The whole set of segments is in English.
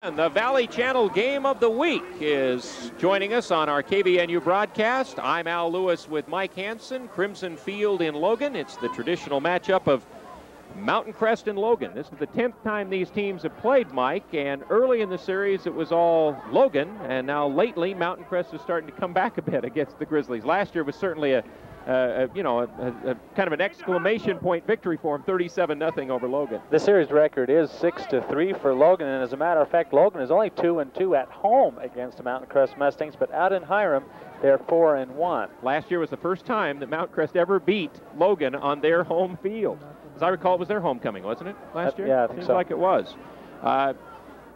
And the Valley Channel Game of the Week is joining us on our KVNU broadcast. I'm Al Lewis with Mike Hansen, Crimson Field in Logan. It's the traditional matchup of Mountain Crest and Logan. This is the 10th time these teams have played, Mike, and early in the series it was all Logan, and now lately Mountain Crest is starting to come back a bit against the Grizzlies. Last year was certainly a kind of an exclamation point victory for him, 37-0 over Logan. The series record is 6-3 for Logan, and as a matter of fact, Logan is only 2-2 at home against the Mountain Crest Mustangs, but out in Hiram, they're 4-1. Last year was the first time that Mountain Crest ever beat Logan on their home field. As I recall, it was their homecoming, wasn't it, last year? Yeah, I think so. Seems like it was.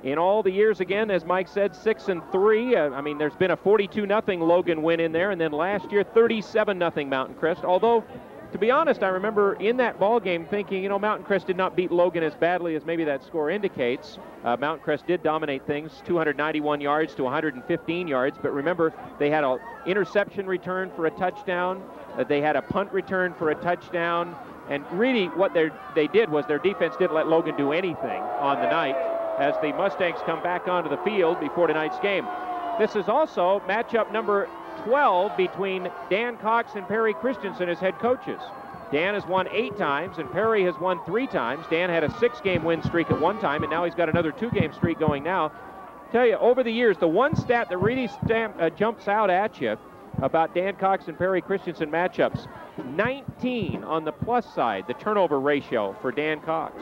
In all the years, again, as Mike said, 6-3. I mean, there's been a 42-0 Logan win in there, and then last year, 37-0 Mountain Crest. Although, to be honest, I remember in that ball game thinking, Mountain Crest did not beat Logan as badly as maybe that score indicates. Mountain Crest did dominate things, 291 yards to 115 yards. But remember, they had an interception return for a touchdown. They had a punt return for a touchdown. And really, what they did was their defense didn't let Logan do anything on the night, as the Mustangs come back onto the field before tonight's game. This is also matchup number 12 between Dan Cox and Perry Christensen as head coaches. Dan has won 8 times and Perry has won 3 times. Dan had a 6-game win streak at one time, and now he's got another 2-game streak going now. Tell you, over the years, the one stat that really jumps out at you about Dan Cox and Perry Christensen matchups, 19 on the plus side, the turnover ratio for Dan Cox.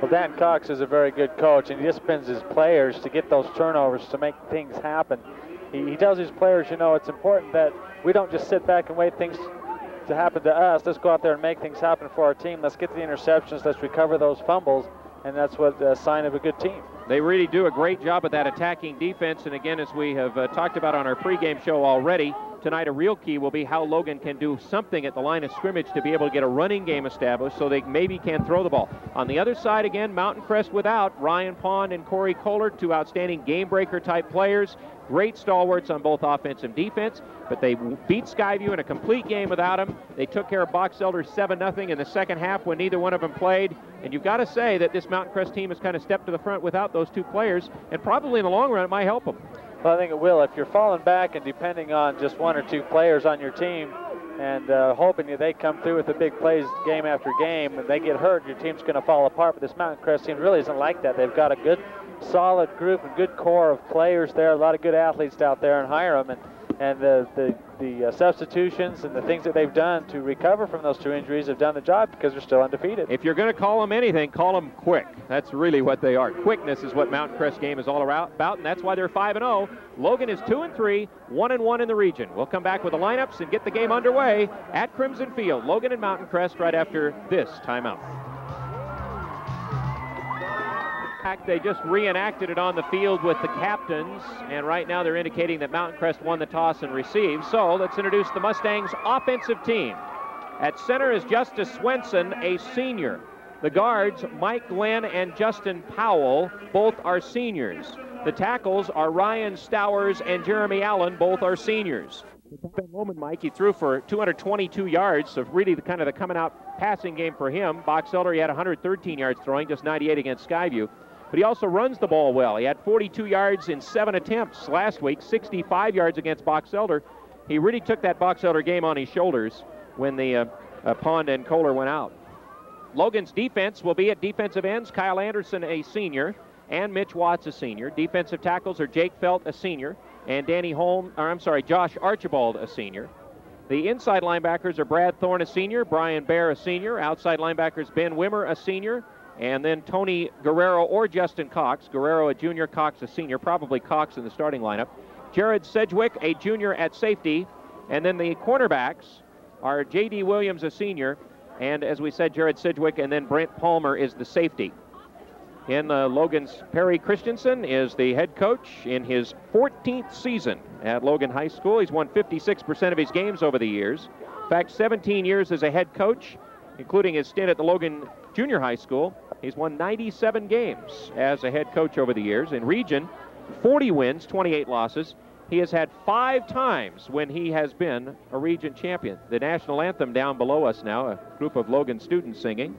Well, Dan Cox is a very good coach, and he disciplines his players to get those turnovers to make things happen. He tells his players, it's important that we don't just sit back and wait things to happen to us. Let's go out there and make things happen for our team. Let's get the interceptions. Let's recover those fumbles, and that's what a sign of a good team. They really do a great job of that attacking defense, and again, as we have talked about on our pregame show already, tonight a real key will be how Logan can do something at the line of scrimmage to be able to get a running game established so they maybe can throw the ball. On the other side, again, Mountain Crest without Ryan Pond and Corey Kohler, 2 outstanding game-breaker type players. Great stalwarts on both offense and defense, but they beat Skyview in a complete game without them. They took care of Box Elder 7-0 in the second half when neither one of them played. And you've got to say that this Mountain Crest team has kind of stepped to the front without those 2 players, and probably in the long run it might help them. Well, I think it will. If you're falling back and depending on just 1 or 2 players on your team and hoping that they come through with the big plays game after game and they get hurt, your team's going to fall apart. But this Mountain Crest team really isn't like that. They've got a good, solid group and good core of players there, a lot of good athletes out there in Hiram. And the substitutions and the things that they've done to recover from those 2 injuries have done the job because they're still undefeated. If you're going to call them anything, call them quick. That's really what they are. Quickness is what Mountain Crest game is all about, and that's why they're 5-0. Logan is 2-3, 1-1 in the region. We'll come back with the lineups and get the game underway at Crimson Field. Logan and Mountain Crest right after this timeout. They just reenacted it on the field with the captains, and right now they're indicating that Mountain Crest won the toss and received. So let's introduce the Mustangs offensive team. At center is Justice Swenson, a senior. The guards, Mike Glenn and Justin Powell, both are seniors. The tackles are Ryan Stowers and Jeremy Allen, both are seniors. Ben Loman, Mike, he threw for 222 yards, so really the kind of the coming out passing game for him. Box Elder, he had 113 yards throwing, just 98 against Skyview. But he also runs the ball well. He had 42 yards in 7 attempts last week, 65 yards against Box Elder. He really took that Box Elder game on his shoulders when the Pond and Kohler went out. Logan's defense will be at defensive ends, Kyle Anderson, a senior, and Mitch Watts, a senior. Defensive tackles are Jake Felt, a senior, and Josh Archibald, a senior. The inside linebackers are Brad Thorne, a senior, Brian Bear, a senior. Outside linebackers, Ben Wimmer, a senior, and then Tony Guerrero or Justin Cox. Guerrero, a junior, Cox, a senior, probably Cox in the starting lineup. Jared Sedgwick, a junior at safety. And then the cornerbacks are J.D. Williams, a senior, and as we said, Jared Sedgwick, and then Brent Palmer is the safety. In Logan's, Perry Christensen is the head coach in his 14th season at Logan High School. He's won 56% of his games over the years. In fact, 17 years as a head coach, including his stint at the Logan Junior High School. He's won 97 games as a head coach over the years. In region, 40 wins, 28 losses. He has had 5 times when he has been a region champion. The national anthem down below us now, a group of Logan students singing.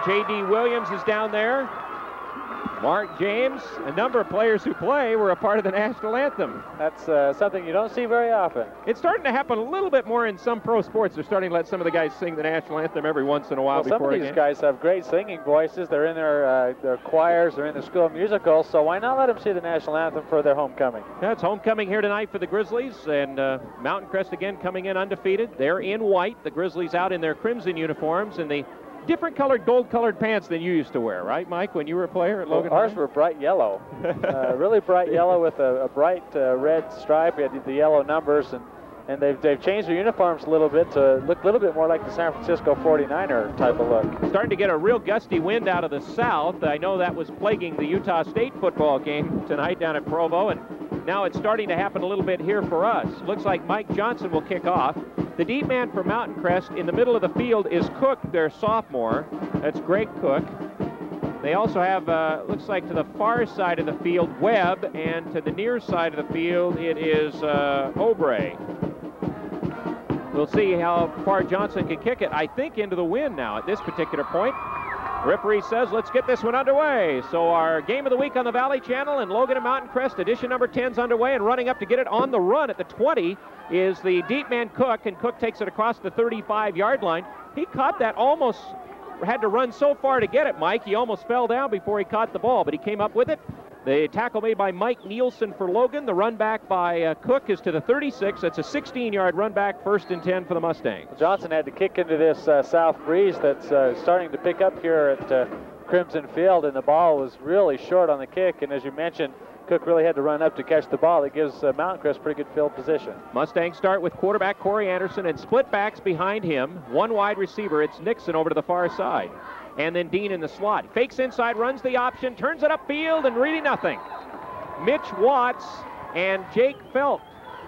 J.D. Williams is down there. Mark James, a number of players who play were a part of the national anthem. That's something you don't see very often. It's starting to happen a little bit more in some pro sports. They're starting to let some of the guys sing the national anthem every once in a while. Well, some of these guys have great singing voices. They're in their choirs. They're in their school musicals. So why not let them see the national anthem for their homecoming? Yeah, it's homecoming here tonight for the Grizzlies, and Mountain Crest again coming in undefeated. They're in white. The Grizzlies out in their crimson uniforms and the different colored, gold-colored pants than you used to wear, right, Mike, when you were a player at Logan? Ours were bright yellow, really bright yellow with a bright red stripe. We had the yellow numbers, and they've changed their uniforms a little bit to look a little bit more like the San Francisco 49er type of look. Starting to get a real gusty wind out of the south. I know that was plaguing the Utah State football game tonight down at Provo, and now it's starting to happen a little bit here for us. Looks like Mike Johnson will kick off. The deep man for Mountain Crest in the middle of the field is Cook, their sophomore. That's Greg Cook. They also have, looks like to the far side of the field, Webb, and to the near side of the field, it is Obrey. We'll see how far Johnson can kick it. I think into the wind now at this particular point. Referee says, let's get this one underway. So our game of the week on the Valley Channel and Logan and Mountain Crest, edition number 10's underway, and running up to get it on the run at the 20 is the deep man Cook, and Cook takes it across the 35-yard line. He caught that, almost had to run so far to get it, Mike. He almost fell down before he caught the ball, but he came up with it. The tackle made by Mike Nielsen for Logan. The run back by Cook is to the 36. That's a 16-yard run back, 1st and 10 for the Mustangs. Johnson had to kick into this south breeze that's starting to pick up here at Crimson Field, and the ball was really short on the kick. And as you mentioned, Cook really had to run up to catch the ball. It gives Mountain Crest pretty good field position. Mustangs start with quarterback Corey Anderson and split backs behind him. One wide receiver. It's Nixon over to the far side. And then Dean in the slot. Fakes inside, runs the option, turns it upfield, and really nothing. Mitch Watts and Jake Felt,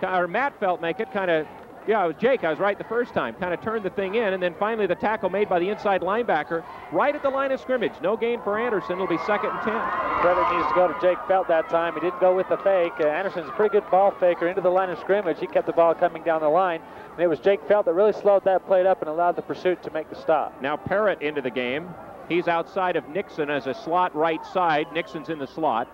or Matt Felt make it yeah, it was Jake. I was right the first time. Kind of turned the thing in, and then finally the tackle made by the inside linebacker right at the line of scrimmage. No gain for Anderson. It'll be 2nd and 10. Credit needs to go to Jake Felt that time. He didn't go with the fake. Anderson's a pretty good ball faker into the line of scrimmage. He kept the ball coming down the line, and it was Jake Felt that really slowed that play up and allowed the pursuit to make the stop. Now Parrott into the game. He's outside of Nixon as a slot right side. Nixon's in the slot.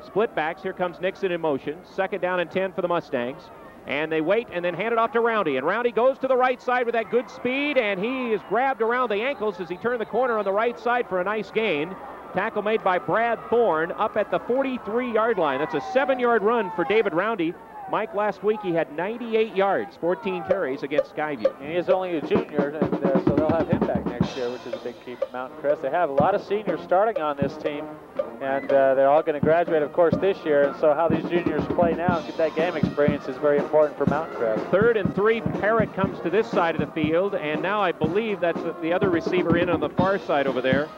Split backs. Here comes Nixon in motion. 2nd down and 10 for the Mustangs. And they wait and then hand it off to Roundy. And Roundy goes to the right side with that good speed, and he is grabbed around the ankles as he turned the corner on the right side for a nice gain. Tackle made by Brad Thorne up at the 43-yard line. That's a 7-yard run for David Roundy. Mike, last week he had 98 yards, 14 carries against Skyview. And he is only a junior, and so they'll have him back next year, which is a big key for Mountain Crest. They have a lot of seniors starting on this team, and they're all going to graduate, of course, this year. And so how these juniors play now and get that game experience is very important for Mountain Crest. 3rd and 3, Parrott comes to this side of the field, and now I believe that's the other receiver in on the far side over there.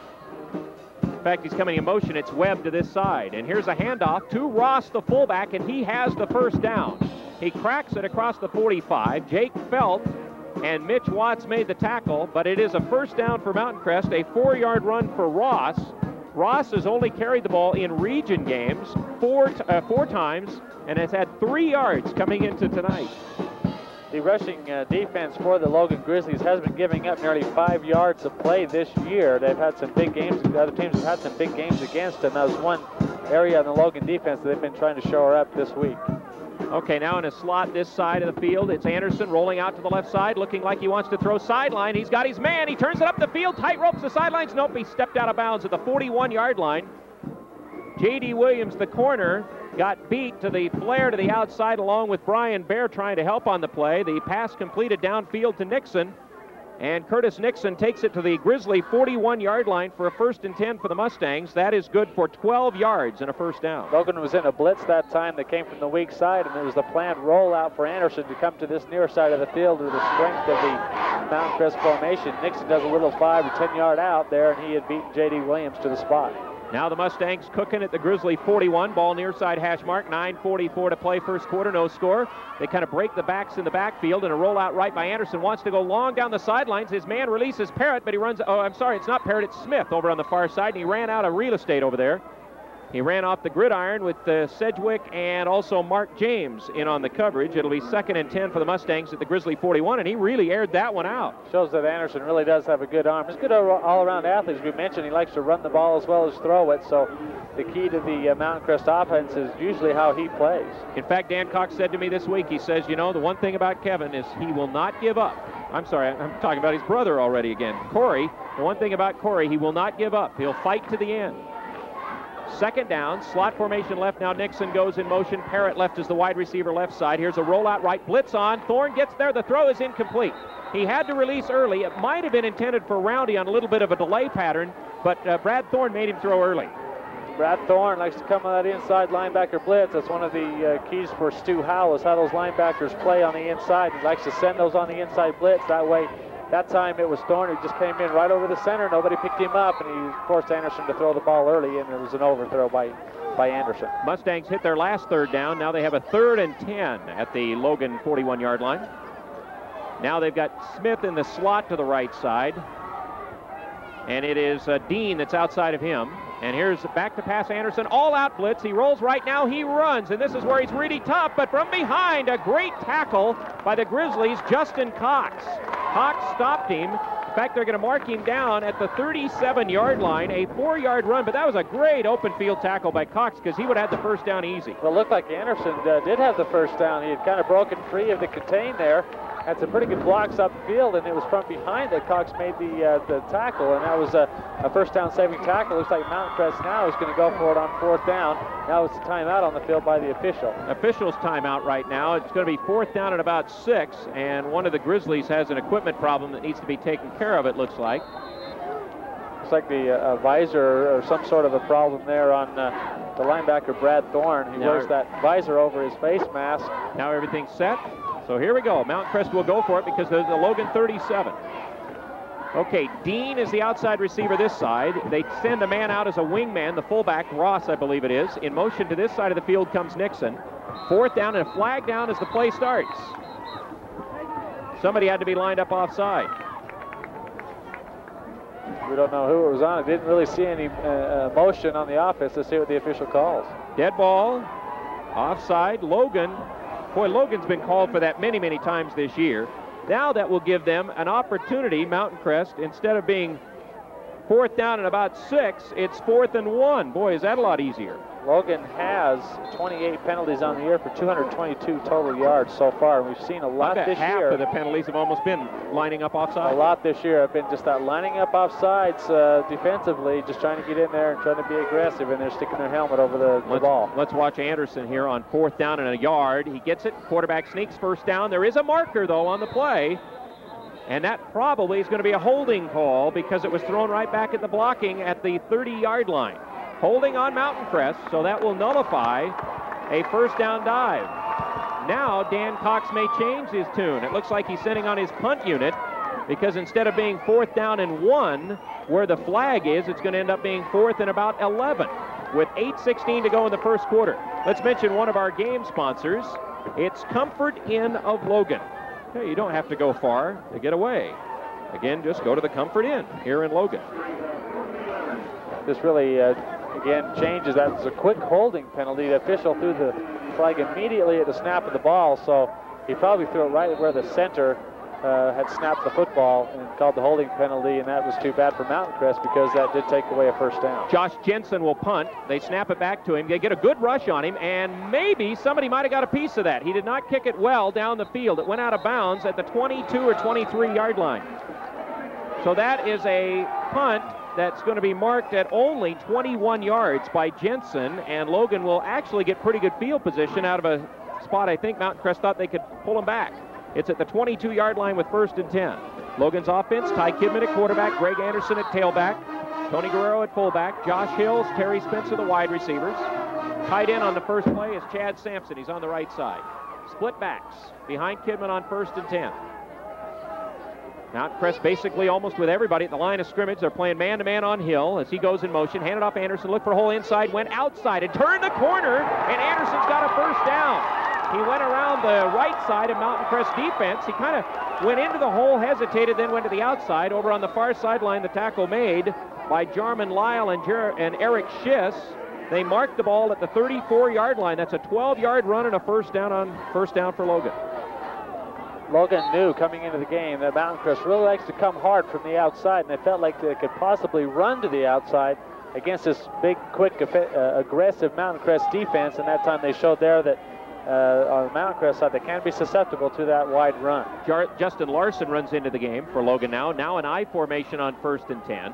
In fact, he's coming in motion. It's Webb to this side. And here's a handoff to Ross, the fullback, and he has the 1st down. He cracks it across the 45. Jake Felt and Mitch Watts made the tackle, but it is a 1st down for Mountain Crest, a 4-yard run for Ross. Ross has only carried the ball in region games four times and has had 3 yards coming into tonight. The rushing defense for the Logan Grizzlies has been giving up nearly 5 yards of play this year. They've had some big games. The other teams have had some big games against them. That was one area in the Logan defense that they've been trying to shore up this week. Okay, now in a slot this side of the field, it's Anderson rolling out to the left side, looking like he wants to throw sideline. He's got his man. He turns it up the field, tight ropes the sidelines. Nope, he stepped out of bounds at the 41-yard line. J.D. Williams, the corner, got beat to the flare to the outside along with Brian Bear trying to help on the play. The pass completed downfield to Nixon, and Curtis Nixon takes it to the Grizzly 41-yard line for a 1st and 10 for the Mustangs. That is good for 12 yards and a 1st down. Logan was in a blitz that time that came from the weak side, and it was the planned rollout for Anderson to come to this near side of the field with the strength of the Mountain Crest formation. Nixon does a little 5 or 10-yard out there, and he had beaten J.D. Williams to the spot. Now the Mustangs cooking at the Grizzly 41. Ball near side hash mark. 9:44 to play, 1st quarter, no score. They kind of break the backs in the backfield, and a rollout right by Anderson. Wants to go long down the sidelines. His man releases Parrott, but he runs, oh, I'm sorry, it's not Parrott, it's Smith over on the far side, and he ran out of real estate over there. He ran off the gridiron with Sedgwick and also Mark James in on the coverage. It'll be 2nd and 10 for the Mustangs at the Grizzly 41, and he really aired that one out. Shows that Anderson really does have a good arm. He's a good all-around athlete. As we mentioned, he likes to run the ball as well as throw it, so the key to the Mountain Crest offense is usually how he plays. In fact, Dan Cox said to me this week, he says, you know, the one thing about Kevin is he will not give up. I'm sorry, I'm talking about his brother already again. Corey, the one thing about Corey, he will not give up. He'll fight to the end. 2nd down, slot formation left. Now Nixon goes in motion. Parrott left as the wide receiver left side. Here's a rollout right, blitz on. Thorne gets there. The throw is incomplete. He had to release early. It might have been intended for Roundy on a little bit of a delay pattern, but Brad Thorne made him throw early. Brad Thorne likes to come on that inside linebacker blitz. That's one of the keys for Stu Howell, is how those linebackers play on the inside. He likes to send those on the inside blitz. That way, that time it was Thorne who just came in right over the center. Nobody picked him up, and he forced Anderson to throw the ball early, and it was an overthrow by Anderson. Mustangs hit their last 3rd down. Now they have a 3rd and 10 at the Logan 41-yard line. Now they've got Smith in the slot to the right side, and it is Dean that's outside of him. And here's back to pass Anderson, all-out blitz. He rolls right now, he runs, and this is where he's really tough, but from behind, a great tackle by the Grizzlies, Justin Cox. Cox stopped him. In fact, they're going to mark him down at the 37-yard line, a 4-yard run, but that was a great open field tackle by Cox because he would have had the first down easy. Well, it looked like Anderson did have the first down. He had kind of broken free of the contain there. Had some pretty good blocks up the field, and it was from behind that Cox made the tackle, and that was a first down saving tackle. Looks like Mountain Crest now is going to go for it on 4th down. Now it's a timeout on the field by the official. Official's timeout right now. It's going to be 4th down at about 6, and one of the Grizzlies has an equipment problem that needs to be taken care of, it looks like. Looks like the visor or some sort of a problem there on the linebacker Brad Thorne. He wears that visor over his face mask. Now everything's set. So here we go. Mountain Crest will go for it because there's a Logan 37. Okay, Dean is the outside receiver this side. They send a man out as a wingman, the fullback, Ross, I believe it is. In motion to this side of the field comes Nixon. 4th down and a flag down as the play starts. Somebody had to be lined up offside. We don't know who it was on. I didn't really see any motion on the offense. Let's see what the official calls. Dead ball, offside, Logan. Boy, Logan's been called for that many, many times this year. Now that will give them an opportunity, Mountain Crest, instead of being 4th down and about 6, it's 4th and 1. Boy, is that a lot easier. Logan has 28 penalties on the year for 222 total yards so far. And we've seen a lot this half year. Half of the penalties have almost been lining up offside. A lot this year have been just that lining up offsides defensively, just trying to get in there and trying to be aggressive, and they're sticking their helmet over the ball. Let's watch Anderson here on 4th down and a yard. He gets it. Quarterback sneaks 1st down. There is a marker, though, on the play. And that probably is going to be a holding call because it was thrown right back at the blocking at the 30-yard line. Holding on Mountain Crest, so that will nullify a 1st down dive. Now Dan Cox may change his tune. It looks like he's sending on his punt unit because instead of being 4th down and 1 where the flag is, it's going to end up being 4th and about 11 with 8:16 to go in the 1st quarter. Let's mention one of our game sponsors. It's Comfort Inn of Logan. Hey, you don't have to go far to get away. Again, just go to the Comfort Inn here in Logan. This really, again, changes. That was a quick holding penalty. The official threw the flag immediately at the snap of the ball, so he probably threw it right where the center had snapped the football and called the holding penalty, and that was too bad for Mountain Crest because that did take away a 1st down. Josh Jensen will punt. They snap it back to him. They get a good rush on him, and maybe somebody might have got a piece of that. He did not kick it well down the field. It went out of bounds at the 22 or 23-yard line. So that is a punt that's going to be marked at only 21 yards by Jensen, and Logan will actually get pretty good field position out of a spot I think Mountain Crest thought they could pull him back. It's at the 22-yard line with 1st and 10. Logan's offense, Ty Kidman at quarterback, Greg Anderson at tailback, Tony Guerrero at fullback, Josh Hills, Terry Spencer, the wide receivers. Tight end on the first play is Chad Sampson. He's on the right side. Split backs behind Kidman on 1st and 10. Mountain Crest basically almost with everybody at the line of scrimmage. They're playing man-to-man on Hill as he goes in motion. Handed off Anderson, looked for a hole inside, went outside and turned the corner, and Anderson's got a 1st down. He went around the right side of Mountain Crest defense. He kind of went into the hole, hesitated, then went to the outside. Over on the far sideline, the tackle made by Jarman Lyle and Eric Schiss. They marked the ball at the 34-yard line. That's a 12-yard run and a first down for Logan. Logan knew coming into the game that Mountain Crest really likes to come hard from the outside, and they felt like they could possibly run to the outside against this big, quick, aggressive Mountain Crest defense, and that time they showed there that on the Mountain Crest side they can be susceptible to that wide run. Justin Larson runs into the game for Logan now in I formation on 1st and 10.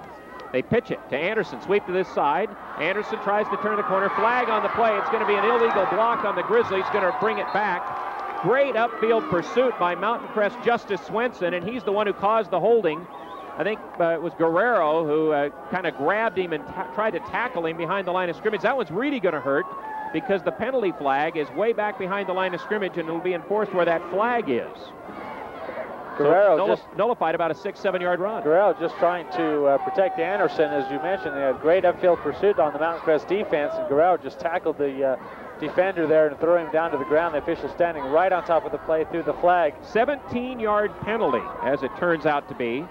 They pitch it to Anderson, sweep to this side. Anderson tries to turn the corner, flag on the play. It's going to be an illegal block on the Grizzlies, going to bring it back. Great upfield pursuit by Mountain Crest Justice Swenson, and he's the one who caused the holding. I think it was Guerrero who kind of grabbed him and tried to tackle him behind the line of scrimmage. That one's really going to hurt because the penalty flag is way back behind the line of scrimmage, and it'll be enforced where that flag is. Guerrero so just nullified about a 6-7 yard run. Guerrero just trying to protect Anderson, as you mentioned. They had great upfield pursuit on the Mountain Crest defense, and Guerrero just tackled the defender there and threw him down to the ground. The official standing right on top of the play through the flag. 17-yard penalty, as it turns out to be.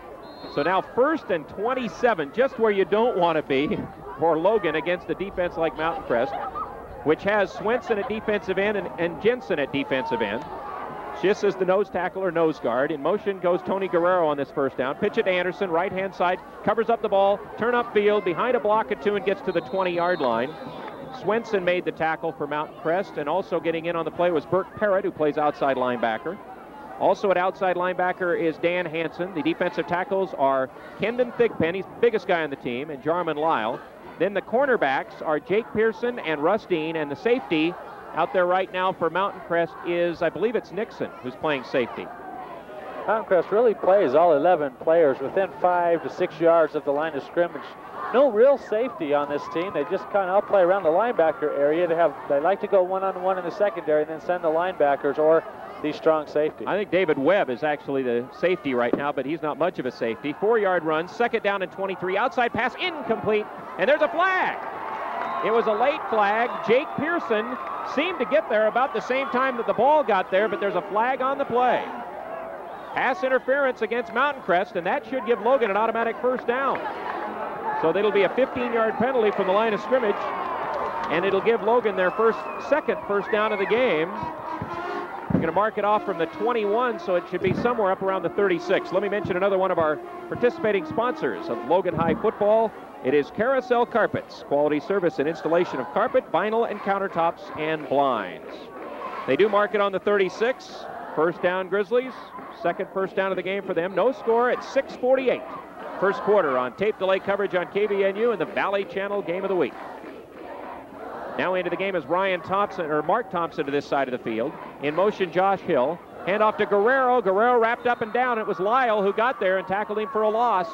So now 1st and 27, just where you don't want to be for Logan against a defense like Mountain Crest, which has Swenson at defensive end and Jensen at defensive end. Schiss is the nose tackle or nose guard. In motion goes Tony Guerrero on this first down. Pitch it to Anderson, right-hand side, covers up the ball, turn up field, behind a block of 2 and gets to the 20-yard line. Swenson made the tackle for Mountain Crest, and also getting in on the play was Burt Parrott, who plays outside linebacker. Also at outside linebacker is Dan Hansen. The defensive tackles are Kendon Thigpen, he's the biggest guy on the team, and Jarman Lyle. Then the cornerbacks are Jake Pearson and Russ Dean, and the safety out there right now for Mountain Crest is, I believe it's Nixon, who's playing safety. Mountain Crest really plays all 11 players within 5 to 6 yards of the line of scrimmage. No real safety on this team. They just kind of all play around the linebacker area. They like to go one-on-one in the secondary and then send the linebackers or the strong safety. I think David Webb is actually the safety right now, but he's not much of a safety. 4-yard run, 2nd down and 23. Outside pass, incomplete, and there's a flag. It was a late flag. Jake Pearson seemed to get there about the same time that the ball got there, but there's a flag on the play. Pass interference against Mountain Crest, and that should give Logan an automatic first down. So that'll be a 15-yard penalty from the line of scrimmage, and it'll give Logan their second first down of the game. We're going to mark it off from the 21, so it should be somewhere up around the 36. Let me mention another one of our participating sponsors of Logan High football. It is Carousel Carpets, quality service and installation of carpet, vinyl, and countertops and blinds. They do mark it on the 36. First down Grizzlies, second first down of the game for them. No score at 6:48. First quarter on tape delay coverage on KVNU and the Valley Channel Game of the Week. Now into the game is Mark Thompson to this side of the field. In motion, Josh Hill. Hand off to Guerrero. Guerrero wrapped up and down. It was Lyle who got there and tackled him for a loss.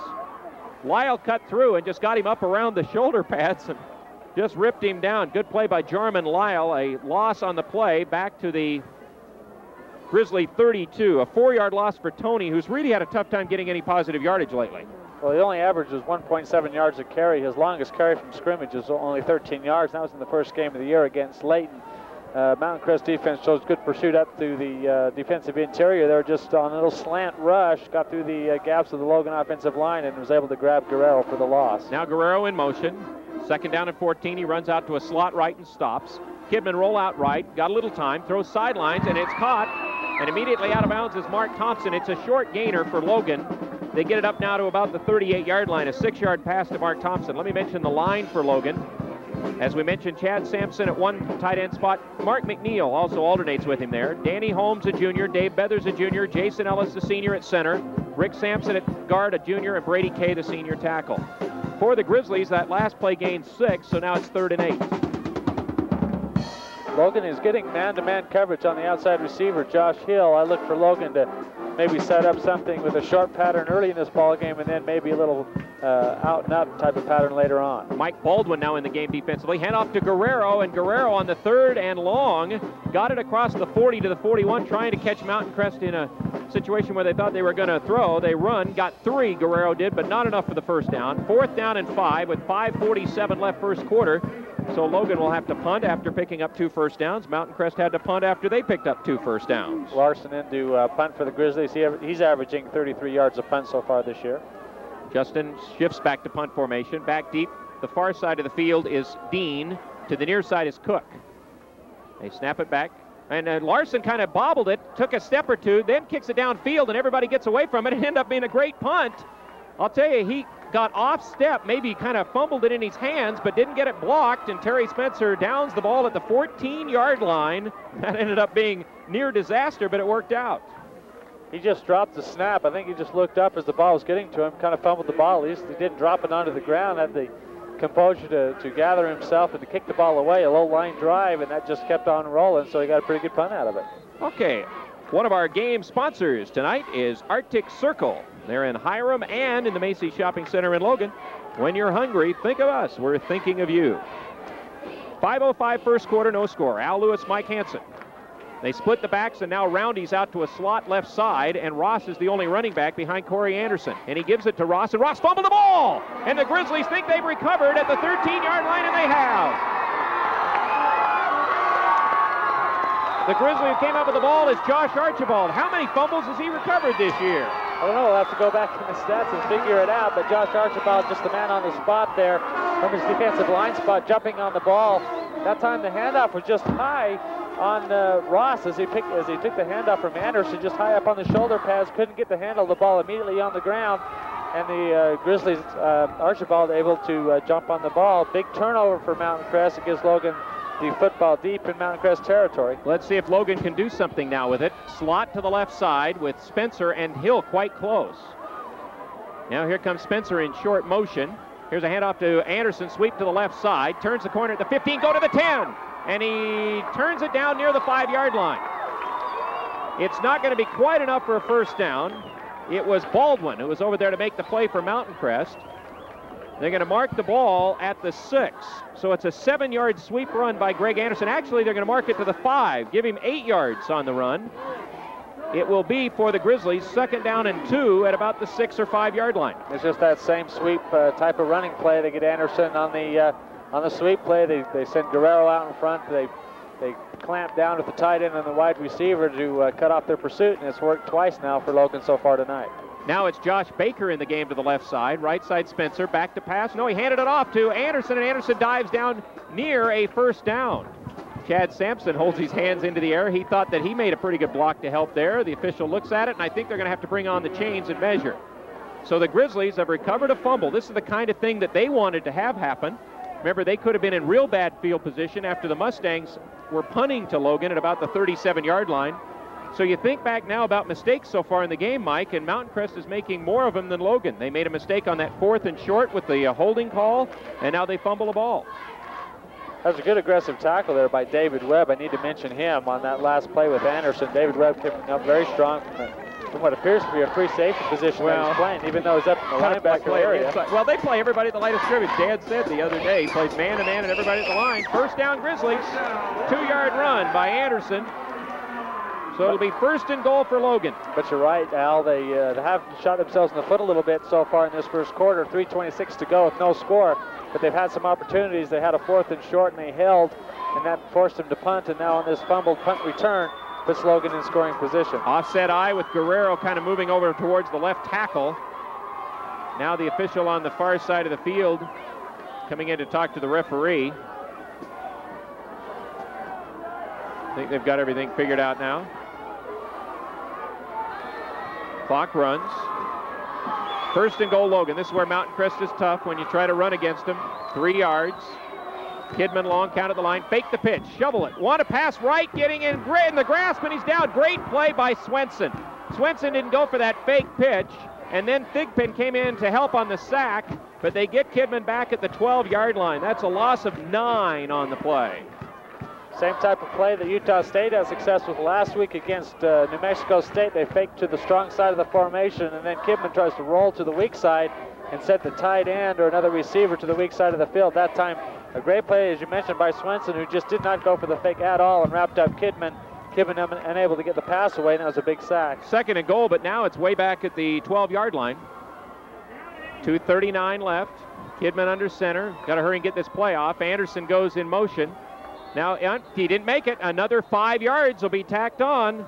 Lyle cut through and just got him up around the shoulder pads and just ripped him down. Good play by Jarman Lyle. A loss on the play back to the Grizzly 32. A 4-yard loss for Tony, who's really had a tough time getting any positive yardage lately. Well, he only averages 1.7 yards a carry. His longest carry from scrimmage is only 13 yards. That was in the first game of the year against Layton. Mountain Crest defense shows good pursuit up through the defensive interior. They were just on a little slant rush, got through the gaps of the Logan offensive line and was able to grab Guerrero for the loss. Now Guerrero in motion. 2nd down and 14. He runs out to a slot right and stops. Kidman roll out right, got a little time, throws sidelines, and it's caught. And immediately out of bounds is Mark Thompson. It's a short gainer for Logan. They get it up now to about the 38-yard line, a 6-yard pass to Mark Thompson. Let me mention the line for Logan. As we mentioned, Chad Sampson at one tight end spot. Mark McNeil also alternates with him there. Danny Holmes, a junior. Dave Beathers, a junior. Jason Ellis, the senior at center. Rick Sampson at guard, a junior. And Brady Kay, the senior tackle. For the Grizzlies, that last play gained 6, so now it's 3rd and 8. Logan is getting man-to-man coverage on the outside receiver, Josh Hill. I look for Logan to maybe set up something with a short pattern early in this ball game and then maybe a little out-and-out type of pattern later on. Mike Baldwin now in the game defensively. Hand off to Guerrero, and Guerrero on the 3rd and long. Got it across the 40 to the 41, trying to catch Mountain Crest in a situation where they thought they were going to throw. They run, got 3, Guerrero did, but not enough for the first down. 4th down and 5 with 5:47 left first quarter. So Logan will have to punt after picking up 2 first downs. Mountain Crest had to punt after they picked up 2 first downs. Larson in to punt for the Grizzlies. He's averaging 33 yards a punt so far this year. Justin shifts back to punt formation. Back deep, the far side of the field is Dean. To the near side is Cook. They snap it back. And Larson kind of bobbled it, took a step or two, then kicks it downfield, and everybody gets away from it. It ended up being a great punt. I'll tell you, he got off step, maybe kind of fumbled it in his hands, but didn't get it blocked, and Terry Spencer downs the ball at the 14-yard line. That ended up being near disaster, but it worked out. He just dropped the snap. I think he just looked up as the ball was getting to him, kind of fumbled the ball. At least he didn't drop it onto the ground, had the composure to gather himself and to kick the ball away, a low line drive, and that just kept on rolling, so he got a pretty good punt out of it. Okay, one of our game sponsors tonight is Arctic Circle. They're in Hiram and in the Macy's Shopping Center in Logan. When you're hungry, think of us. We're thinking of you. 5:05 first quarter, no score. Al Lewis, Mike Hansen. They split the backs, and now Roundy's out to a slot left side, and Ross is the only running back behind Corey Anderson. And he gives it to Ross, and Ross fumbled the ball! And the Grizzlies think they've recovered at the 13-yard line, and they have. The Grizzly who came up with the ball is Josh Archibald. How many fumbles has he recovered this year? I don't know. We'll have to go back in the stats and figure it out, but Josh Archibald just the man on the spot there from his defensive line spot, jumping on the ball. That time the handoff was just high on Ross as he took the handoff from Anderson, just high up on the shoulder pads, couldn't get the handle of the ball immediately on the ground, and the Grizzlies, Archibald, able to jump on the ball. Big turnover for Mountain Crest. It gives Logan the football deep in Mountain Crest territory. Let's see if Logan can do something now with it. Slot to the left side with Spencer and Hill quite close. Now here comes Spencer in short motion. Here's a handoff to Anderson, sweep to the left side, turns the corner at the 15, go to the 10. And he turns it down near the 5-yard line. It's not going to be quite enough for a first down. It was Baldwin who was over there to make the play for Mountain Crest. They're going to mark the ball at the 6. So it's a 7-yard sweep run by Greg Anderson. Actually, they're going to mark it to the 5, give him 8 yards on the run. It will be for the Grizzlies 2nd down and 2 at about the 6 or 5-yard line. It's just that same sweep type of running play. They get Anderson on the sweep play. They send Guerrero out in front. They clamp down with the tight end and the wide receiver to cut off their pursuit, and it's worked twice now for Logan so far tonight. Now it's Josh Baker in the game to the left side. Right side Spencer, back to pass. No, he handed it off to Anderson, and Anderson dives down near a first down. Chad Sampson holds his hands into the air. He thought that he made a pretty good block to help there. The official looks at it, and I think they're going to have to bring on the chains and measure. So the Grizzlies have recovered a fumble. This is the kind of thing that they wanted to have happen. Remember, they could have been in real bad field position after the Mustangs were punting to Logan at about the 37-yard line. So you think back now about mistakes so far in the game, Mike, and Mountain Crest is making more of them than Logan. They made a mistake on that 4th and short with the holding call, and now they fumble the ball. That was a good aggressive tackle there by David Webb. I need to mention him on that last play with Anderson. David Webb coming up very strong from what appears to be a free safety position that he's playing, even though he's up in the linebacker area. Well, they play everybody at the line of scrimmage. Dad said the other day he plays man-to-man and everybody at the line. First down Grizzlies, 2-yard run by Anderson. So it'll be 1st and goal for Logan. But you're right, Al. They have shot themselves in the foot a little bit so far in this first quarter. 3:26 to go with no score. But they've had some opportunities. They had a 4th and short, and they held, and that forced them to punt. And now on this fumbled punt return, puts Logan in scoring position. Offset eye with Guerrero kind of moving over towards the left tackle. Now the official on the far side of the field coming in to talk to the referee. I think they've got everything figured out now. Clock runs. 1st and goal, Logan. This is where Mountain Crest is tough when you try to run against them. 3 yards. Kidman long count at the line. Fake the pitch. Shovel it. Want to pass right. Getting in the grasp, and he's down. Great play by Swenson. Swenson didn't go for that fake pitch. And then Thigpen came in to help on the sack. But they get Kidman back at the 12-yard line. That's a loss of 9 on the play. Same type of play that Utah State had success with last week against New Mexico State. They fake to the strong side of the formation, and then Kidman tries to roll to the weak side and set the tight end or another receiver to the weak side of the field. That time, a great play, as you mentioned, by Swenson, who just did not go for the fake at all and wrapped up Kidman. Kidman unable to get the pass away, and that was a big sack. 2nd and goal, but now it's way back at the 12-yard line. 2:39 left. Kidman under center. Got to hurry and get this play off. Anderson goes in motion. Now, he didn't make it. Another 5 yards will be tacked on.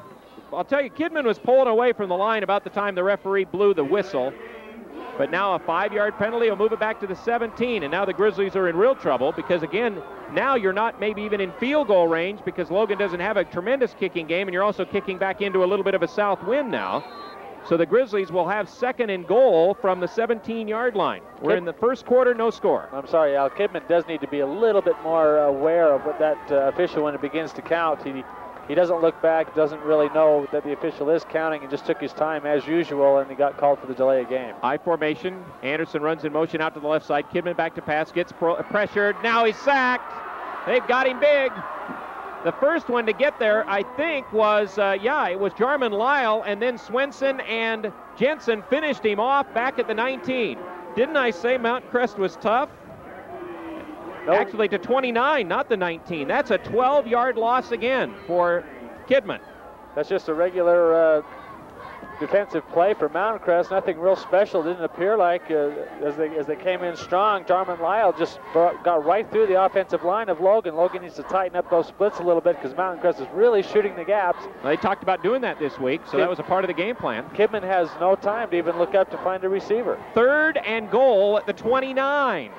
I'll tell you, Kidman was pulling away from the line about the time the referee blew the whistle. But now a 5-yard penalty will move it back to the 17, and now the Grizzlies are in real trouble because, again, now you're not maybe even in field goal range because Logan doesn't have a tremendous kicking game, and you're also kicking back into a little bit of a south wind now. So the Grizzlies will have 2nd and goal from the 17-yard line. We're in the first quarter, no score. I'm sorry, Al. Kidman does need to be a little bit more aware of what that official when it begins to count. He doesn't look back, doesn't really know that the official is counting, and just took his time as usual, and he got called for the delay of game. I formation. Anderson runs in motion out to the left side. Kidman back to pass, gets pressured. Now he's sacked. They've got him big. The first one to get there, I think, was, it was Jarman Lyle, and then Swenson and Jensen finished him off back at the 19. Didn't I say Mountain Crest was tough? Nope. Actually to 29, not the 19. That's a 12-yard loss again for Kidman. That's just a regular defensive play for Mountain Crest. Nothing real special. Didn't appear like as they came in strong. Jarman Lyle just got right through the offensive line of Logan. Logan needs to tighten up those splits a little bit because Mountain Crest is really shooting the gaps. Well, they talked about doing that this week, so that was a part of the game plan. Kidman has no time to even look up to find a receiver. 3rd and goal at the 29.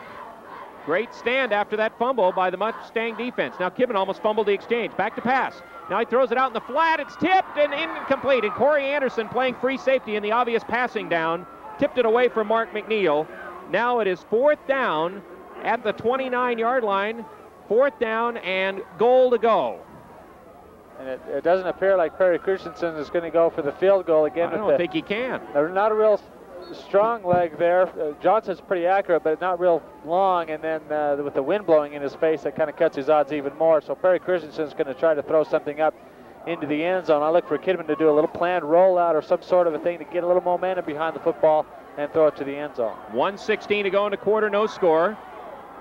Great stand after that fumble by the Mustang defense. Now Kidman almost fumbled the exchange. Back to pass. Now he throws it out in the flat. It's tipped and incomplete. And Corey Anderson, playing free safety in the obvious passing down, tipped it away from Mark McNeil. Now it is 4th down at the 29-yard line. 4th down and goal to go. And it doesn't appear like Perry Christensen is going to go for the field goal again. I don't think he can. Not a real strong leg there. Johnson's pretty accurate, but not real long, and then with the wind blowing in his face, that kind of cuts his odds even more. So Perry Christensen's going to try to throw something up into the end zone. I look for Kidman to do a little planned rollout or some sort of a thing to get a little momentum behind the football and throw it to the end zone. 1:16 to go in the quarter, no score.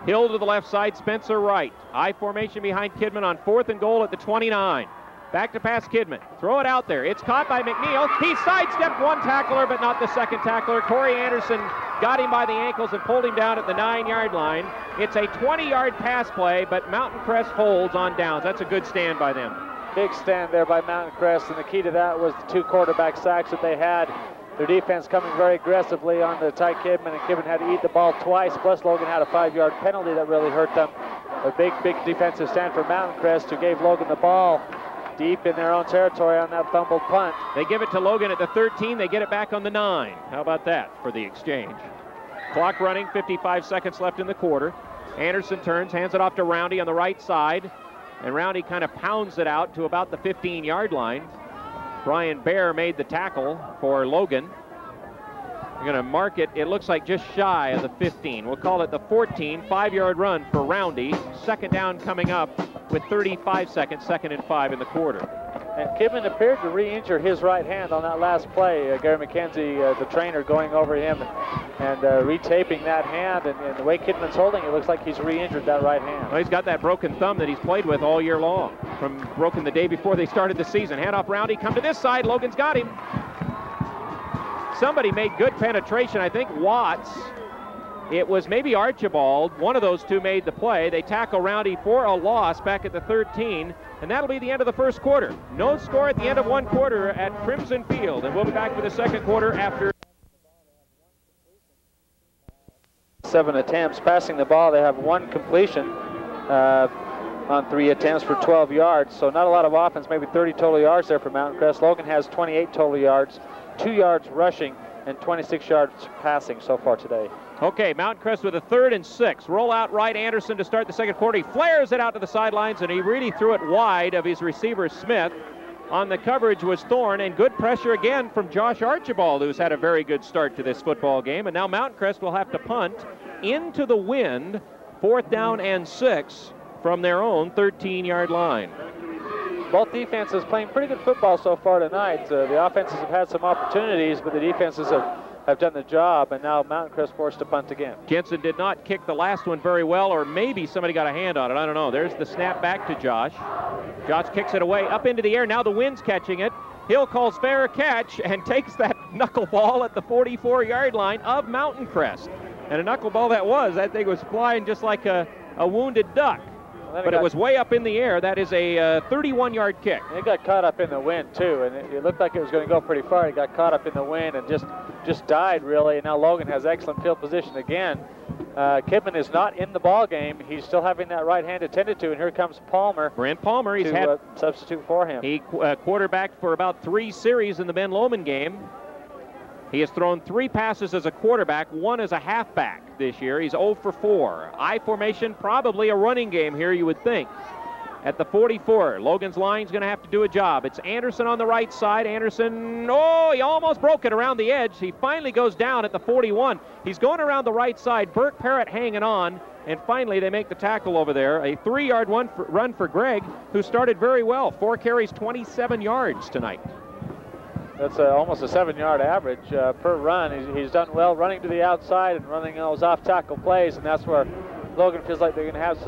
Hill to the left side, Spencer right. I formation behind Kidman on 4th and goal at the 29. Back to pass Kidman. Throw it out there. It's caught by McNeil. He sidestepped one tackler, but not the second tackler. Corey Anderson got him by the ankles and pulled him down at the 9-yard line. It's a 20-yard pass play, but Mountain Crest holds on downs. That's a good stand by them. Big stand there by Mountain Crest, and the key to that was the 2 quarterback sacks that they had. Their defense coming very aggressively on the Ty Kidman, and Kidman had to eat the ball twice, plus Logan had a 5-yard penalty that really hurt them. A big defensive stand for Mountain Crest, who gave Logan the ball deep in their own territory on that fumbled punt. They give it to Logan at the 13. They get it back on the 9. How about that for the exchange? Clock running, 55 seconds left in the quarter. Anderson turns, hands it off to Roundy on the right side, and Roundy kind of pounds it out to about the 15-yard line. Brian Baer made the tackle for Logan. We're going to mark it. It looks like just shy of the 15. We'll call it the 14. 5-yard run for Roundy. 2nd down coming up with 35 seconds, 2nd and 5 in the quarter. And Kidman appeared to re-injure his right hand on that last play. Gary McKenzie, the trainer, going over him and retaping that hand. And the way Kidman's holding it, looks like he's re-injured that right hand. Well, he's got that broken thumb that he's played with all year long, from broken the day before they started the season. Hand off Roundy, come to this side. Logan's got him. Somebody made good penetration. I think Watts. It was maybe Archibald. One of those two made the play. They tackle Roundy for a loss back at the 13, and that'll be the end of the first quarter. No score at the end of one quarter at Crimson Field, and we'll be back for the second quarter after 7 attempts. Passing the ball, they have 1 completion on 3 attempts for 12 yards, so not a lot of offense, maybe 30 total yards there for Mountain Crest. Logan has 28 total yards, 2 yards rushing, and 26 yards passing so far today. Okay, Mountain Crest with a 3rd and 6. Roll out right, Anderson to start the second quarter. He flares it out to the sidelines, and he really threw it wide of his receiver, Smith. On the coverage was Thorne, and good pressure again from Josh Archibald, who's had a very good start to this football game. And now Mountain Crest will have to punt into the wind, 4th down and 6 from their own 13-yard line. Both defenses playing pretty good football so far tonight. The offenses have had some opportunities, but the defenses have done the job, and now Mountain Crest forced to punt again. Jensen did not kick the last one very well, or maybe somebody got a hand on it. I don't know. There's the snap back to Josh. Josh kicks it away up into the air. Now the wind's catching it. Hill calls fair catch and takes that knuckleball at the 44-yard line of Mountain Crest. And a knuckleball that was. That thing was flying just like a wounded duck. but it was way up in the air. That is a 31-yard kick. It got caught up in the wind, too, and it looked like it was going to go pretty far. It got caught up in the wind and just died, really, and now Logan has excellent field position again. Kidman is not in the ball game. He's still having that right hand attended to, and here comes Palmer. Brent Palmer, he's had substitute for him. He quarterbacked for about 3 series in the Ben Lomond game. He has thrown 3 passes as a quarterback, 1 as a halfback this year. He's 0 for 4. I formation, probably a running game here, you would think. At the 44, Logan's line's going to have to do a job. It's Anderson on the right side. Anderson, he almost broke it around the edge. He finally goes down at the 41. He's going around the right side. Burke Parrott hanging on, and finally they make the tackle over there. A 3-yard run for Greg, who started very well. 4 carries, 27 yards tonight. That's almost a 7-yard average per run. He's done well running to the outside and running those off-tackle plays, and that's where Logan feels like they're going to have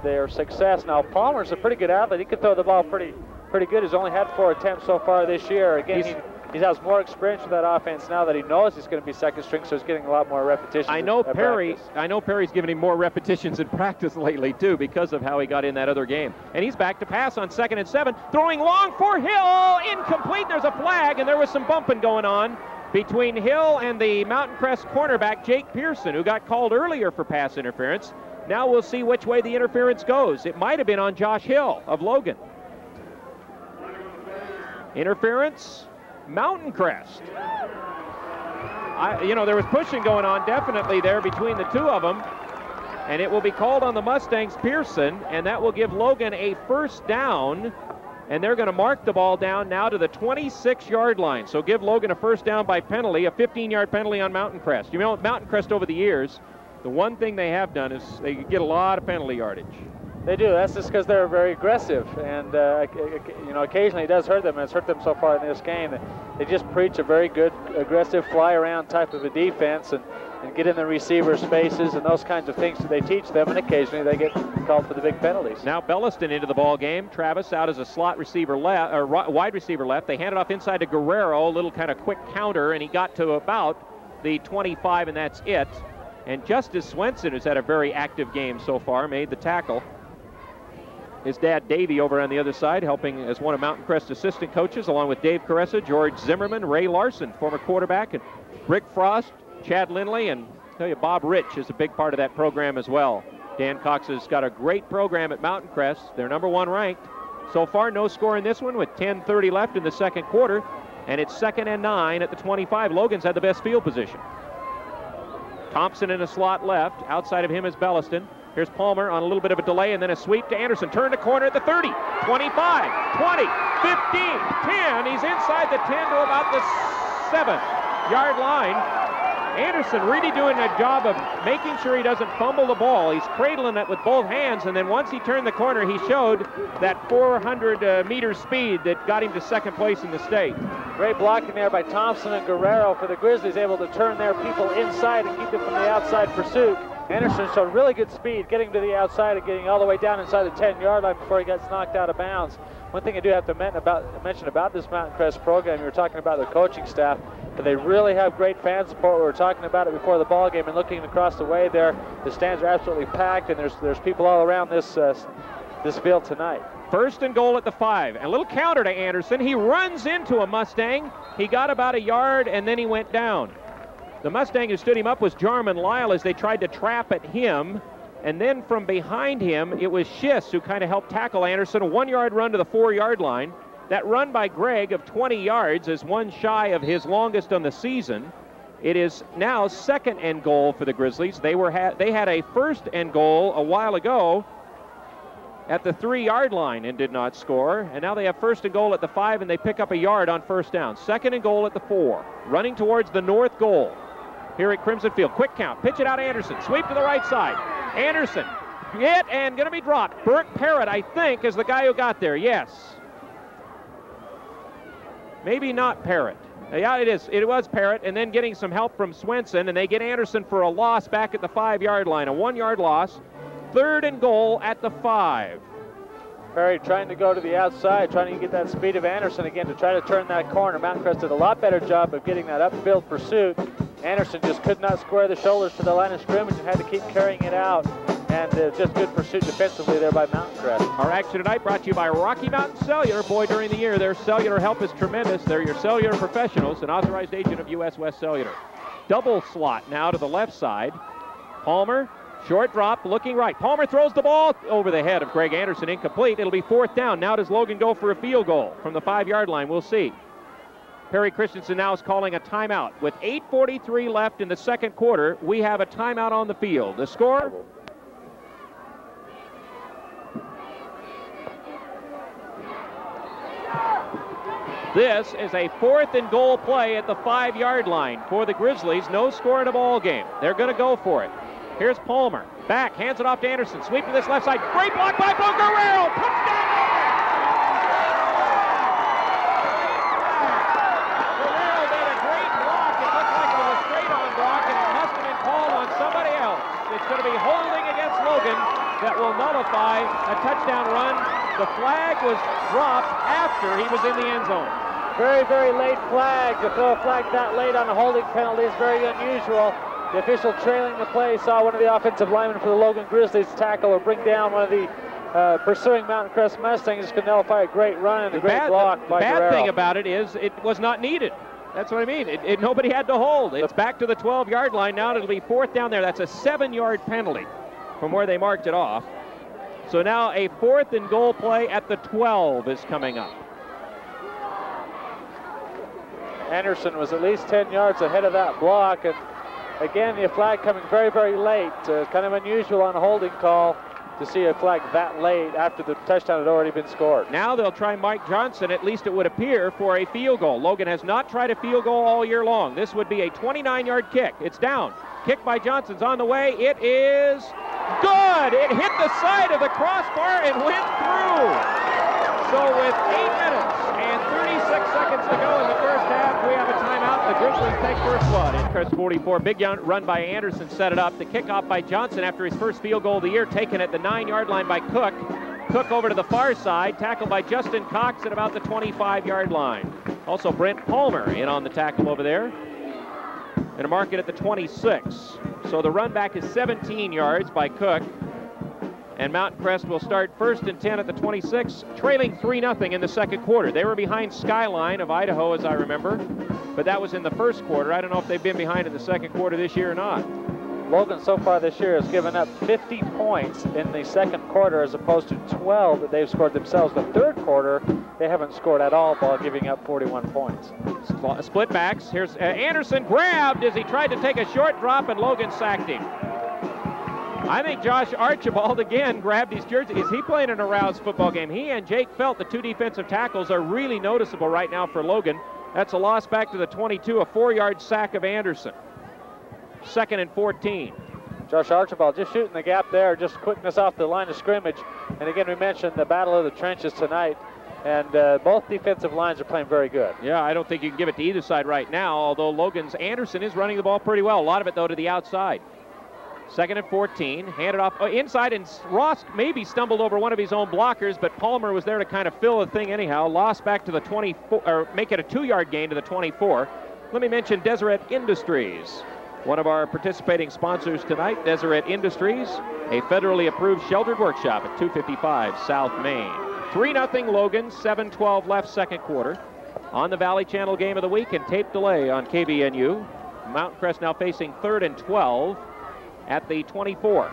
their success. Now, Palmer's a pretty good athlete. He can throw the ball pretty good. He's only had 4 attempts so far this year. Again, he has more experience with that offense now that he knows he's going to be second string, so he's getting a lot more repetitions. I know Perry's given him more repetitions in practice lately, too, because of how he got in that other game. And he's back to pass on 2nd and 7, throwing long for Hill, incomplete. There's a flag, and there was some bumping going on between Hill and the Mountain Crest cornerback, Jake Pearson, who got called earlier for pass interference. Now we'll see which way the interference goes. It might have been on Josh Hill of Logan. Interference, Mountain Crest. There was pushing going on definitely there between the 2 of them. And it will be called on the Mustangs, Pearson, and that will give Logan a first down. And they're going to mark the ball down now to the 26-yard line. So give Logan a first down by penalty, a 15-yard penalty on Mountain Crest. You know, Mountain Crest over the years, the one thing they have done is they get a lot of penalty yardage. They do. That's just because they're very aggressive, and occasionally it does hurt them, and it's hurt them so far in this game. They just preach a very good, aggressive, fly-around type of a defense, and get in the receivers' faces and those kinds of things that they teach them, and occasionally they get called for the big penalties. Now Belliston into the ball game. Travis out as a slot receiver left, or wide receiver left. They hand it off inside to Guerrero, a little kind of quick counter, and he got to about the 25, and that's it. And Justice Swenson, who's had a very active game so far, made the tackle. His dad, Davey, over on the other side, helping as one of Mountain Crest assistant coaches, along with Dave Caressa, George Zimmerman, Ray Larson, former quarterback, and Rick Frost, Chad Lindley, and I'll tell you, Bob Rich is a big part of that program as well. Dan Cox has got a great program at Mountain Crest. They're #1 ranked. So far, no score in this one with 10:30 left in the second quarter, and it's 2nd and 9 at the 25. Logan's had the best field position. Thompson in a slot left. Outside of him is Belliston. Here's Palmer on a little bit of a delay, and then a sweep to Anderson. Turn the corner at the 30, 25, 20, 15, 10. He's inside the 10 to about the 7-yard line. Anderson really doing a job of making sure he doesn't fumble the ball. He's cradling it with both hands, and then once he turned the corner, he showed that 400-meter speed that got him to second place in the state. Great blocking there by Thompson and Guerrero for the Grizzlies, able to turn their people inside and keep them from the outside pursuit. Anderson showed really good speed, getting to the outside and getting all the way down inside the 10-yard line before he gets knocked out of bounds. One thing I do have to mention about this Mountain Crest program, you were talking about the coaching staff, but they really have great fan support. We were talking about it before the ball game, and looking across the way there, the stands are absolutely packed, and there's people all around this field tonight. 1st and goal at the 5. And a little counter to Anderson. He runs into a Mustang. He got about a yard, and then he went down. The Mustang who stood him up was Jarman Lyle as they tried to trap at him. And then from behind him, it was Schiss who kind of helped tackle Anderson. A 1-yard run to the 4-yard line. That run by Greg of 20 yards is one shy of his longest on the season. It is now 2nd and goal for the Grizzlies. They had a 1st and goal a while ago at the 3-yard line and did not score. And now they have 1st and goal at the 5, and they pick up a yard on 1st down. 2nd and goal at the 4. Running towards the north goal here at Crimson Field. Quick count. Pitch it out to Anderson. Sweep to the right side. Anderson hit and going to be dropped. Burke Parrott, I think, is the guy who got there. Yes. Maybe not Parrott. Yeah, it is. It was Parrott, and then getting some help from Swenson, and they get Anderson for a loss back at the 5-yard line. A 1-yard loss. 3rd and goal at the 5. Perry trying to go to the outside, trying to get that speed of Anderson again to try to turn that corner. Mountain Crest did a lot better job of getting that upfield pursuit. Anderson just could not square the shoulders to the line of scrimmage and had to keep carrying it out. and just good pursuit defensively there by Mountain Crest. Our action tonight brought to you by Rocky Mountain Cellular. Boy, during the year, their cellular help is tremendous. They're your cellular professionals, an authorized agent of U.S. West Cellular. Double slot now to the left side. Palmer, short drop, looking right. Palmer throws the ball over the head of Greg Anderson, incomplete. It'll be 4th down. Now does Logan go for a field goal from the 5-yard line? We'll see. Perry Christensen now is calling a timeout. With 8:43 left in the second quarter, we have a timeout on the field. The score? This is a 4th and goal play at the 5-yard line for the Grizzlies. No score in a ball game. They're going to go for it. Here's Palmer. Back, hands it off to Anderson. Sweep to this left side. Great block by Bo Guerrero. Touchdown! Guerrero made a great block. It looked like it was a straight-on block, and it must have been called on somebody else. It's going to be holding against Logan that will nullify a touchdown run. The flag was dropped after he was in the end zone. Very, very late flag. To throw a flag that late on a holding penalty is very unusual. The official trailing the play saw one of the offensive linemen for the Logan Grizzlies tackle or bring down one of the pursuing Mountain Crest Mustangs. Could nullify a great run and a great block by Guerrero. The bad thing about it is it was not needed. That's what I mean. Nobody had to hold. It's back to the 12-yard line now. It'll be 4th down there. That's a 7-yard penalty from where they marked it off. So now a 4th and goal play at the 12 is coming up. Anderson was at least 10 yards ahead of that block, and again, the flag coming very, very late. Kind of unusual on a holding call to see a flag that late after the touchdown had already been scored. Now they'll try Mike Johnson, at least it would appear, for a field goal. Logan has not tried a field goal all year long. This would be a 29-yard kick. It's down. Kick by Johnson's on the way. It is good. It hit the side of the crossbar and went through. So with 8 minutes and 36 seconds to go in the first half, we have a timeout. The Grizzlies take first blood. In Crest 44, big run by Anderson set it up. The kickoff by Johnson after his first field goal of the year, taken at the 9-yard line by Cook. Cook over to the far side, tackled by Justin Cox at about the 25-yard line. Also Brent Palmer in on the tackle over there. And a mark it at the 26. So the run back is 17 yards by Cook. And Mountain Crest will start 1st and 10 at the 26, trailing 3-0 in the second quarter. They were behind Skyline of Idaho, as I remember, but that was in the first quarter. I don't know if they've been behind in the second quarter this year or not. Logan so far this year has given up 50 points in the second quarter as opposed to 12 that they've scored themselves. The third quarter, they haven't scored at all while giving up 41 points. Split backs. Here's Anderson grabbed as he tried to take a short drop, and Logan sacked him. I think Josh Archibald again grabbed his jersey. Is he playing an aroused football game? He and Jake Felt, the 2 defensive tackles, are really noticeable right now for Logan. That's a loss back to the 22, a 4-yard sack of Anderson. 2nd and 14. Josh Archibald just shooting the gap there, just quitting us off the line of scrimmage. And again, we mentioned the battle of the trenches tonight, and both defensive lines are playing very good. Yeah, I don't think you can give it to either side right now, although Logan's Anderson is running the ball pretty well. A lot of it, though, to the outside. 2nd and 14, handed off inside, and Ross maybe stumbled over one of his own blockers, but Palmer was there to kind of fill the thing anyhow. Lost back to the 24, or make it a 2-yard gain to the 24. Let me mention Deseret Industries, one of our participating sponsors tonight. Deseret Industries, a federally approved sheltered workshop at 255 South Main. 3-0 Logan, 7:12 left second quarter. On the Valley Channel game of the week and tape delay on KBNU. Mountain Crest now facing 3rd and 12 at the 24.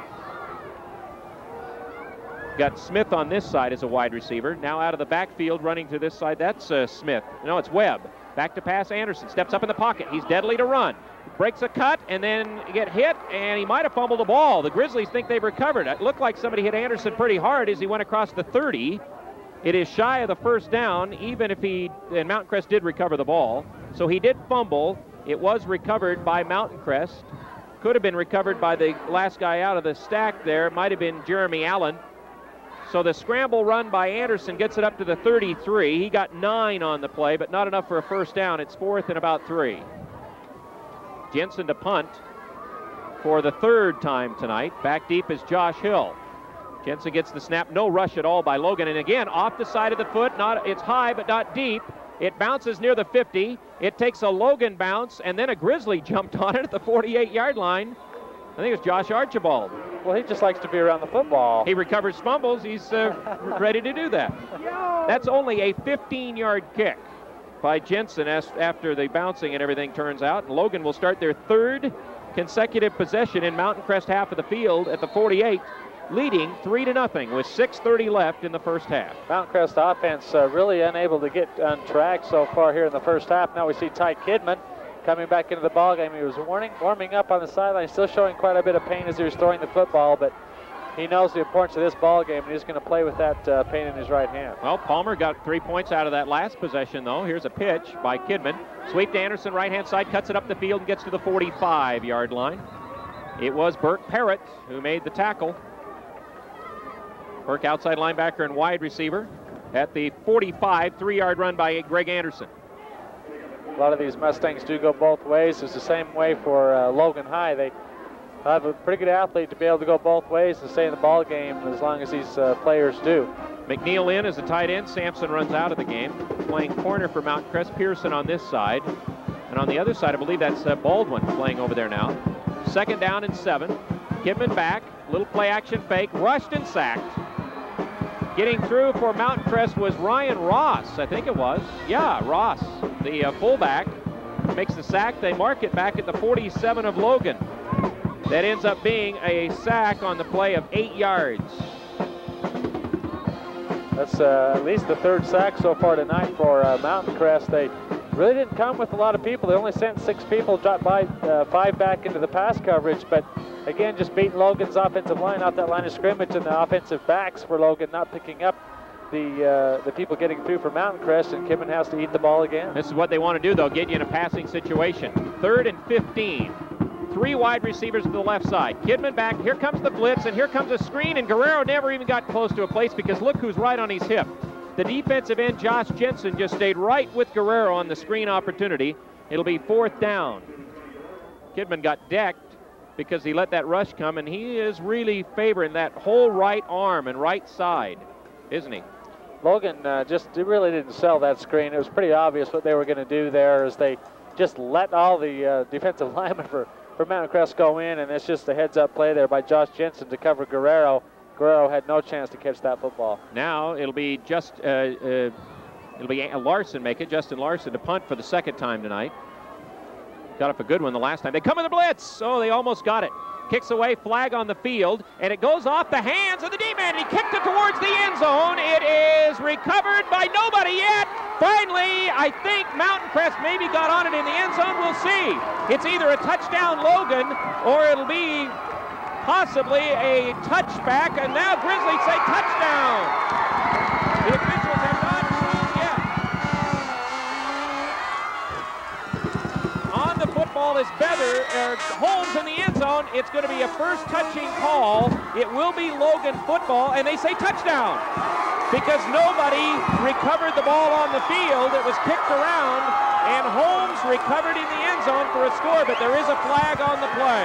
Got Smith on this side as a wide receiver. Now out of the backfield running to this side. That's Smith. No, it's Webb. Back to pass. Anderson steps up in the pocket. He's deadly to run. Breaks a cut and then get hit, and he might have fumbled the ball. The Grizzlies think they've recovered. It looked like somebody hit Anderson pretty hard as he went across the 30. It is shy of the first down, even if and Mountain Crest did recover the ball. So he did fumble. It was recovered by Mountain Crest. Could have been recovered by the last guy out of the stack there. It might have been Jeremy Allen. So the scramble run by Anderson gets it up to the 33. He got 9 on the play, but not enough for a first down. It's 4th and about 3. Jensen to punt for the 3rd time tonight. Back deep is Josh Hill. Jensen gets the snap. No rush at all by Logan. And again, off the side of the foot. It's high, but not deep. It bounces near the 50. It takes a Logan bounce, and then a Grizzly jumped on it at the 48-yard line. I think it was Josh Archibald. Well, he just likes to be around the football. He recovers fumbles. He's ready to do that. That's only a 15-yard kick by Jensen after the bouncing and everything turns out. And Logan will start their third consecutive possession in Mountain Crest half of the field at the 48, leading 3-0 with 6:30 left in the first half. Mountain Crest offense really unable to get on track so far here in the first half. Now we see Ty Kidman coming back into the ball game. He was warming up on the sideline, still showing quite a bit of pain as he was throwing the football, but he knows the importance of this ball game, and he's going to play with that pain in his right hand. Well, Palmer got 3 points out of that last possession, though. Here's a pitch by Kidman. Sweep to Anderson, right-hand side, cuts it up the field and gets to the 45-yard line. It was Burke Parrott who made the tackle. Burke, outside linebacker and wide receiver. At the 45, 3-yard run by Greg Anderson. A lot of these Mustangs do go both ways. It's the same way for Logan High. They have a pretty good athlete to be able to go both ways and stay in the ball game as long as these players do. McNeil in as a tight end. Sampson runs out of the game. Playing corner for Mountain Crest. Pearson on this side. And on the other side, I believe that's Baldwin playing over there now. 2nd down and 7. Kidman back. Little play action fake. Rushed and sacked. Getting through for Mountain Crest was Ryan Ross, I think it was. Yeah, Ross, the fullback, makes the sack. They mark it back at the 47 of Logan. That ends up being a sack on the play of 8 yards. That's at least the 3rd sack so far tonight for Mountain Crest. They really didn't come with a lot of people. They only sent 6 people, dropped by 5 back into the pass coverage, but again, just beating Logan's offensive line out that line of scrimmage, and the offensive backs for Logan not picking up the people getting through for Mountain Crest, and Kidman has to eat the ball again. This is what they want to do, though, get you in a passing situation. 3rd and 15. 3 wide receivers to the left side. Kidman back. Here comes the blitz, and here comes a screen, and Guerrero never even got close to a place because look who's right on his hip. The defensive end, Josh Jensen, just stayed right with Guerrero on the screen opportunity. It'll be 4th down. Kidman got decked because he let that rush come, and he is really favoring that whole right arm and right side, isn't he? Logan really didn't sell that screen. It was pretty obvious what they were going to do there as they just let all the defensive linemen for Mountain Crest go in, and it's just a heads-up play there by Josh Jensen to cover Guerrero. Guerrero had no chance to catch that football. Now it'll be Larson make it, Justin Larson, to punt for the 2nd time tonight. Got up a good one the last time. They come with a blitz. Oh, they almost got it. Kicks away, flag on the field, and it goes off the hands of the D-man. He kicked it towards the end zone. It is recovered by nobody yet. Finally, I think Mountain Crest maybe got on it in the end zone. We'll see. It's either a touchdown Logan or it'll be possibly a touchback, and now Grizzlies say touchdown. The officials have not ruled yet. On the football is Holmes in the end zone. It's going to be a first touching call. It will be Logan football, and they say touchdown because nobody recovered the ball on the field. It was kicked around, and Holmes recovered in the end zone for a score, but there is a flag on the play.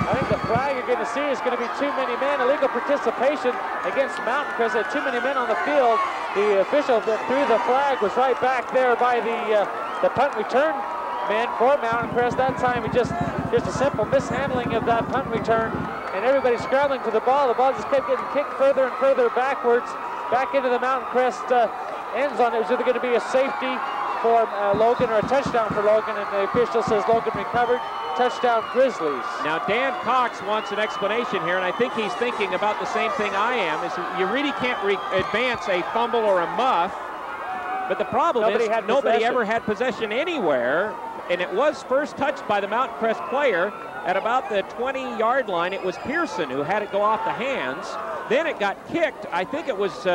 I think the flag you're going to see is going to be too many men. Illegal participation against Mountain Crest. There are too many men on the field. The official that threw the flag was right back there by the punt return man for Mountain Crest. That time, just a simple mishandling of that punt return, and everybody scrambling to the ball. The ball just kept getting kicked further and further backwards, back into the Mountain Crest end zone. It was either going to be a safety for Logan or a touchdown for Logan, and the official says Logan recovered. Touchdown Grizzlies. Now Dan Cox wants an explanation here, and I think he's thinking about the same thing I am, is you really can't advance a fumble or a muff, but the problem is nobody ever had possession anywhere, and it was first touched by the Mountain Crest player at about the 20-yard line. It was Pearson who had it go off the hands. Then it got kicked. I think it was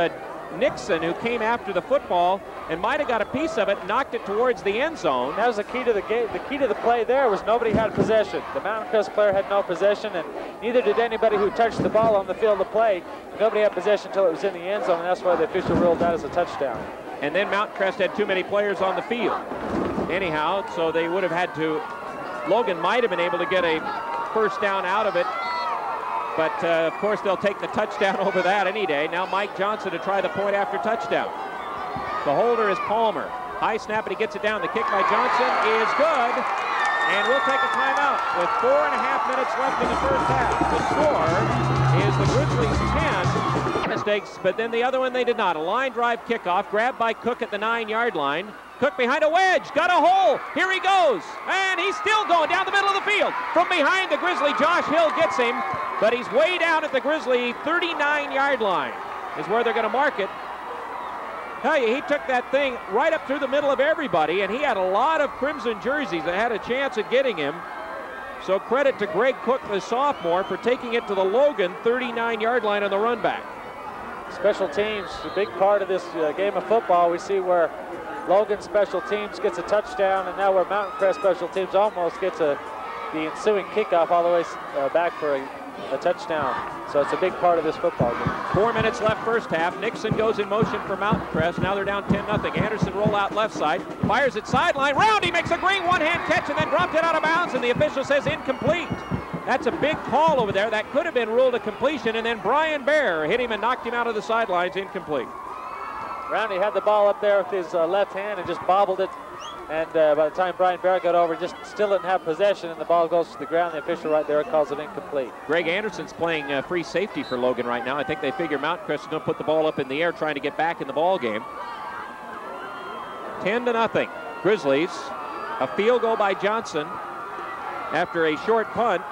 Nixon who came after the football and might have got a piece of it, knocked it towards the end zone. That was the key to the game. The key to the play there was nobody had possession. The Mountain Crest player had no possession, and neither did anybody who touched the ball on the field of play. Nobody had possession until it was in the end zone, and that's why the official ruled that as a touchdown. And then Mountain Crest had too many players on the field. Anyhow, so they would have had to, Logan might have been able to get a first down out of it, but of course they'll take the touchdown over that any day. Now Mike Johnson to try the point after touchdown. The holder is Palmer. High snap, and he gets it down. The kick by Johnson is good, And we'll take a timeout with 4.5 minutes left in the first half. The score is the Grizzlies 10 mistakes, but then the other one they did not. A line drive kickoff, grabbed by Cook at the 9-yard line. Cook behind a wedge, got a hole. Here he goes, and he's still going down the middle of the field. From behind the Grizzly, Josh Hill gets him, but he's way down at the Grizzly 39-yard line is where they're going to mark it. Tell you, he took that thing right up through the middle of everybody, and he had a lot of crimson jerseys that had a chance at getting him. So credit to Greg Cook, the sophomore, for taking it to the Logan 39-yard line on the run back. Special teams, a big part of this game of football. We see where Logan special teams gets a touchdown, and now where Mountain Crest special teams almost gets the ensuing kickoff all the way back for a touchdown. So it's a big part of this football game. 4 minutes left first half. Nixon goes in motion for Mountain Crest. Now they're down 10-0. Anderson roll out left side. Fires it sideline. Roundy makes a great one-hand catch and then dropped it out of bounds, and the official says incomplete. That's a big call over there. That could have been ruled a completion, and then Brian Bear hit him and knocked him out of the sidelines, incomplete. Roundy had the ball up there with his left hand and just bobbled it. And by the time Brian Bear got over, just still didn't have possession, and the ball goes to the ground. The official right there calls it incomplete. Greg Anderson's playing free safety for Logan right now. I think they figure Mountain Crest is going to put the ball up in the air, trying to get back in the ball game. 10-0. Grizzlies. A field goal by Johnson after a short punt,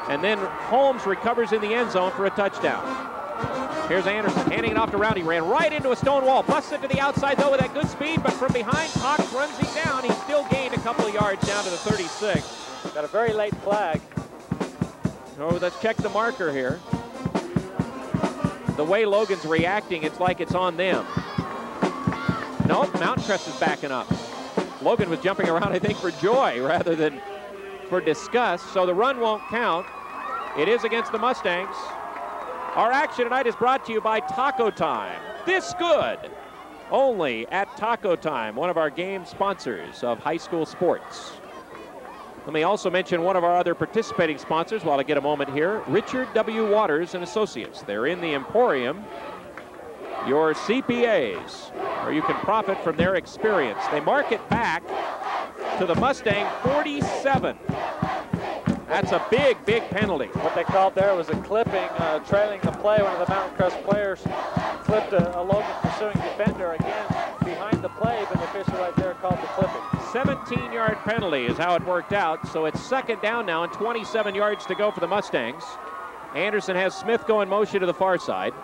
and then Holmes recovers in the end zone for a touchdown. Here's Anderson handing it off to Roundy. Ran right into a stone wall. Busts it to the outside, though, with that good speed, but from behind, Cox runs him down. He still gained a couple of yards down to the 36. Got a very late flag. Oh, let's check the marker here. The way Logan's reacting, it's like it's on them. Nope, Mountain Crest is backing up. Logan was jumping around, I think, for joy rather than for disgust, so the run won't count. It is against the Mustangs. Our action tonight is brought to you by Taco Time. This good only at Taco Time, one of our game sponsors of high school sports. Let me also mention one of our other participating sponsors while I get a moment here, Richard W. Waters and Associates. They're in the Emporium, your CPAs, where you can profit from their experience. They mark it back to the Mustang 47. That's a big, big penalty. What they called there was a clipping, trailing the play. One of the Mountain Crest players clipped a Logan pursuing defender again behind the play, but the official right there called the clipping. 17-yard penalty is how it worked out, so it's second down now and 27 yards to go for the Mustangs. Anderson has Smith go in motion to the far side.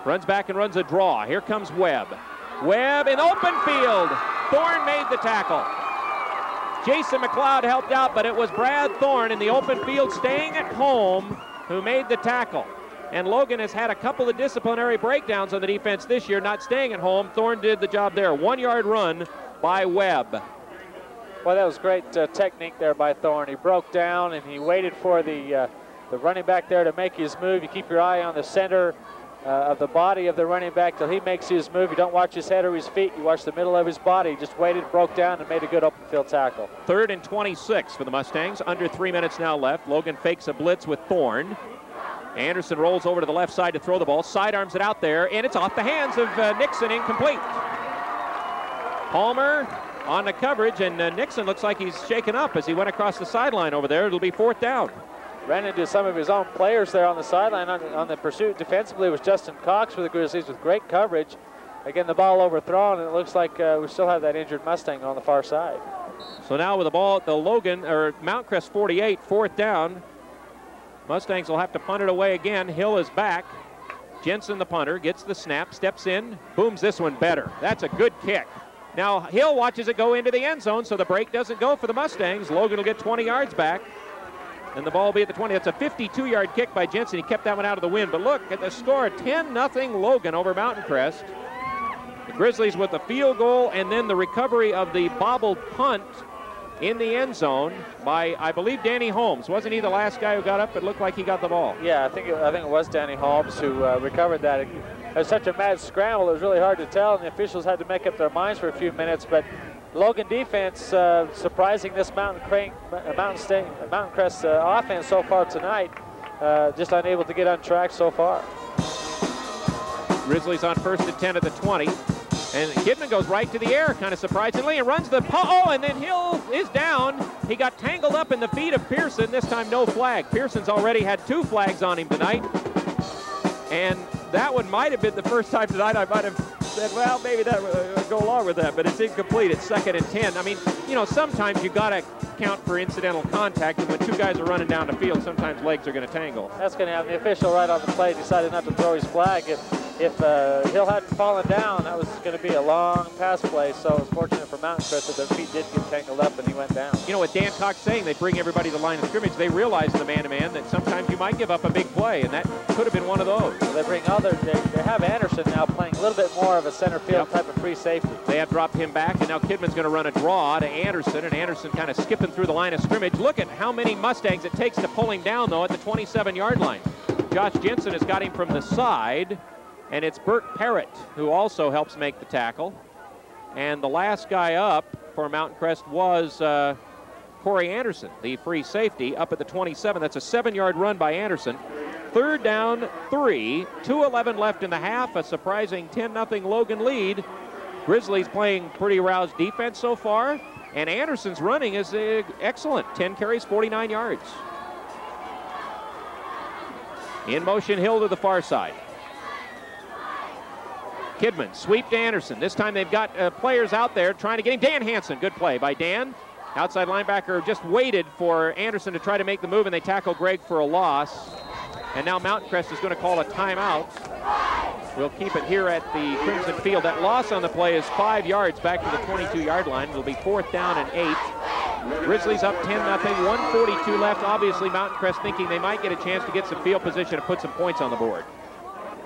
Runs back and runs a draw. Here comes Webb. Webb in open field. Thorne made the tackle. Jason McLeod helped out, but it was Brad Thorne in the open field staying at home who made the tackle. And Logan has had a couple of disciplinary breakdowns on the defense this year, not staying at home. Thorne did the job there. 1-yard run by Webb. Well, that was great technique there by Thorne. He broke down and he waited for the running back there to make his move. You keep your eye on the center of the body of the running back till he makes his move. You don't watch his head or his feet. You watch the middle of his body. He just waited, broke down, and made a good open field tackle. 3rd and 26 for the Mustangs. Under 3 minutes now left. Logan fakes a blitz with Thorne. Anderson rolls over to the left side to throw the ball. Sidearms it out there, and it's off the hands of Nixon, incomplete. Palmer on the coverage, and Nixon looks like he's shaken up as he went across the sideline over there. It'll be 4th down. Ran into some of his own players there on the sideline. On the pursuit defensively was Justin Cox for the Grizzlies with great coverage. Again, the ball overthrown, and it looks like we still have that injured Mustang on the far side. So now with the ball at the Logan, or Mount Crest 48, 4th down. Mustangs will have to punt it away again. Hill is back. Jensen, the punter, gets the snap, steps in, booms this one better. That's a good kick. Now Hill watches it go into the end zone, so the break doesn't go for the Mustangs. Logan will get 20 yards back. And the ball will be at the 20. That's a 52-yard kick by Jensen. He kept that one out of the wind. But look at the score, 10-0 Logan over Mountain Crest. The Grizzlies with the field goal and then the recovery of the bobbled punt in the end zone by, I believe, Danny Holmes. Wasn't he the last guy who got up? It looked like he got the ball. Yeah, I think it was Danny Holmes who recovered that. It was such a mad scramble, it was really hard to tell, and the officials had to make up their minds for a few minutes. But Logan defense surprising this Mountain Crest offense so far tonight. Just unable to get on track so far. Grizzlies on 1st and 10 at the 20. And Kidman goes right to the air, kind of surprisingly, and runs the and then Hill is down. He got tangled up in the feet of Pearson. This time, no flag. Pearson's already had 2 flags on him tonight. And that one might have been the first time tonight I might have said, well, maybe that would go along with that, but it's incomplete. It's 2nd and 10. I mean, you know, sometimes you got to count for incidental contact, and when 2 guys are running down the field, sometimes legs are going to tangle. That's going to happen. The official right on the play decided not to throw his flag. If Hill hadn't fallen down, that was going to be a long pass play, so it was fortunate for Mountain Crest that their feet did get tangled up and he went down. You know what Dan Cox saying, they bring everybody to the line of scrimmage. They realize in the man-to-man that sometimes you might give up a big play, and that could have been one of those. So they bring they have Anderson now playing a little bit more of a center field type of free safety. They have dropped him back, and now Kidman's going to run a draw to Anderson, and Anderson kind of skipping through the line of scrimmage. Look at how many Mustangs it takes to pull him down, though, at the 27-yard line. Josh Jensen has got him from the side, and it's Burt Parrott who also helps make the tackle. And the last guy up for Mountain Crest was Corey Anderson, the free safety, up at the 27. That's a 7-yard run by Anderson. 3rd down, 3, 2:11 left in the half, a surprising 10-0 Logan lead. Grizzlies playing pretty roused defense so far, and Anderson's running is excellent. 10 carries, 49 yards. In motion, Hill to the far side. Kidman, sweep to Anderson. This time they've got players out there trying to get him. Dan Hansen, good play by Dan. Outside linebacker just waited for Anderson to try to make the move, and they tackle Gregg for a loss. And now Mountain Crest is going to call a timeout. We'll keep it here at the Crimson Field. That loss on the play is 5 yards back to the 22-yard line. It'll be 4th down and 8. Grizzlies up 10-0, 1:42 left. Obviously, Mountain Crest thinking they might get a chance to get some field position and put some points on the board.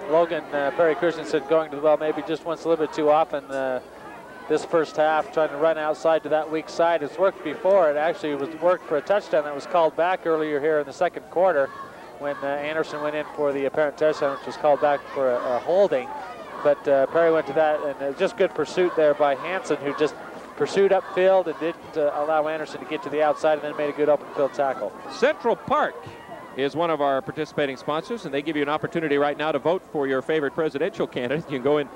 Logan, Perry Christensen going to the well maybe just once a little bit too often this first half, trying to run outside to that weak side. It's worked before. It actually worked for a touchdown that was called back earlier here in the 2nd quarter when Anderson went in for the apparent touchdown, which was called back for a holding. But Perry went to that, and just good pursuit there by Hansen, who just pursued upfield and didn't allow Anderson to get to the outside, and then made a good open field tackle. Central Park is one of our participating sponsors, and they give you an opportunity right now to vote for your favorite presidential candidate. You can go in,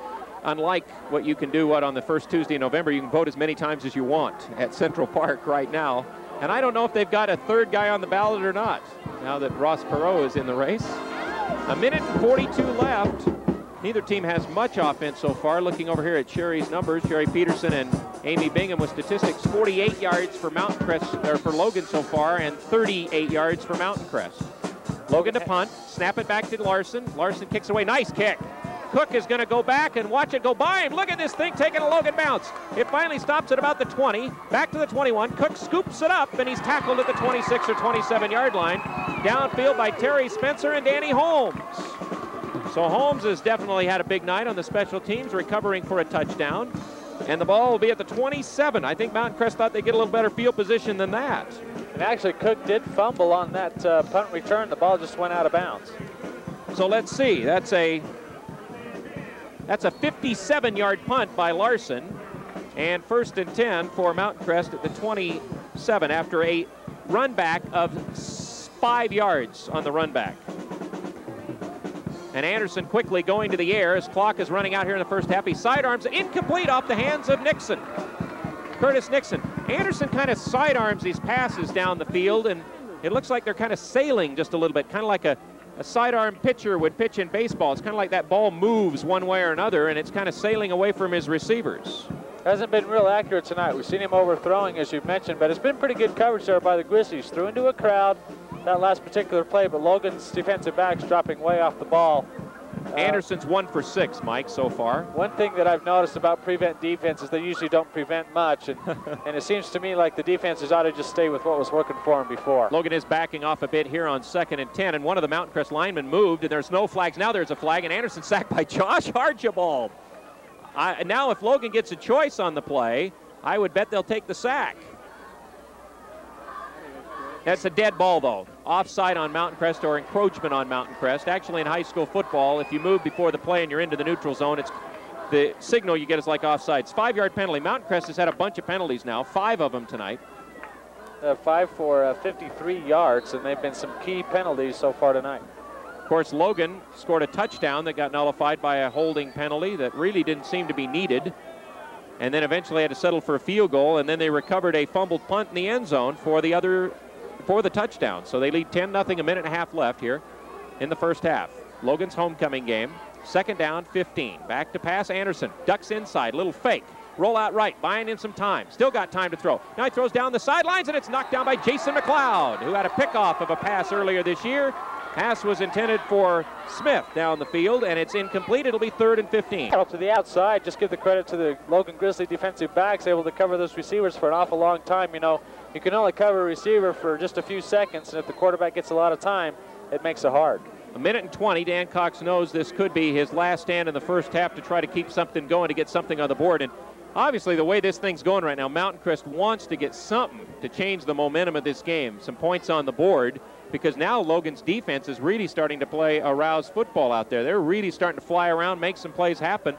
unlike what you can do on the first Tuesday in November, you can vote as many times as you want at Central Park right now. And I don't know if they've got a 3rd guy on the ballot or not, now that Ross Perot is in the race. 1:42 left. Neither team has much offense so far. Looking over here at Sherry's numbers, Sherry Peterson and Amy Bingham with statistics: 48 yards for Mountain Crest, or for Logan so far, and 38 yards for Mountain Crest. Logan to punt, snap it back to Larson. Larson kicks away, nice kick. Cook is going to go back and watch it go by him. Look at this thing taking a Logan bounce. It finally stops at about the 20, back to the 21. Cook scoops it up, and he's tackled at the 26 or 27-yard line. Downfield by Terry Spencer and Danny Holmes. So Holmes has definitely had a big night on the special teams, recovering for a touchdown. And the ball will be at the 27. I think Mountain Crest thought they'd get a little better field position than that. And actually, Cook did fumble on that punt return. The ball just went out of bounds. So let's see. That's a 57-yard punt by Larson. And 1st and 10 for Mountain Crest at the 27 after a run back of 5 yards on the run back. And Anderson quickly going to the air. His clock is running out here in the first half. He sidearms, incomplete off the hands of Nixon. Curtis Nixon. Anderson kind of sidearms these passes down the field, and it looks like they're kind of sailing just a little bit, kind of like a sidearm pitcher would pitch in baseball. It's kind of like that ball moves one way or another, and it's kind of sailing away from his receivers. Hasn't been real accurate tonight. We've seen him overthrowing, as you've mentioned, but it's been pretty good coverage there by the Grizzlies. Threw into a crowd that last particular play, but Logan's defensive backs dropping way off the ball. Anderson's 1 for 6, Mike, so far. One thing that I've noticed about prevent defense is they usually don't prevent much, and it seems to me like the defenses ought to just stay with what was working for them before. Logan is backing off a bit here on 2nd and 10, and one of the Mountain Crest linemen moved, and there's no flags. Now there's a flag, and Anderson sacked by Josh Archibald. Now if Logan gets a choice on the play, I would bet they'll take the sack. That's a dead ball, though. Offside on Mountain Crest, or encroachment on Mountain Crest. Actually, in high school football, if you move before the play and you're into the neutral zone, it's the signal you get is like offsides. 5-yard penalty. Mountain Crest has had a bunch of penalties now, 5 of them tonight. 5 for 53 yards, and they've been some key penalties so far tonight. course, Logan scored a touchdown that got nullified by a holding penalty that really didn't seem to be needed. And then eventually had to settle for a field goal, and then they recovered a fumbled punt in the end zone for the touchdown. So they lead 10-0, a minute and a half left here in the first half. Logan's homecoming game. Second down, 15. Back to pass, Anderson. Ducks inside, little fake. Roll out right, buying in some time. Still got time to throw. Now he throws down the sidelines, and it's knocked down by Jason McLeod, who had a pickoff of a pass earlier this year. Pass was intended for Smith down the field, and it's incomplete. It'll be 3rd and 15. To the outside, just give the credit to the Logan Grizzly defensive backs, able to cover those receivers for an awful long time. You know, you can only cover a receiver for just a few seconds, and if the quarterback gets a lot of time, it makes it hard. A minute and 20. Dan Cox knows this could be his last stand in the first half to try to keep something going, to get something on the board. And obviously, the way this thing's going right now, Mountain Crest wants to get something to change the momentum of this game, some points on the board, because now Logan's defense is really starting to play aroused football out there. They're really starting to fly around, make some plays happen.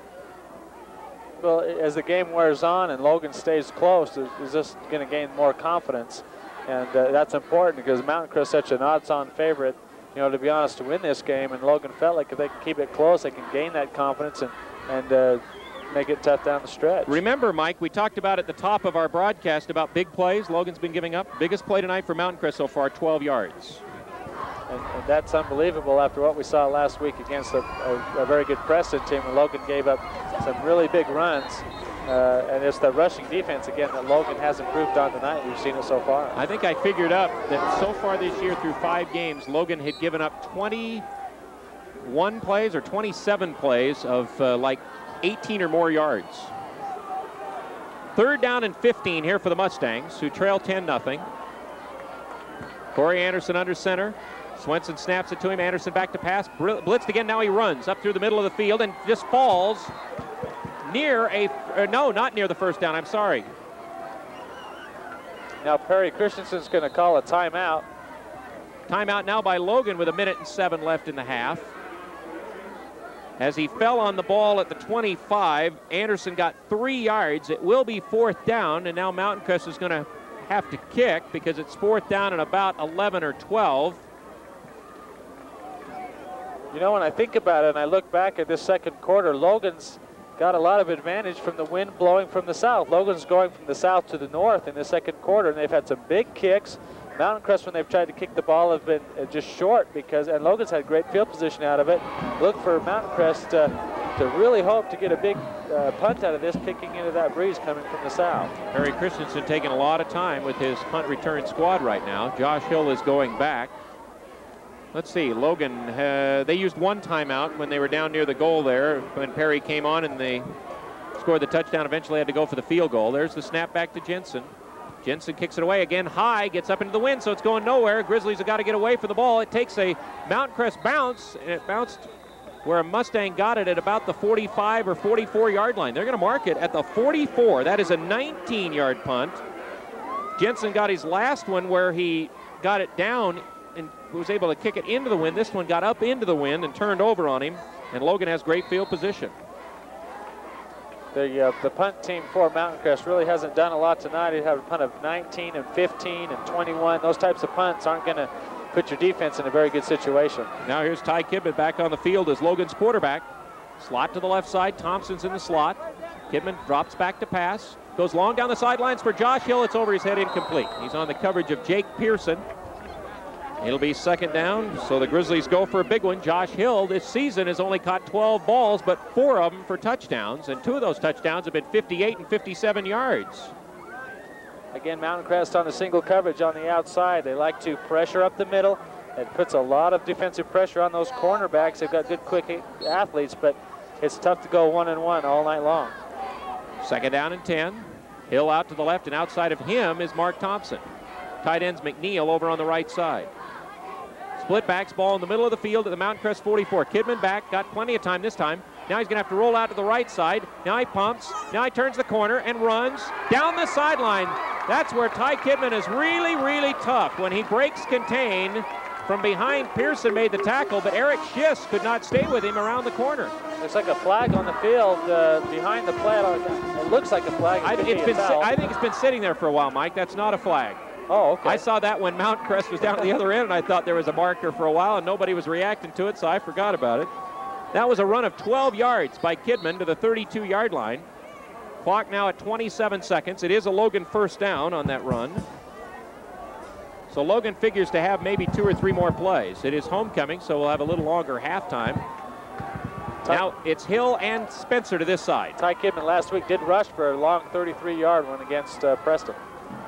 Well, as the game wears on and Logan stays close, is just going to gain more confidence. And that's important because Mountain Crest is such an odds-on favorite, you know, to be honest, to win this game. And Logan felt like if they can keep it close, they can gain that confidence and make it tough down the stretch. Remember, Mike, we talked about at the top of our broadcast about big plays Logan's been giving up. Biggest play tonight for Mountain Crest so far, 12 yards. And that's unbelievable after what we saw last week against a very good Preston team, when Logan gave up some really big runs. And it's the rushing defense, again, that Logan has improved on tonight. We've seen it so far. I think I figured up that so far this year through 5 games, Logan had given up 21 plays or 27 plays of like 18 or more yards. 3rd down and 15 here for the Mustangs, who trail 10-0. Corey Anderson under center. Swenson snaps it to him. Anderson back to pass. Blitzed again. Now he runs up through the middle of the field and just falls near no, not near the first down. I'm sorry. Now Perry Christensen's going to call a timeout. Timeout now by Logan with 1:07 left in the half. As he fell on the ball at the 25, Anderson got 3 yards. It will be 4th down, and now Mountain Crest is going to have to kick because it's 4th down and about 11 or 12. You know, when I think about it and I look back at this second quarter, Logan's got a lot of advantage from the wind blowing from the south. Logan's going from the south to the north in the second quarter, and they've had some big kicks. Mountain Crest, when they've tried to kick the ball, have been just short and Logan's had great field position out of it. Look for Mountain Crest to really hope to get a big punt out of this, kicking into that breeze coming from the south. Perry Christensen taking a lot of time with his punt return squad right now. Josh Hill is going back. Let's see, Logan, they used 1 timeout when they were down near the goal there, when Perry came on and they scored the touchdown, eventually had to go for the field goal. There's the snap back to Jensen. Jensen kicks it away again high, gets up into the wind, so it's going nowhere. Grizzlies have got to get away from the ball. It takes a Mountain Crest bounce, and it bounced where a Mustang got it at about the 45 or 44 yard line. They're going to mark it at the 44. That is a 19-yard punt. Jensen got his last one where he got it down and was able to kick it into the wind. This one got up into the wind and turned over on him, and Logan has great field position. The punt team for Mountain Crest really hasn't done a lot tonight. They have a punt of 19 and 15 and 21. Those types of punts aren't going to put your defense in a very good situation. Now here's Ty Kidman back on the field as Logan's quarterback. Slot to the left side. Thompson's in the slot. Kidman drops back to pass. Goes long down the sidelines for Josh Hill. It's over his head, incomplete. He's on the coverage of Jake Pearson. It'll be 2nd down, so the Grizzlies go for a big one. Josh Hill this season has only caught 12 balls, but 4 of them for touchdowns, and 2 of those touchdowns have been 58 and 57 yards. Again, Mountain Crest on the single coverage on the outside. They like to pressure up the middle. It puts a lot of defensive pressure on those cornerbacks. They've got good, quick athletes, but it's tough to go 1-and-1 all night long. 2nd down and 10. Hill out to the left, and outside of him is Mark Thompson. Tight ends McNeil over on the right side. Split backs, ball in the middle of the field at the Mountain Crest 44. Kidman back, got plenty of time this time. Now he's going to have to roll out to the right side. Now he pumps. Now he turns the corner and runs down the sideline. That's where Ty Kidman is really, really tough. When he breaks contain from behind, Pearson made the tackle, but Eric Schiss could not stay with him around the corner. Looks like a flag on the field behind the play. It looks like a flag. I think it's been sitting there for a while, Mike. That's not a flag. Oh, okay. I saw that when Mountain Crest was down at the other end, and I thought there was a marker for a while, and nobody was reacting to it, so I forgot about it. That was a run of 12 yards by Kidman to the 32-yard line. Clock now at 27 seconds. It is a Logan first down on that run. So Logan figures to have maybe 2 or 3 more plays. It is homecoming, so we'll have a little longer halftime. Now it's Hill and Spencer to this side. Ty Kidman last week did rush for a long 33-yard one against Preston.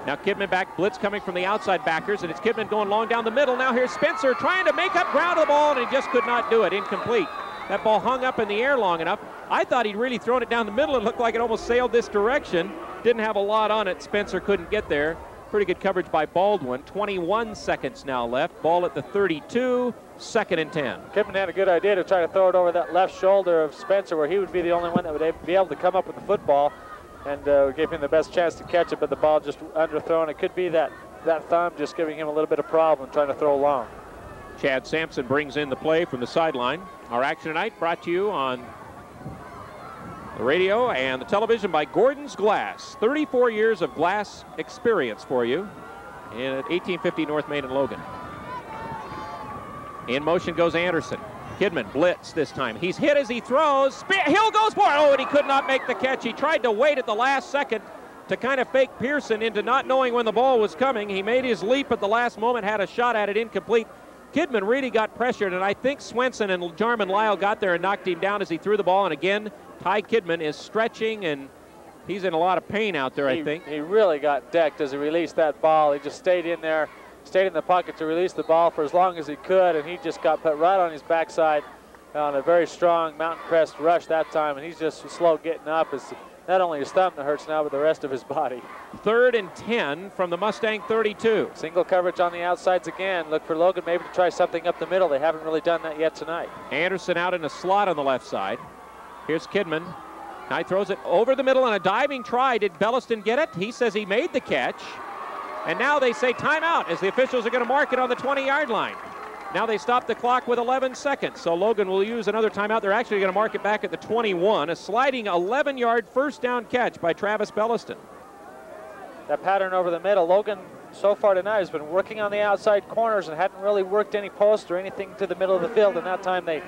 Now Kidman back, blitz coming from the outside backers, and it's Kidman going long down the middle. Now here's Spencer trying to make up ground to the ball, and he just could not do it. Incomplete. That ball hung up in the air long enough. I thought he'd really thrown it down the middle. It looked like it almost sailed this direction. Didn't have a lot on it. Spencer couldn't get there. Pretty good coverage by Baldwin. 21 seconds now left. Ball at the 32, 2nd and 10. Kidman had a good idea to try to throw it over that left shoulder of Spencer, where he would be the only one that would be able to come up with the football, and gave him the best chance to catch it, but the ball just underthrown. It could be that thumb just giving him a little bit of problem trying to throw long. Chad Sampson brings in the play from the sideline. Our action tonight brought to you on the radio and the television by Gordon's Glass. 34 years of glass experience for you at 1850 North Main and Logan. In motion goes Anderson. Kidman blitz this time. He's hit as he throws. Hill goes for it. Oh, and he could not make the catch. He tried to wait at the last second to kind of fake Pearson into not knowing when the ball was coming. He made his leap at the last moment, had a shot at it, incomplete. Kidman really got pressured, and I think Swenson and Jarman Lyle got there and knocked him down as he threw the ball. And again, Ty Kidman is stretching, and he's in a lot of pain out there, I think. He really got decked as he released that ball. He just stayed in there, stayed in the pocket to release the ball for as long as he could, and he just got put right on his backside on a very strong Mountain Crest rush that time, and he's just slow getting up. It's not only his thumb that hurts now, but the rest of his body. 3rd and 10 from the Mustang 32. Single coverage on the outsides again. Look for Logan maybe to try something up the middle. They haven't really done that yet tonight. Anderson out in a slot on the left side. Here's Kidman. Now he throws it over the middle on a diving try. Did Belliston get it? He says he made the catch. And now they say timeout as the officials are going to mark it on the 20-yard line. Now they stop the clock with 11 seconds. So Logan will use another timeout. They're actually going to mark it back at the 21. A sliding 11-yard first down catch by Travis Belliston. That pattern over the middle. Logan so far tonight has been working on the outside corners and hadn't really worked any posts or anything to the middle of the field. And that time they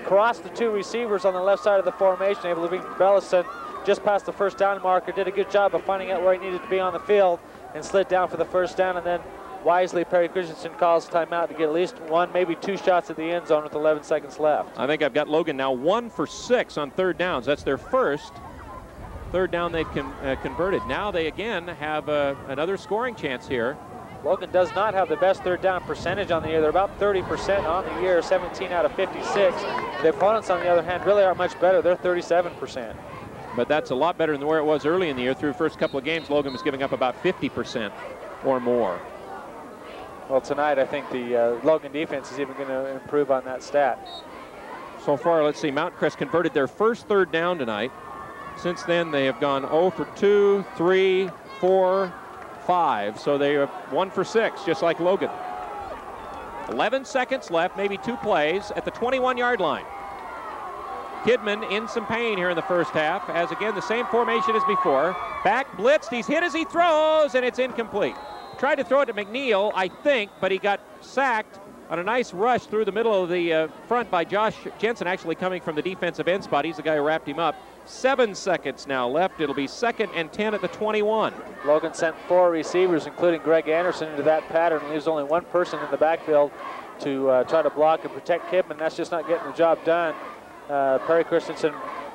crossed the 2 receivers on the left side of the formation, able to bring Belliston just past the first down marker. Did a good job of finding out where he needed to be on the field and slid down for the first down. And then wisely, Perry Christensen calls timeout to get at least 1, maybe 2 shots at the end zone with 11 seconds left. I think I've got Logan now 1 for 6 on 3rd downs. That's their first 3rd down they've converted. Now they again have another scoring chance here. Logan does not have the best 3rd down percentage on the year. They're about 30% on the year, 17 out of 56. The opponents, on the other hand, really aren't much better. They're 37%. But that's a lot better than where it was early in the year. Through the first couple of games, Logan was giving up about 50% or more. Well, tonight I think the Logan defense is even going to improve on that stat. So far, let's see, Mountain Crest converted their first 3rd down tonight. Since then, they have gone 0 for 2, 3, 4, 5. So they are 1 for 6, just like Logan. 11 seconds left, maybe 2 plays at the 21-yard line. Kidman in some pain here in the first half, as again the same formation as before. Back blitzed, he's hit as he throws, and it's incomplete. Tried to throw it to McNeil, I think, but he got sacked on a nice rush through the middle of the front by Josh Jensen, actually coming from the defensive end spot. He's the guy who wrapped him up. 7 seconds now left. It'll be 2nd and 10 at the 21. Logan sent 4 receivers, including Greg Anderson, into that pattern. Leaves only 1 person in the backfield to try to block and protect Kidman. That's just not getting the job done. Perry Christensen,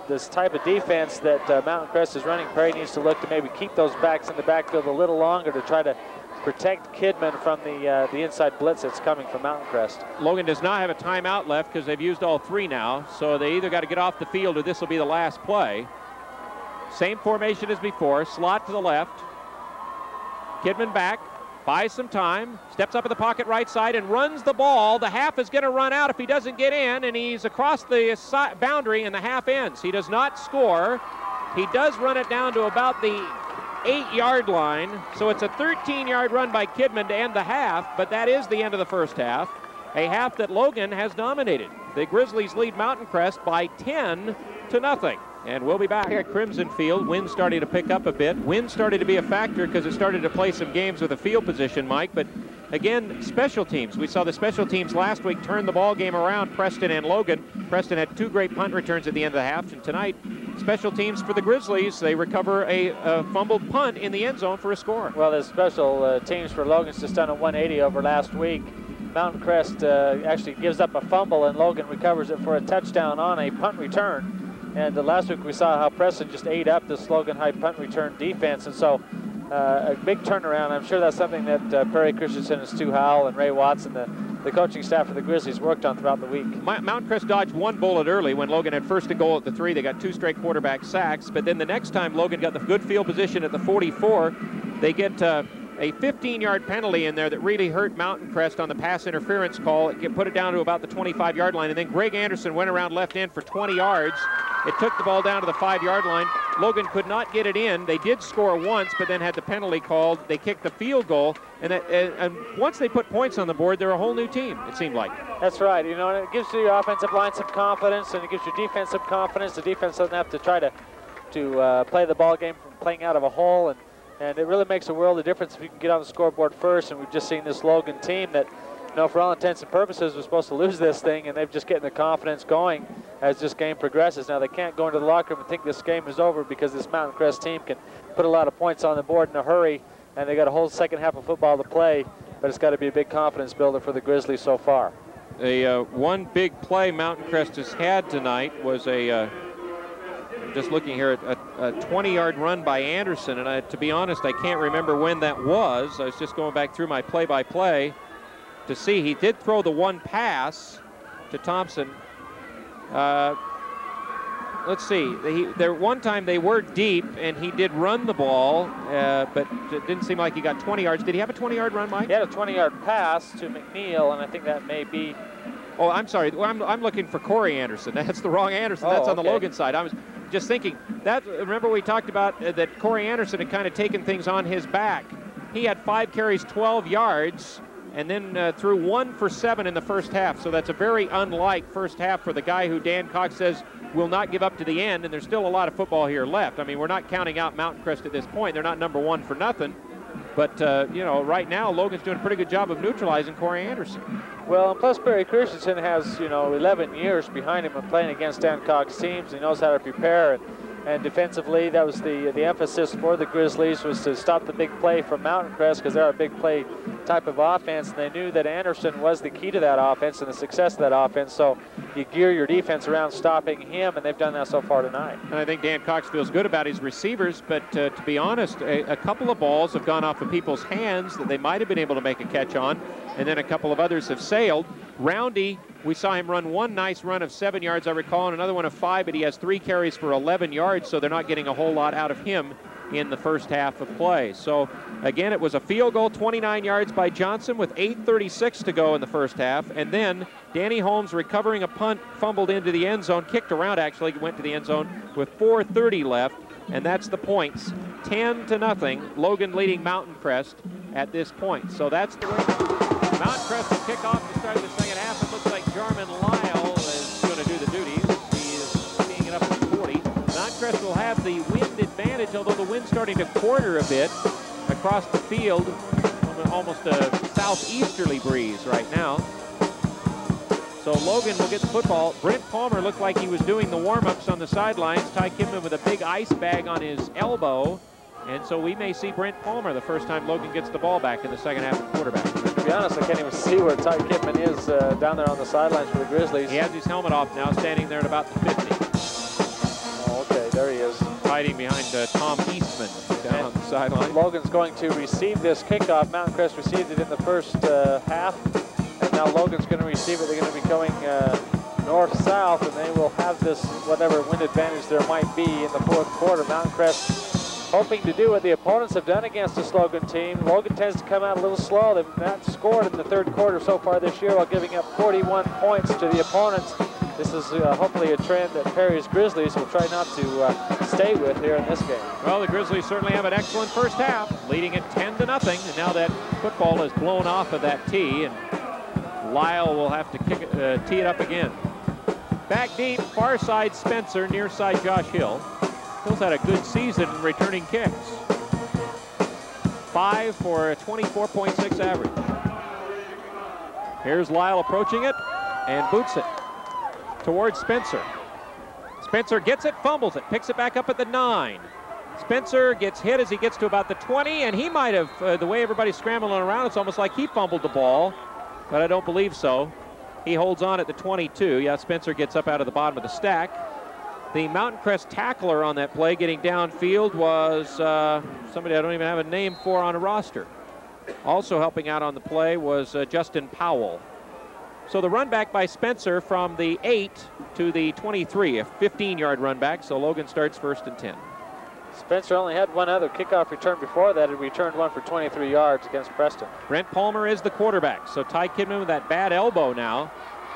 this type of defense that Mountain Crest is running, Perry needs to look to maybe keep those backs in the backfield a little longer to try to protect Kidman from the inside blitz that's coming from Mountain Crest. Logan does not have a timeout left because they've used all 3 now, so they either got to get off the field or this will be the last play. Same formation as before, slot to the left. Kidman back, buys some time, steps up in the pocket right side and runs the ball. The half is going to run out if he doesn't get in, and he's across the boundary and the half ends. He does not score. He does run it down to about the 8-yard line, so it's a 13-yard run by Kidman to end the half, but that is the end of the first half. A half that Logan has dominated. The Grizzlies lead Mountain Crest by 10-0. And we'll be back here at Crimson Field. Wind starting to pick up a bit. Wind started to be a factor because it started to play some games with a field position, Mike. But again, special teams. We saw the special teams last week turn the ball game around, Preston and Logan. Preston had 2 great punt returns at the end of the half. And tonight, special teams for the Grizzlies. They recover a fumbled punt in the end zone for a score. Well, the special teams for Logan's just done a 180 over last week. Mountain Crest actually gives up a fumble, and Logan recovers it for a touchdown on a punt return. And last week we saw how Preston just ate up this Logan High punt return defense, and so a big turnaround. I'm sure that's something that Perry Christensen and Stu Howell and Ray Watson, the coaching staff of the Grizzlies, worked on throughout the week. Mountain Crest dodged 1 bullet early when Logan had first and goal at the 3. They got 2 straight quarterback sacks, but then the next time Logan got the good field position at the 44, they get a 15-yard penalty in there that really hurt Mountain Crest on the pass interference call. It put it down to about the 25-yard line, and then Greg Anderson went around left end for 20 yards. It took the ball down to the 5-yard line. Logan could not get it in. They did score once, but then had the penalty called. They kicked the field goal, and once they put points on the board, they're a whole new team, it seemed like. That's right. You know, and it gives your offensive line some confidence, and it gives your defense some confidence. The defense doesn't have to try to play the ball game from playing out of a hole, and it really makes a world of difference if you can get on the scoreboard first. And we've just seen this Logan team that, you know, for all intents and purposes, was supposed to lose this thing, and they've just getting the confidence going as this game progresses. Now, they can't go into the locker room and think this game is over, because this Mountain Crest team can put a lot of points on the board in a hurry, and they got a whole second half of football to play, but it's got to be a big confidence builder for the Grizzlies so far. One big play Mountain Crest has had tonight was just looking here at a 20-yard run by Anderson, and to be honest, I can't remember when that was. I was just going back through my play-by-play to see. He did throw the one pass to Thompson. Let's see. One time they were deep, and he did run the ball, but it didn't seem like he got 20 yards. Did he have a 20-yard run, Mike? He had a 20-yard pass to McNeil, and I think that may be... Oh, I'm sorry. Well, I'm looking for Corey Anderson. That's the wrong Anderson. That's on the Logan side. I was just thinking that. Remember we talked about that Corey Anderson had kind of taken things on his back. He had 5 carries, 12 yards, and then threw 1 for 7 in the first half. So that's a very unlike first half for the guy who Dan Cox says will not give up to the end. And there's still a lot of football here left. I mean, we're not counting out Mountain Crest at this point. They're not number 1 for nothing. But, you know, right now, Logan's doing a pretty good job of neutralizing Corey Anderson. Well, and plus Barry Christensen has, 11 years behind him of playing against Dan Cox teams. He knows how to prepare. And defensively, that was the emphasis for the Grizzlies, was to stop the big play from Mountain Crest, because they're a big play type of offense. And they knew that Anderson was the key to that offense and the success of that offense. So you gear your defense around stopping him, and they've done that so far tonight. And I think Dan Cox feels good about his receivers, but to be honest, a couple of balls have gone off of people's hands that they might have been able to make a catch on, and then a couple of others have sailed. Roundy, we saw him run one nice run of 7 yards, I recall, and another one of 5, but he has 3 carries for 11 yards, so they're not getting a whole lot out of him in the first half of play. So, again, it was a field goal, 29 yards by Johnson with 8:36 to go in the first half, and then Danny Holmes recovering a punt, fumbled into the end zone, kicked around actually, went to the end zone with 4:30 left, and that's the points. 10-0, Logan leading Mountain Crest at this point. So that's the way Mountain Crest will kick off to start the second half. It looks like Jarman Lyle is going to do the duties. He is seeing it up at 40. Mountain Crest will have the wind advantage, although the wind's starting to quarter a bit across the field. Almost a southeasterly breeze right now. So Logan will get the football. Brent Palmer looked like he was doing the warm-ups on the sidelines. Ty Kidman with a big ice bag on his elbow. And so we may see Brent Palmer the first time Logan gets the ball back in the second half of quarterback. To be honest, I can't even see where Ty Kidman is down there on the sidelines for the Grizzlies. He has his helmet off now, standing there at about the 50. Oh, okay, there he is. Hiding behind Tom Eastman down on the sideline. Logan's going to receive this kickoff. Mountain Crest received it in the first half, and now Logan's going to receive it. They're going to be going north-south, and they will have this, whatever wind advantage there might be in the fourth quarter. Mountain Crest hoping to do what the opponents have done against this Logan team. Logan tends to come out a little slow. They've not scored in the third quarter so far this year while giving up 41 points to the opponents. This is hopefully a trend that Perry's Grizzlies will try not to stay with here in this game. Well, the Grizzlies certainly have an excellent first half, leading it 10-0, and now that football has blown off of that tee, and Lyle will have to tee it up again. Back deep, far side Spencer, near side Josh Hill. Hill's had a good season returning kicks. 5 for a 24.6 average. Here's Lyle approaching it and boots it towards Spencer. Spencer gets it, fumbles it, picks it back up at the 9. Spencer gets hit as he gets to about the 20, and he might have, the way everybody's scrambling around, it's almost like he fumbled the ball, but I don't believe so. He holds on at the 22. Yeah, Spencer gets up out of the bottom of the stack. The Mountain Crest tackler on that play getting downfield was somebody I don't even have a name for on a roster. Also helping out on the play was Justin Powell. So the run back by Spencer from the 8 to the 23, a 15-yard run back, so Logan starts 1st and 10. Spencer only had one other kickoff return before that. He returned one for 23 yards against Preston. Brent Palmer is the quarterback. So Ty Kidman with that bad elbow now.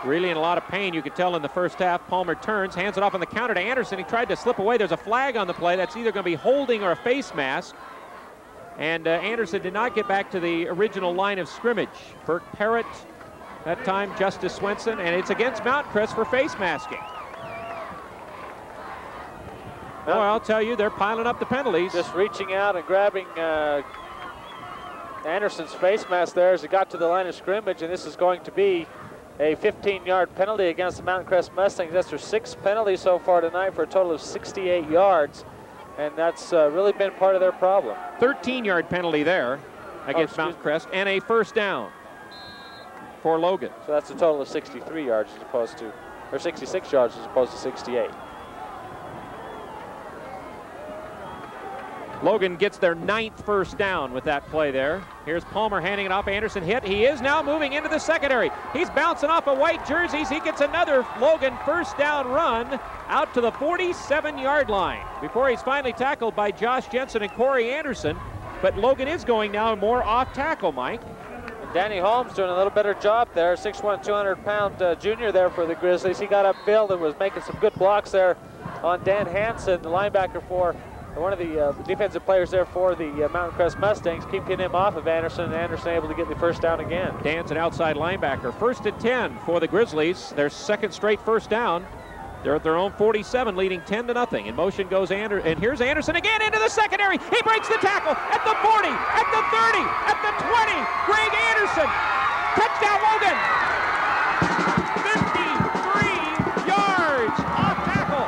Really in a lot of pain, you could tell in the first half. Palmer turns, hands it off on the counter to Anderson. He tried to slip away. There's a flag on the play. That's either going to be holding or a face mask. And Anderson did not get back to the original line of scrimmage. Burke Parrott, that time Justice Swenson, and it's against Mountain Crest for face masking. Well, I'll tell you, they're piling up the penalties. Just reaching out and grabbing Anderson's face mask there as he got to the line of scrimmage, and this is going to be a 15-yard penalty against the Mountain Crest Mustangs. That's their 6th penalty so far tonight for a total of 68 yards, and that's really been part of their problem. 13-yard penalty there against Mountain Crest, and a first down for Logan. So that's a total of 63 yards as opposed to, or 66 yards as opposed to 68. Logan gets their 9th first down with that play there. Here's Palmer handing it off. Anderson hit. He is now moving into the secondary. He's bouncing off of white jerseys. He gets another Logan first down run out to the 47-yard line before he's finally tackled by Josh Jensen and Corey Anderson. But Logan is going now more off tackle, Mike. And Danny Holmes doing a little better job there. 6'1", 200-pound junior there for the Grizzlies. He got upfield and was making some good blocks there on Dan Hansen, the linebacker for one of the defensive players there for the Mountain Crest Mustangs, keeping him off of Anderson, and Anderson able to get the first down again. Dan's an outside linebacker. 1st and 10 for the Grizzlies. Their 2nd straight first down. They're at their own 47, leading 10-0. In motion goes Anderson, and here's Anderson again into the secondary. He breaks the tackle at the 40, at the 30, at the 20. Greg Anderson, touchdown Logan. 53 yards off tackle.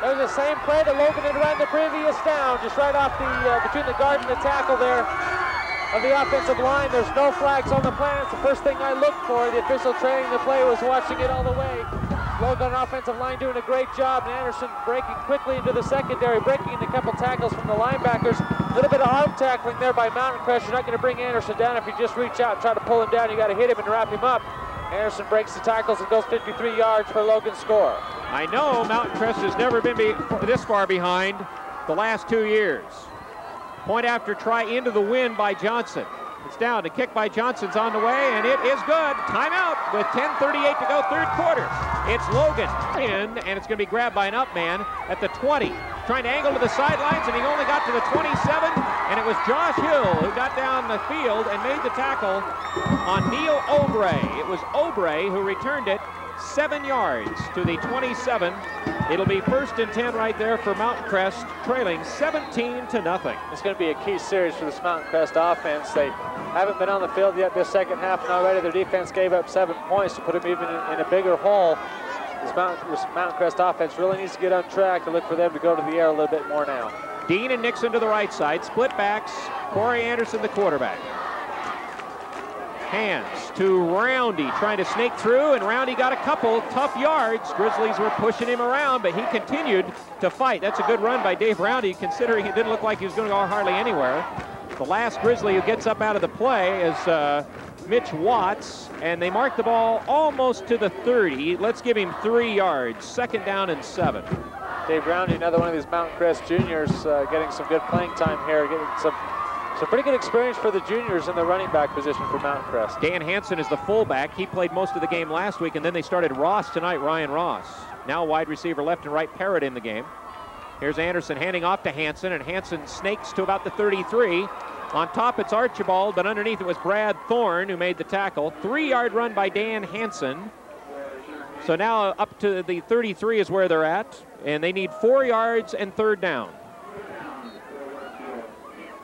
That was the same play that Logan had run the previous down, just right off the between the guard and the tackle there of the offensive line. There's no flags on the play. It's the first thing I looked for. The official training the play was watching it all the way. Logan offensive line doing a great job, and Anderson breaking quickly into the secondary, breaking a couple tackles from the linebackers. A little bit of arm tackling there by Mountain Crest. You're not going to bring Anderson down if you just reach out and try to pull him down. You got to hit him and wrap him up. Anderson breaks the tackles and goes 53 yards for Logan's score. I know Mountain Crest has never been this far behind the last 2 years. Point after try into the wind by Johnson. It's down. The kick by Johnson's on the way, and it is good. Timeout with 10:38 to go, 3rd quarter. It's Logan in, and it's going to be grabbed by an up man at the 20. Trying to angle to the sidelines, and he only got to the 27, and it was Josh Hill who got down the field and made the tackle on Neil Obrey. It was Obrey who returned it 7 yards to the 27. It'll be 1st and 10 right there for Mountain Crest, trailing 17-0. It's going to be a key series for this Mountain Crest offense. They haven't been on the field yet this second half, and already their defense gave up 7 points to put them even in a bigger hole. This Mountain Crest offense really needs to get on track to look for them to go to the air a little bit more now. Dean and Nixon to the right side, split backs. Corey Anderson, the quarterback. Hands to Roundy, trying to snake through, and Roundy got a couple tough yards. Grizzlies were pushing him around, but he continued to fight. That's a good run by Dave Roundy, considering it didn't look like he was going to go hardly anywhere. The last Grizzly who gets up out of the play is Mitch Watts, and they mark the ball almost to the 30. Let's give him 3 yards. 2nd down and 7. Dave Roundy, another one of these Mountain Crest juniors, getting some good playing time here, getting some pretty good experience for the juniors in the running back position for Mountain Crest. Dan Hansen is the fullback. He played most of the game last week, and then they started Ross tonight, Ryan Ross. Now wide receiver left and right Parrott in the game. Here's Anderson handing off to Hansen, and Hansen snakes to about the 33. On top, it's Archibald, but underneath it was Brad Thorne who made the tackle. 3-yard run by Dan Hansen. So now up to the 33 is where they're at, and they need 4 yards and 3rd down.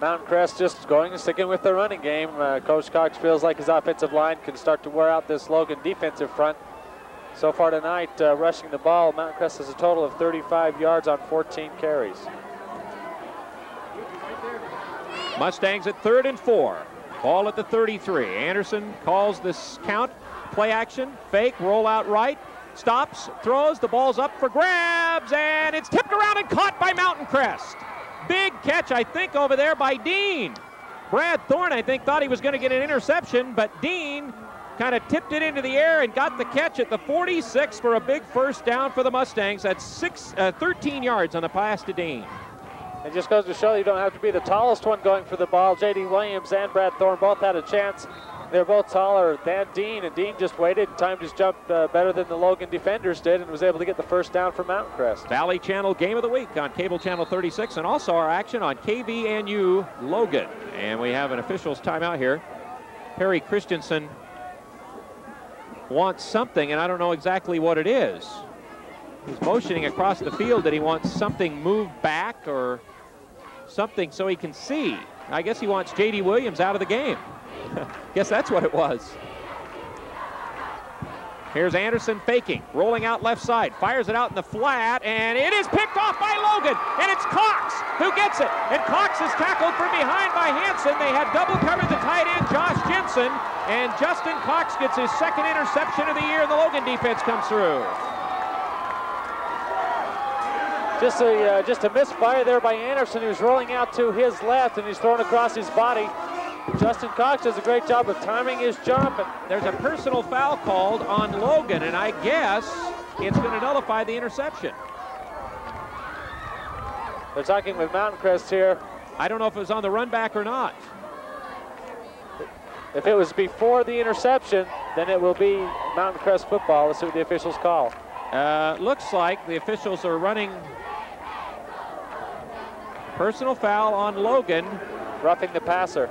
Mountain Crest just going and sticking with the running game. Coach Cox feels like his offensive line can start to wear out this Logan defensive front. So far tonight, rushing the ball, Mountain Crest has a total of 35 yards on 14 carries. Mustangs at 3rd and 4. Ball at the 33. Anderson calls this count. Play action, fake, roll out right. Stops, throws, the ball's up for grabs, and it's tipped around and caught by Mountain Crest. Big catch, I think, over there by Dean. Brad Thorne, I think, thought he was going to get an interception, but Dean kind of tipped it into the air and got the catch at the 46 for a big 1st down for the Mustangs. That's 13 yards on the pass to Dean. It just goes to show you don't have to be the tallest one going for the ball. J.D. Williams and Brad Thorne both had a chance. They're both taller than Dean, and Dean just waited and timed his jump better than the Logan defenders did and was able to get the 1st down for Mountain Crest. Valley Channel Game of the Week on Cable Channel 36, and also our action on KVNU Logan. And we have an official's timeout here. Perry Christensen wants something, and I don't know exactly what it is. He's motioning across the field that he wants something moved back or something so he can see. I guess he wants J.D. Williams out of the game. Guess that's what it was. Here's Anderson faking, rolling out left side, fires it out in the flat, and it is picked off by Logan, and it's Cox who gets it, and Cox is tackled from behind by Hansen. They had double covered the tight end, Josh Jensen, and Justin Cox gets his 2nd interception of the year, and the Logan defense comes through. Just a misfire there by Anderson, who's rolling out to his left, and he's thrown across his body. Justin Cox does a great job of timing his jump. And there's a personal foul called on Logan, and I guess it's going to nullify the interception. They're talking with Mountain Crest here. I don't know if it was on the run back or not. If it was before the interception, then it will be Mountain Crest football. Let's see what the officials call. Looks like the officials are running personal foul on Logan. Roughing the passer.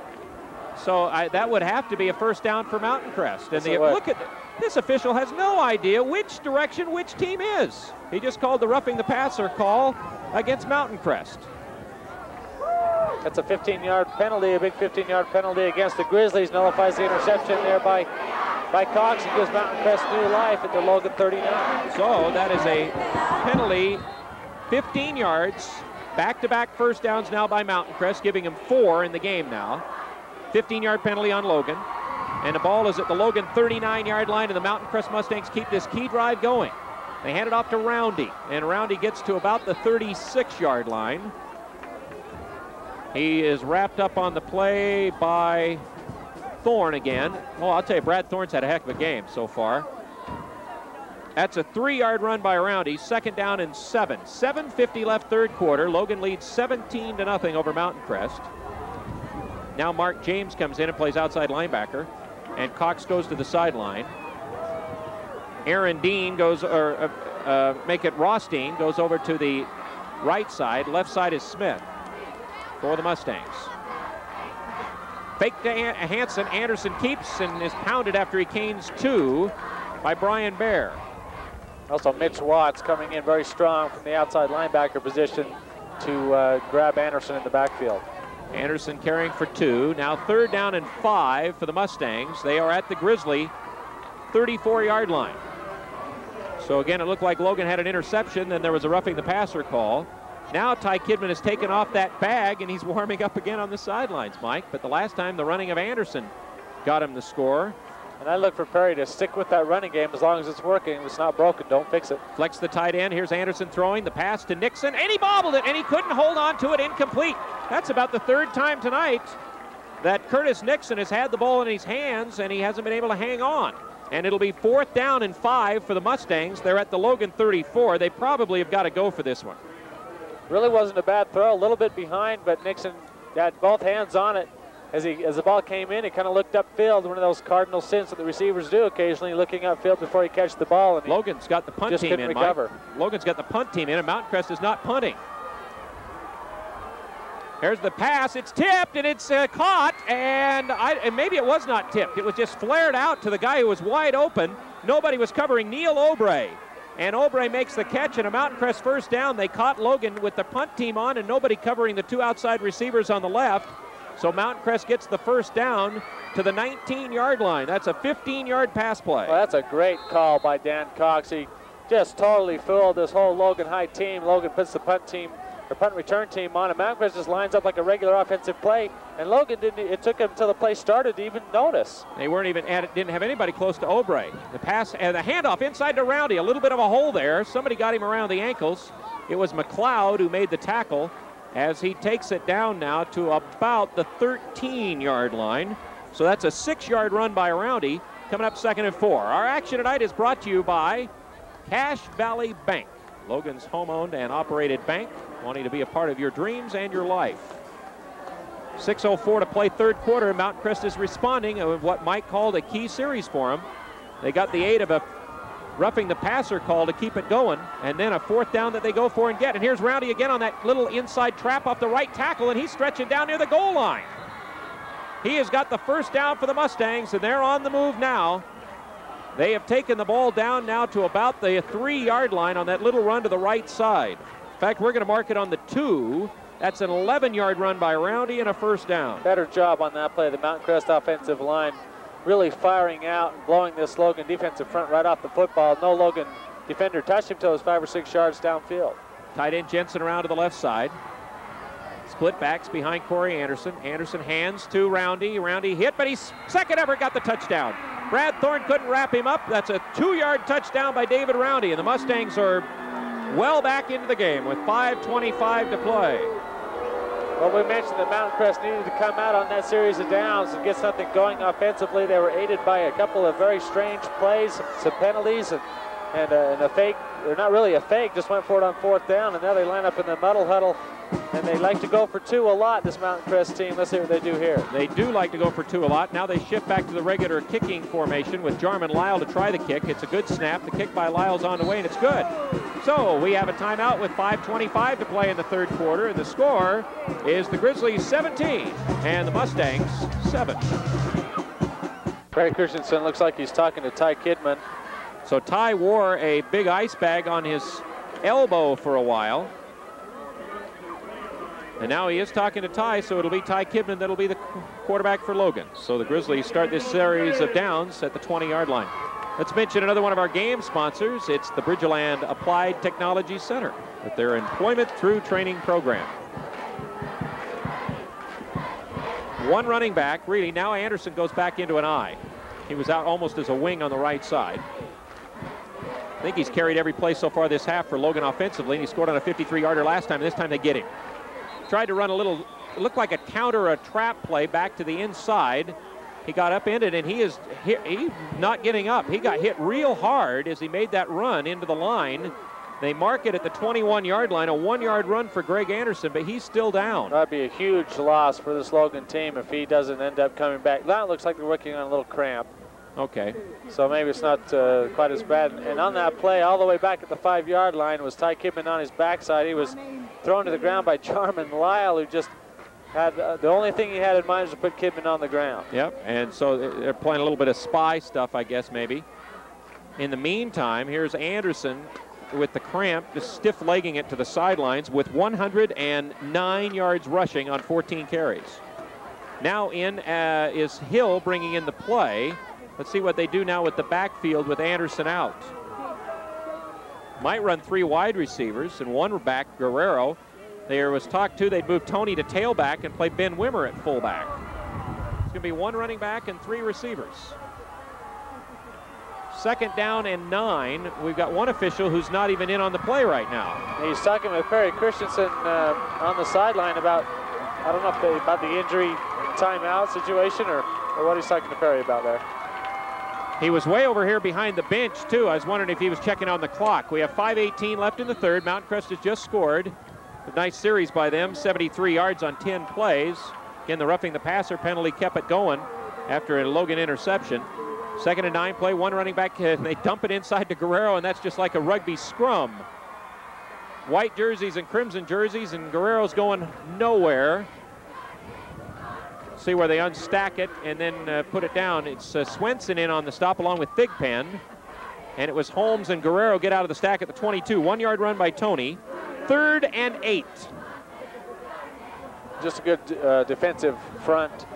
So that would have to be a 1st down for Mountain Crest. And look at this official has no idea which direction which team is. He just called the roughing the passer call against Mountain Crest. That's a 15-yard penalty, a big 15-yard penalty against the Grizzlies. Nullifies the interception there by Cox and gives Mountain Crest new life at the Logan 39. So that is a penalty, 15 yards, back-to-back 1st downs now by Mountain Crest, giving him 4 in the game now. 15-yard penalty on Logan, and the ball is at the Logan 39-yard line, and the Mountain Crest Mustangs keep this key drive going. They hand it off to Roundy, and Roundy gets to about the 36-yard line. He is wrapped up on the play by Thorne again. Well, I'll tell you, Brad Thorne's had a heck of a game so far. That's a 3-yard run by Roundy, 2nd down and 7. 7:50 left 3rd quarter. Logan leads 17-0 over Mountain Crest. Now Mark James comes in and plays outside linebacker, and Cox goes to the sideline. Aaron Dean goes, make it Ross Dean, goes over to the right side. Left side is Smith for the Mustangs. Fake to Hansen. Anderson keeps and is pounded after he canes 2 by Brian Bear. Also Mitch Watts coming in very strong from the outside linebacker position to grab Anderson in the backfield. Anderson carrying for 2. Now 3rd down and 5 for the Mustangs. They are at the Grizzly 34-yard line. So again, it looked like Logan had an interception, then there was a roughing the passer call. Now Ty Kidman has taken off that bag and he's warming up again on the sidelines, Mike. But the last time the running of Anderson got him the score. And I look for Perry to stick with that running game as long as it's working. If it's not broken, don't fix it. Flex the tight end. Here's Anderson throwing the pass to Nixon, and he bobbled it, and he couldn't hold on to it. Incomplete. That's about the 3rd time tonight that Curtis Nixon has had the ball in his hands, and he hasn't been able to hang on. And it'll be 4th down and 5 for the Mustangs. They're at the Logan 34. They probably have got to go for this one. Really wasn't a bad throw. A little bit behind, but Nixon had both hands on it. As the ball came in, he kind of looked upfield, one of those cardinal sins that the receivers do occasionally, looking upfield before he catches the ball. And Logan's got the punt team in, Mike. Logan's got the punt team in, and Mountain Crest is not punting. There's the pass. It's tipped, and it's caught, and maybe it was not tipped. It was just flared out to the guy who was wide open. Nobody was covering Neil Obrey. And Obrey makes the catch, and a Mountain Crest first down. They caught Logan with the punt team on and nobody covering the two outside receivers on the left. So Mountain Crest gets the first down to the 19-yard line. That's a 15-yard pass play. Well, that's a great call by Dan Cox. He just totally fooled this whole Logan High team. Logan puts the punt return team on, and Mountain Crest just lines up like a regular offensive play. And Logan it took him until the play started to even notice. They weren't even at it, didn't have anybody close to Obrey. The pass and the handoff inside to Roundy, a little bit of a hole there. Somebody got him around the ankles. It was McLeod who made the tackle as he takes it down now to about the 13-yard line. So that's a 6-yard run by Roundy, coming up 2nd and 4. Our action tonight is brought to you by Cache Valley Bank, Logan's home-owned and operated bank, wanting to be a part of your dreams and your life. 6:04 to play third quarter. Mountain Crest is responding with what Mike called a key series for him. They got the aid of a roughing the passer call to keep it going, and then a 4th down that they go for and get. And here's Roundy again on that little inside trap off the right tackle, and he's stretching down near the goal line. He has got the first down for the Mustangs, and they're on the move now. They have taken the ball down now to about the 3-yard line on that little run to the right side. In fact, we're going to mark it on the 2. That's an 11-yard run by Roundy and a first down. Better job on that play. The Mountain Crest offensive line really firing out and blowing this Logan defensive front right off the football. No Logan defender touched him till it was 5 or 6 yards downfield. Tight end Jensen around to the left side. Split backs behind Corey Anderson. Anderson hands to Roundy. Roundy hit, but he's second ever got the touchdown. Brad Thorne couldn't wrap him up. That's a 2-yard touchdown by David Roundy, and the Mustangs are well back into the game with 5:25 to play. Well, we mentioned that Mountain Crest needed to come out on that series of downs and get something going offensively. They were aided by a couple of very strange plays, some penalties, and a fake, or not really a fake, just went for it on 4th down, and now they line up in the muddle huddle, and they like to go for 2 a lot, this Mountain Crest team. Let's see what they do here. They do like to go for 2 a lot. Now they shift back to the regular kicking formation with Jarman Lyle to try the kick. It's a good snap. The kick by Lyle's on the way, and it's good. So we have a timeout with 5:25 to play in the third quarter, and the score is the Grizzlies 17 and the Mustangs 7. Barry Christensen looks like he's talking to Ty Kidman. So Ty wore a big ice bag on his elbow for a while. And now he is talking to Ty, so it'll be Ty Kidman that'll be the quarterback for Logan. So the Grizzlies start this series of downs at the 20-yard line. Let's mention another one of our game sponsors. It's the Bridgeland Applied Technology Center with their Employment Through Training program. One running back, really. Now Anderson goes back into an I. He was out almost as a wing on the right side. I think he's carried every play so far this half for Logan offensively, and he scored on a 53-yarder last time, and this time they get him. Tried to run a little, it looked like a counter, a trap play back to the inside. He got upended, and he's not getting up. He got hit real hard as he made that run into the line. They mark it at the 21-yard line, a 1-yard run for Greg Anderson, but he's still down. That'd be a huge loss for this Logan team if he doesn't end up coming back. That looks like they're working on a little cramp. Okay. So maybe it's not quite as bad. And on that play, all the way back at the 5-yard line, was Ty Kidman on his backside. He was thrown to the ground by Jarman Lyle, who just had the only thing he had in mind was to put Kidman on the ground. Yep, and so they're playing a little bit of spy stuff, I guess, maybe. In the meantime, here's Anderson with the cramp, just stiff-legging it to the sidelines with 109 yards rushing on 14 carries. Now in is Hill bringing in the play. Let's see what they do now with the backfield with Anderson out. Might run 3 wide receivers and 1 back, Guerrero. There was talk, too, they'd move Tony to tailback and play Ben Wimmer at fullback. It's going to be 1 running back and 3 receivers. 2nd down and 9. We've got one official who's not even in on the play right now. He's talking with Perry Christensen on the sideline about, I don't know if about the injury timeout situation or what he's talking to Perry about there. He was way over here behind the bench, too. I was wondering if he was checking on the clock. We have 5:18 left in the third. Mountain Crest has just scored. A nice series by them, 73 yards on 10 plays. Again, the roughing the passer penalty kept it going after a Logan interception. 2nd and 9 play, 1 running back, and they dump it inside to Guerrero, and that's just like a rugby scrum. white jerseys and crimson jerseys, and Guerrero's going nowhere. See where they unstack it and then put it down. It's Swenson in on the stop along with Thigpen. And it was Holmes and Guerrero get out of the stack at the 22. 1 yard run by Tony. 3rd and 8. Just a good defensive front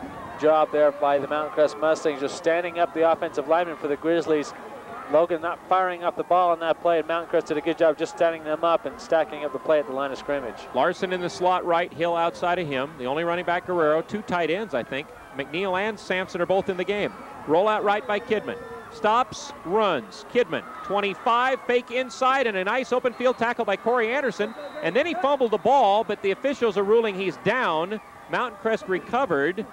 job there by the Mountain Crest Mustangs, just standing up the offensive lineman for the Grizzlies. Logan not firing up the ball on that play, and Mountain Crest did a good job just standing them up and stacking up the play at the line of scrimmage. Larson in the slot right, Hill outside of him. The only running back, Guerrero. 2 tight ends, I think. McNeil and Sampson are both in the game. Roll out right by Kidman. Stops, runs. Kidman, 25, fake inside, and a nice open field tackle by Corey Anderson. And then he fumbled the ball, but the officials are ruling he's down. Mountain Crest recovered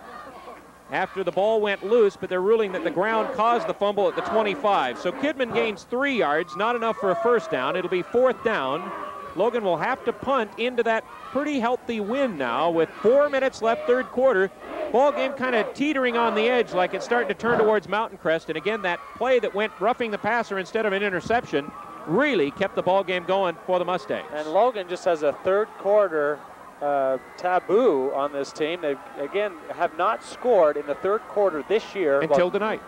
after the ball went loose, but they're ruling that the ground caused the fumble at the 25. So Kidman gains 3 yards, not enough for a first down. It'll be 4th down. Logan will have to punt into that pretty healthy win now with 4 minutes left, 3rd quarter. Ball game kind of teetering on the edge, like it's starting to turn towards Mountain Crest. And again, that play that went roughing the passer instead of an interception really kept the ball game going for the Mustangs. And Logan just has a 3rd quarter taboo on this team. They, again, have not scored in the 3rd quarter this year. Until tonight.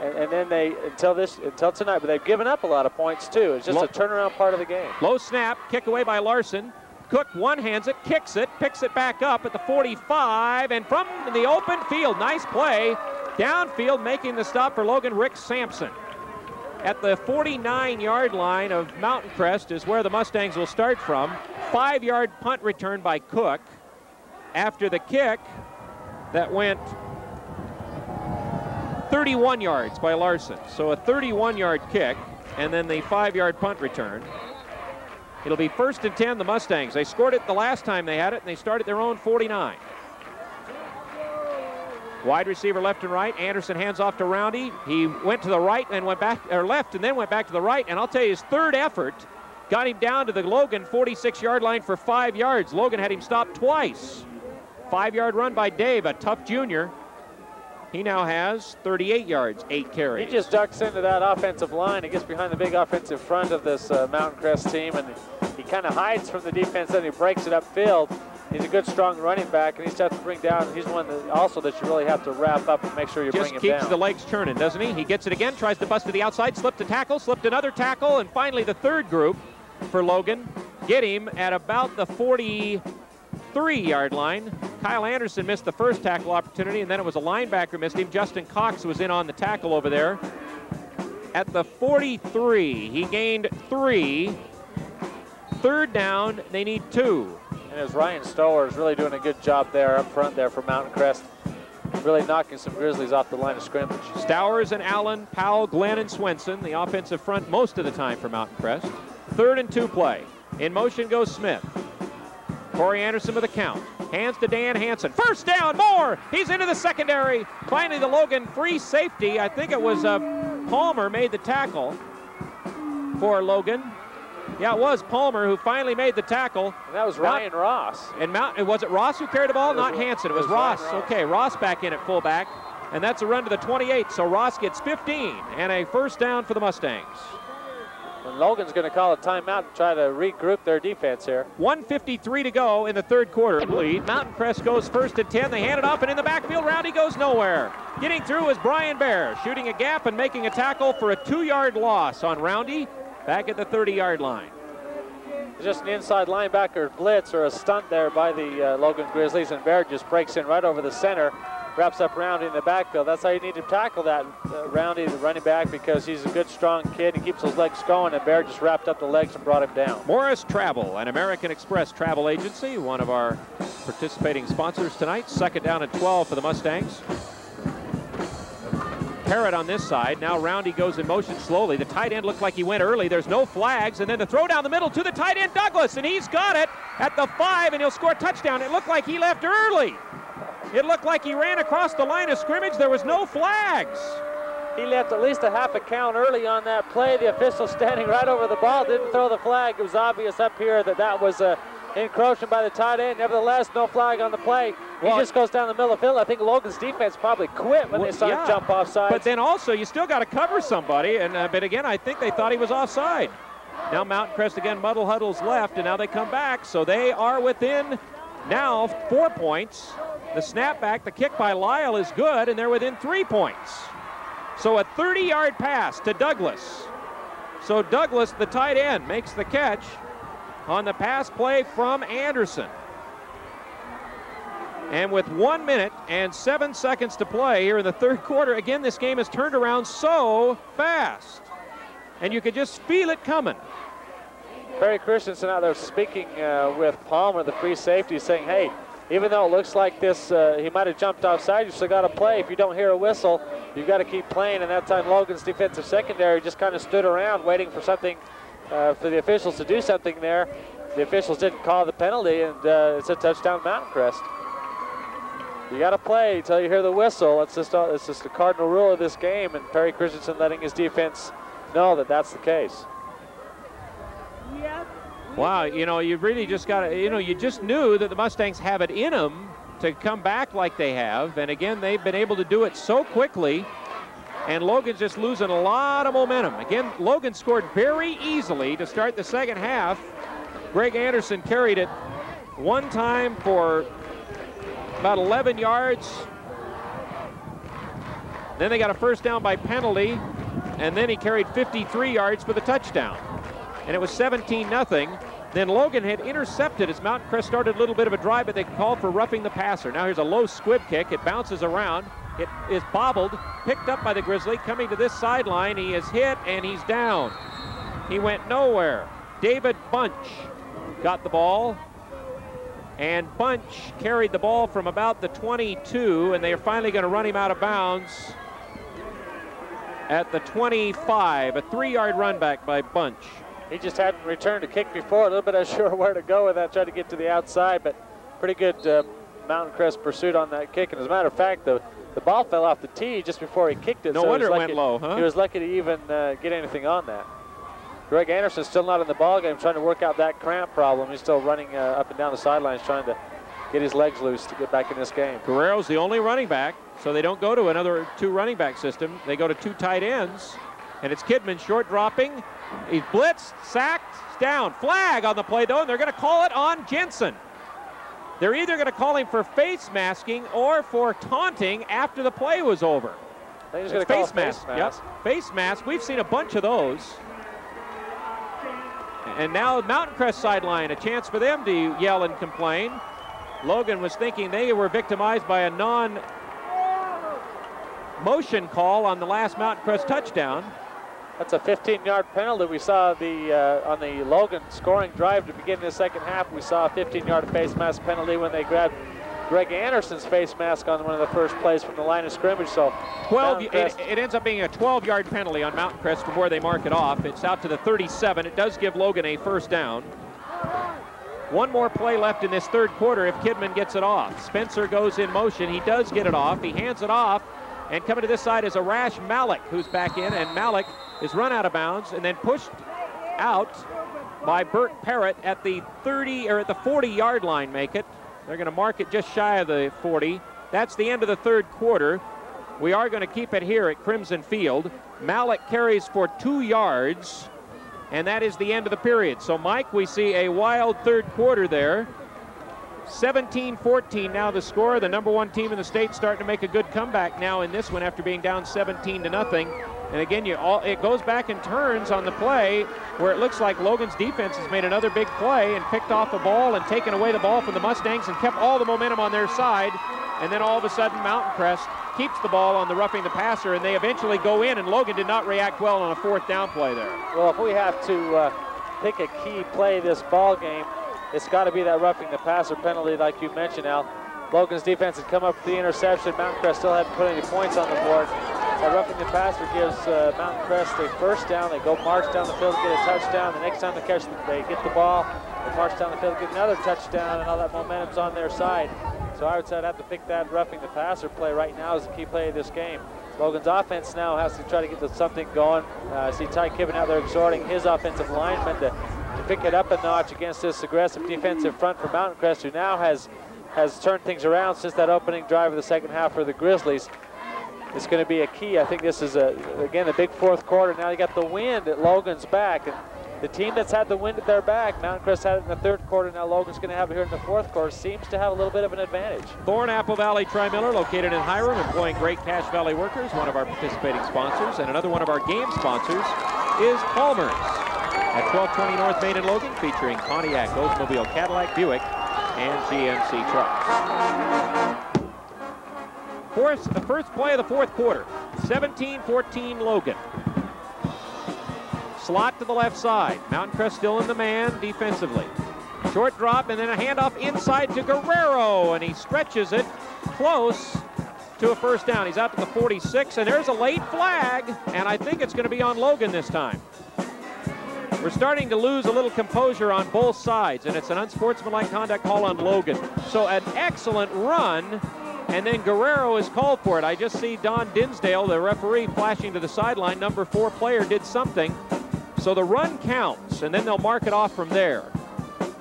And then until tonight, but they've given up a lot of points too. It's just a turnaround part of the game. Low snap, kick away by Larson. Cook one-hands it, kicks it, picks it back up at the 45, and from the open field, nice play. Downfield, making the stop for Logan, Rick Sampson. At the 49-yard line of Mountain Crest is where the Mustangs will start from. 5-yard punt return by Cook. After the kick, that went 31 yards by Larson. So a 31-yard kick, and then the 5-yard punt return. It'll be 1st and 10, the Mustangs. They scored it the last time they had it, and they started their own 49. Wide receiver left and right. Anderson hands off to Roundy. He went to the right and went back, or left and then went back to the right. And I'll tell you, his 3rd effort got him down to the Logan 46-yard line for 5 yards. Logan had him stopped twice. 5-yard run by Dave, a tough junior. He now has 38 yards, 8 carries. He just ducks into that offensive line. He gets behind the big offensive front of this Mountain Crest team, and he kind of hides from the defense, and he breaks it upfield. He's a good, strong running back, and he's tough to bring down. He's one that also that you really have to wrap up and make sure you bring him down. Just keeps the legs churning, doesn't he? He gets it again, tries to bust to the outside, slipped a tackle, slipped another tackle, and finally the 3rd group for Logan. Get him at about the 43-yard line. Kyle Anderson missed the first tackle opportunity, and then it was a linebacker missed him. Justin Cox was in on the tackle over there. At the 43, he gained 3. 3rd down, they need 2. And as Ryan Stoller is really doing a good job there up front there for Mountain Crest, really knocking some Grizzlies off the line of scrimmage. Stowers and Allen, Powell, Glenn, and Swenson, the offensive front most of the time for Mountain Crest. 3rd and 2 play. In motion goes Smith. Corey Anderson with a count. Hands to Dan Hansen. First down, more! He's into the secondary. Finally, the Logan free safety. I think it was Palmer made the tackle for Logan. Yeah, it was Palmer who finally made the tackle. And that was Ryan Ross. And was it Ross who carried the ball? Not Hansen. It was Ross. Okay, Ross back in at fullback. And that's a run to the 28. So Ross gets 15 and a first down for the Mustangs. And Logan's going to call a timeout to try to regroup their defense here. 1:53 to go in the 3rd quarter. Mountain Crest goes 1st and 10. They hand it off, and in the backfield, Roundy goes nowhere. Getting through is Brian Bear, shooting a gap and making a tackle for a 2-yard loss on Roundy back at the 30-yard line. Just an inside linebacker blitz or a stunt there by the Logan Grizzlies, and Bear just breaks in right over the center. Wraps up Roundy in the backfield. That's how you need to tackle that, Roundy, the running back, because he's a good, strong kid. He keeps those legs going, and Bear just wrapped up the legs and brought him down. Morris Travel, an American Express travel agency, one of our participating sponsors tonight. 2nd down and 12 for the Mustangs. Parrott on this side. Now Roundy goes in motion slowly. The tight end looked like he went early. There's no flags, and then the throw down the middle to the tight end, Douglas, and he's got it at the 5, and he'll score a touchdown. It looked like he left early. It looked like he ran across the line of scrimmage. There was no flags. He left at least a half a count early on that play. The official standing right over the ball didn't throw the flag. It was obvious up here that was encroaching by the tight end. Nevertheless, no flag on the play. He just goes down the middle of the field. I think Logan's defense probably quit when they saw him jump offside. But then also, you still got to cover somebody. And but again, I think they thought he was offside. Now Mountain Crest again, muddle huddles left, and now they come back, so they are within now 4 points. The snapback, the kick by Lyle is good, and they're within 3 points. So a 30-yard pass to Douglas. So Douglas, the tight end, makes the catch on the pass play from Anderson. And with 1 minute and 7 seconds to play here in the third quarter, again, this game has turned around so fast. And you could just feel it coming. Perry Christensen out there speaking with Palmer, the free safety, saying, hey, even though it looks like this, he might have jumped offside, you still got to play. If you don't hear a whistle, you've got to keep playing. And that time Logan's defensive secondary just kind of stood around waiting for something, for the officials to do something there. The officials didn't call the penalty, and it's a touchdown Mountain Crest. You got to play until you hear the whistle. It's just the cardinal rule of this game, and Perry Christensen letting his defense know that that's the case. Wow, you know, you really just got to, you know, you just knew that the Mustangs have it in them to come back like they have. And again, they've been able to do it so quickly. And Logan's just losing a lot of momentum. Again, Logan scored very easily to start the second half. Greg Anderson carried it one time for about 11 yards. Then they got a first down by penalty. And then he carried 53 yards for the touchdown. And it was 17-0. Then Logan had intercepted as Mountain Crest started a little bit of a drive, but they called for roughing the passer. Now here's a low squib kick. It bounces around. It is bobbled, picked up by the Grizzly, coming to this sideline. He is hit, and he's down. He went nowhere. David Bunch got the ball, and Bunch carried the ball from about the 22, and they are finally going to run him out of bounds at the 25. A 3-yard run back by Bunch. He just hadn't returned a kick before, a little bit unsure where to go with that, tried to get to the outside, but pretty good Mountain Crest pursuit on that kick. And as a matter of fact, the ball fell off the tee just before he kicked it. No wonder it went low, huh? He was lucky to even get anything on that. Greg Anderson's still not in the ball game, trying to work out that cramp problem. He's still running up and down the sidelines, trying to get his legs loose to get back in this game. Guerrero's the only running back, so they don't go to another 2 running back system. They go to 2 tight ends, and it's Kidman short dropping. He's blitzed, sacked, down. Flag on the play, though, and they're going to call it on Jensen. They're either going to call him for face masking or for taunting after the play was over. It's face mask. Yep, face mask. We've seen a bunch of those. And now Mountain Crest sideline, a chance for them to yell and complain. Logan was thinking they were victimized by a non-motion call on the last Mountain Crest touchdown. That's a 15-yard penalty. We saw on the Logan scoring drive to begin the second half. We saw a 15-yard face mask penalty when they grabbed Greg Anderson's face mask on one of the first plays from the line of scrimmage. So 12. It ends up being a 12-yard penalty on Mountain Crest from where they mark it off. It's out to the 37. It does give Logan a first down. One more play left in this third quarter if Kidman gets it off. Spencer goes in motion. He does get it off. He hands it off. And coming to this side is Arash Malik, who's back in. And Malik is run out of bounds and then pushed out by Burt Parrott at the 30 or at the 40-yard line. Make it. They're going to mark it just shy of the 40. That's the end of the third quarter. We are going to keep it here at Crimson Field. Malik carries for 2 yards, and that is the end of the period. So, Mike, we see a wild third quarter there. 17-14 now the score. The #1 team in the state starting to make a good comeback now in this one after being down 17-0. And again, it goes back and turns on the play where it looks like Logan's defense has made another big play and picked off the ball and taken away the ball from the Mustangs and kept all the momentum on their side. And then all of a sudden, Mountain Crest keeps the ball on the roughing the passer, and they eventually go in, and Logan did not react well on a 4th down play there. Well, if we have to pick a key play this ball game, it's got to be that roughing the passer penalty like you mentioned, Al. Logan's defense had come up with the interception. Mountain Crest still hadn't put any points on the board. That roughing the passer gives Mountain Crest a first down. They go march down the field, get a touchdown. The next time they get the ball, they march down the field, get another touchdown, and all that momentum's on their side. So I would say I'd have to pick that roughing the passer play right now as the key play of this game. Logan's offense now has to try to get something going. I see Ty Kibben out there exhorting his offensive linemen to pick it up a notch against this aggressive defensive front for Mountain Crest, who now has turned things around since that opening drive of the second half for the Grizzlies. It's going to be a key. I think this is, again, a big fourth quarter. Now you got the wind at Logan's back, and the team that's had the wind at their back, Mountain Crest had it in the third quarter, now Logan's going to have it here in the fourth quarter, seems to have a little bit of an advantage. Thorn-Apple Valley Tri-Miller, located in Hiram, employing great Cache Valley workers, one of our participating sponsors, and another one of our game sponsors is Palmer's at 1220 North Main in Logan, featuring Pontiac, Oldsmobile, Cadillac, Buick, and GMC trucks. The first play of the fourth quarter, 17-14 Logan. Slot to the left side. Mountain Crest still in the man defensively. Short drop and then a handoff inside to Guerrero, and he stretches it close to a first down. He's out to the 46, and there's a late flag, and I think it's going to be on Logan this time. We're starting to lose a little composure on both sides, and it's an unsportsmanlike conduct call on Logan. So an excellent run, and then Guerrero is called for it. I just see Don Dinsdale, the referee, flashing to the sideline. Number 4 player did something. So the run counts, and then they'll mark it off from there.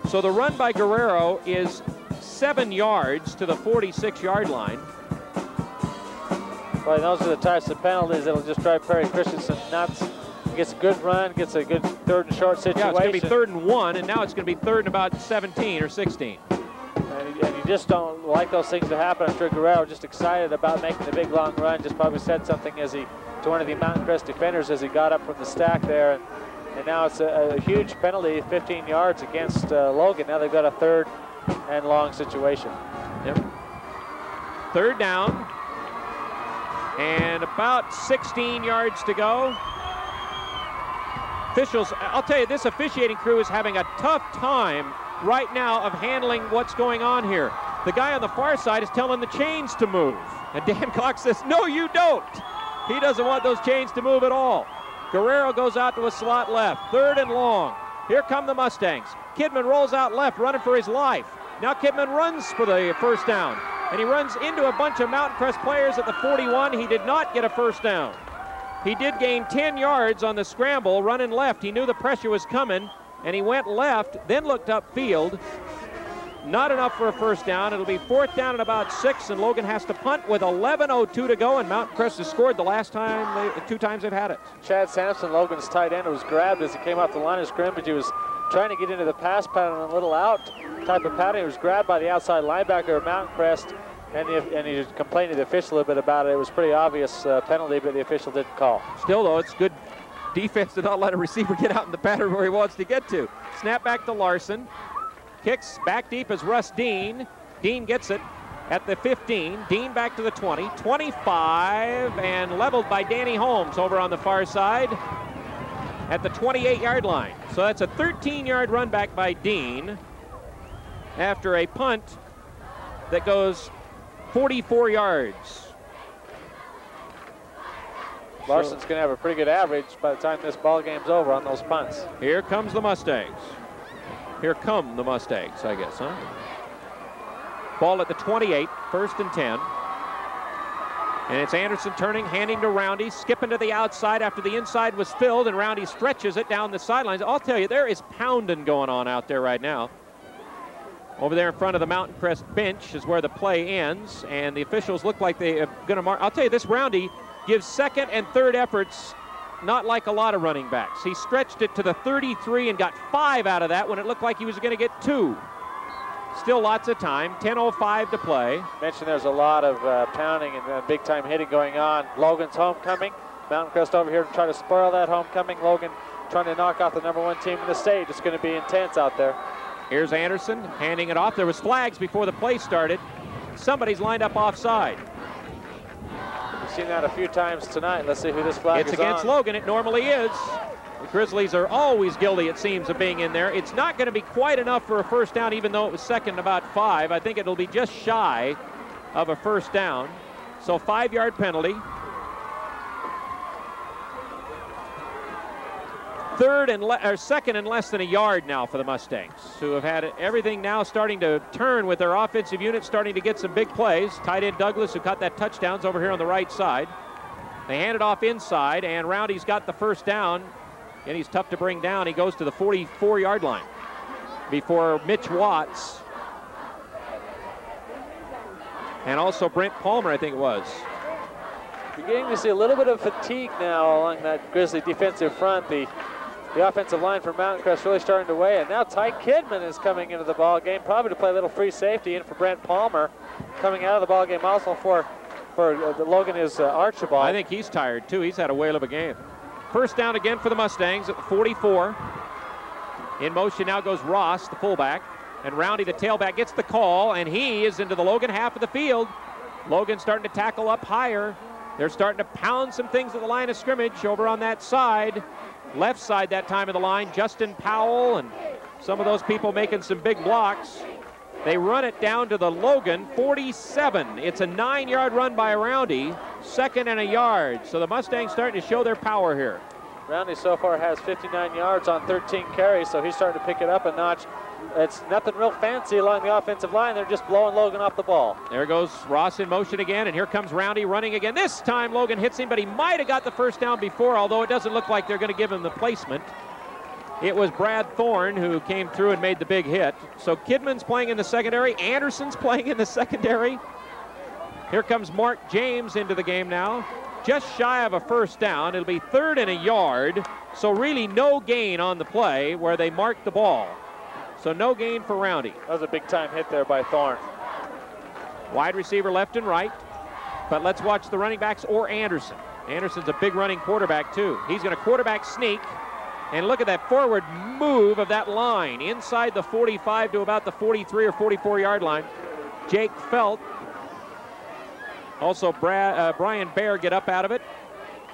So the run by Guerrero is 7 yards to the 46-yard line. Well, those are the types of penalties that'll just drive Perry Christensen nuts. He gets a good run, gets a good third and short situation. Yeah, it's going to be 3rd and 1, and now it's going to be 3rd and about 17 or 16. And you just don't like those things to happen. I'm sure Guerrero just excited about making the big long run, just probably said something as he to one of the Mountain Crest defenders as he got up from the stack there. And now it's a huge penalty, 15 yards against Logan. Now they've got a 3rd and long situation. Yep. 3rd down and about 16 yards to go. Officials, I'll tell you, this officiating crew is having a tough time right now of handling what's going on here. The guy on the far side is telling the chains to move. And Dan Cox says, no, you don't. He doesn't want those chains to move at all. Guerrero goes out to a slot left, 3rd and long. Here come the Mustangs. Kidman rolls out left, running for his life. Now Kidman runs for the first down, and he runs into a bunch of Mountain Crest players at the 41. He did not get a first down. He did gain 10 yards on the scramble, running left. He knew the pressure was coming, and he went left, then looked upfield. Not enough for a first down. It'll be 4th down and about 6, and Logan has to punt with 11:02 to go, and Mountain Crest has scored the last time, 2 times they've had it. Chad Sampson, Logan's tight end, was grabbed as he came off the line of scrimmage. He was trying to get into the pass pattern, a little out type of pattern. He was grabbed by the outside linebacker of Mountain Crest, and he complained to the official a bit about it. It was pretty obvious penalty, but the official didn't call. Still, though, it's good defense to not let a receiver get out in the pattern where he wants to get to. Snap back to Larson. Kicks back deep as Russ Dean. Dean gets it at the 15. Dean back to the 20, 25, and leveled by Danny Holmes over on the far side at the 28-yard line. So that's a 13-yard run back by Dean after a punt that goes 44 yards. Larson's going to have a pretty good average by the time this ball game's over on those punts. Here comes the Mustangs. Here come the Mustangs, I guess, huh? Ball at the 28, 1st and 10. And it's Anderson turning, handing to Roundy, skipping to the outside after the inside was filled, and Roundy stretches it down the sidelines. I'll tell you, there is pounding going on out there right now. Over there in front of the Mountain Crest bench is where the play ends, and the officials look like they are going to mark. I'll tell you, this Roundy gives 2nd and 3rd efforts, not like a lot of running backs. He stretched it to the 33 and got 5 out of that when it looked like he was going to get 2. Still lots of time, 10:05 to play. Mentioned there's a lot of pounding and big-time hitting going on. Logan's homecoming. Mountain Crest over here to try to spoil that homecoming. Logan trying to knock off the #1 team in the state. It's going to be intense out there. Here's Anderson handing it off. There was flags before the play started. Somebody's lined up offside. We've seen that a few times tonight. Let's see who this flag is It's against Logan. It normally is. The Grizzlies are always guilty, it seems, of being in there. It's not going to be quite enough for a first down, even though it was 2nd and about 5. I think it'll be just shy of a first down. So 5-yard penalty. 2nd and less than a yard now for the Mustangs, who have had everything now starting to turn with their offensive unit, starting to get some big plays. Tight end Douglas, who caught that touchdowns over here on the right side. They hand it off inside, and Roundy's got the first down, and he's tough to bring down. He goes to the 44-yard line before Mitch Watts and also Brent Palmer, I think it was. Beginning to see a little bit of fatigue now along that Grizzly defensive front. The The offensive line for Mountain Crest really starting to weigh, and now Ty Kidman is coming into the ball game, probably to play a little free safety in for Brent Palmer. Coming out of the ball game also for Logan is Archibald. I think he's tired too. He's had a whale of a game. First down again for the Mustangs at the 44. In motion now goes Ross, the fullback, and Roundy, the tailback, gets the call, and he is into the Logan half of the field. Logan starting to tackle up higher. They're starting to pound some things at the line of scrimmage over on that side. Left side that time of the line, Justin Powell and some of those people making some big blocks. They run it down to the Logan 47. It's a 9-yard run by Roundy, 2nd and a yard. So the Mustangs starting to show their power here. Roundy so far has 59 yards on 13 carries, so he's starting to pick it up a notch. It's nothing real fancy along the offensive line. They're just blowing Logan off the ball. There goes Ross in motion again, and here comes Roundy running again. This time Logan hits him, but he might have got the first down before, although it doesn't look like they're going to give him the placement. It was Brad Thorne who came through and made the big hit. So Kidman's playing in the secondary. Anderson's playing in the secondary. Here comes Mark James into the game now. Just shy of a first down. It'll be 3rd and a yard. So really no gain on the play where they marked the ball. So no gain for Roundy. That was a big time hit there by Thorne. Wide receiver left and right. But let's watch the running backs or Anderson. Anderson's a big running quarterback too. He's going to quarterback sneak. And look at that forward move of that line inside the 45 to about the 43 or 44 yard line. Jake Felt. Also Brian Baer get up out of it.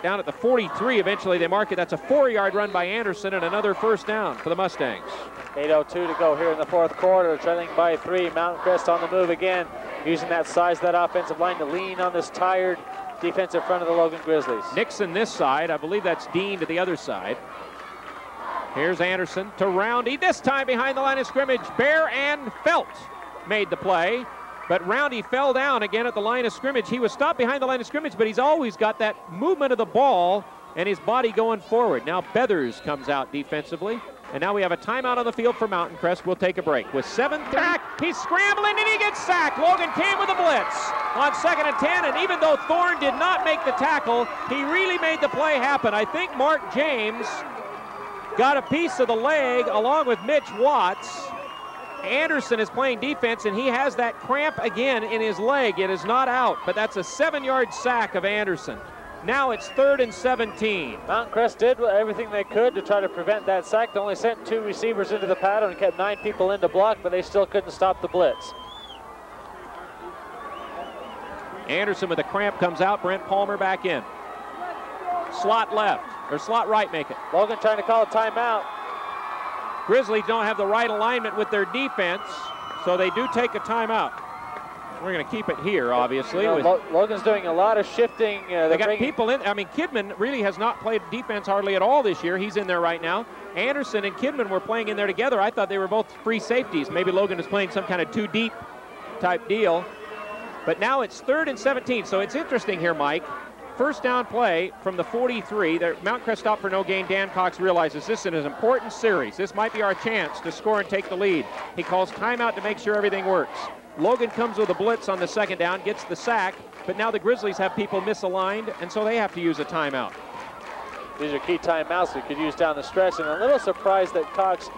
Down at the 43, eventually they mark it. That's a 4-yard run by Anderson and another first down for the Mustangs. 8:02 to go here in the 4th quarter, trailing by 3. Mountain Crest on the move again, using that size, that offensive line to lean on this tired defensive front of the Logan Grizzlies. Nixon this side. I believe that's Dean to the other side. Here's Anderson to Roundy. This time behind the line of scrimmage. Baer and Felt made the play. But Roundy fell down again at the line of scrimmage. He was stopped behind the line of scrimmage, but he's always got that movement of the ball and his body going forward. Now Beathers comes out defensively. And now we have a timeout on the field for Mountain Crest. We'll take a break. With 7th back, he's scrambling and he gets sacked. Logan came with a blitz on 2nd and 10, and even though Thorne did not make the tackle, he really made the play happen. I think Mark James got a piece of the leg along with Mitch Watts. Anderson is playing defense, and he has that cramp again in his leg. It is not out, but that's a 7-yard sack of Anderson. Now it's 3rd and 17. Mountain Crest did everything they could to try to prevent that sack. They only sent 2 receivers into the pattern and kept 9 people in to block, but they still couldn't stop the blitz. Anderson with a cramp comes out. Brent Palmer back in. Slot left, or slot right make it. Logan trying to call a timeout. Grizzlies don't have the right alignment with their defense, so they do take a timeout. We're going to keep it here, obviously. You know, Logan's doing a lot of shifting. They got people in. I mean, Kidman really has not played defense hardly at all this year. He's in there right now. Anderson and Kidman were playing in there together. I thought they were both free safeties. Maybe Logan is playing some kind of 2-deep type deal. But now it's 3rd and 17, so it's interesting here, Mike. First down play from the 43. Mount Crest stopped for no gain. Dan Cox realizes this is an important series. This might be our chance to score and take the lead. He calls timeout to make sure everything works. Logan comes with a blitz on the 2nd down, gets the sack, but now the Grizzlies have people misaligned, and so they have to use a timeout. These are key timeouts we could use down the stretch, and a little surprised that Cox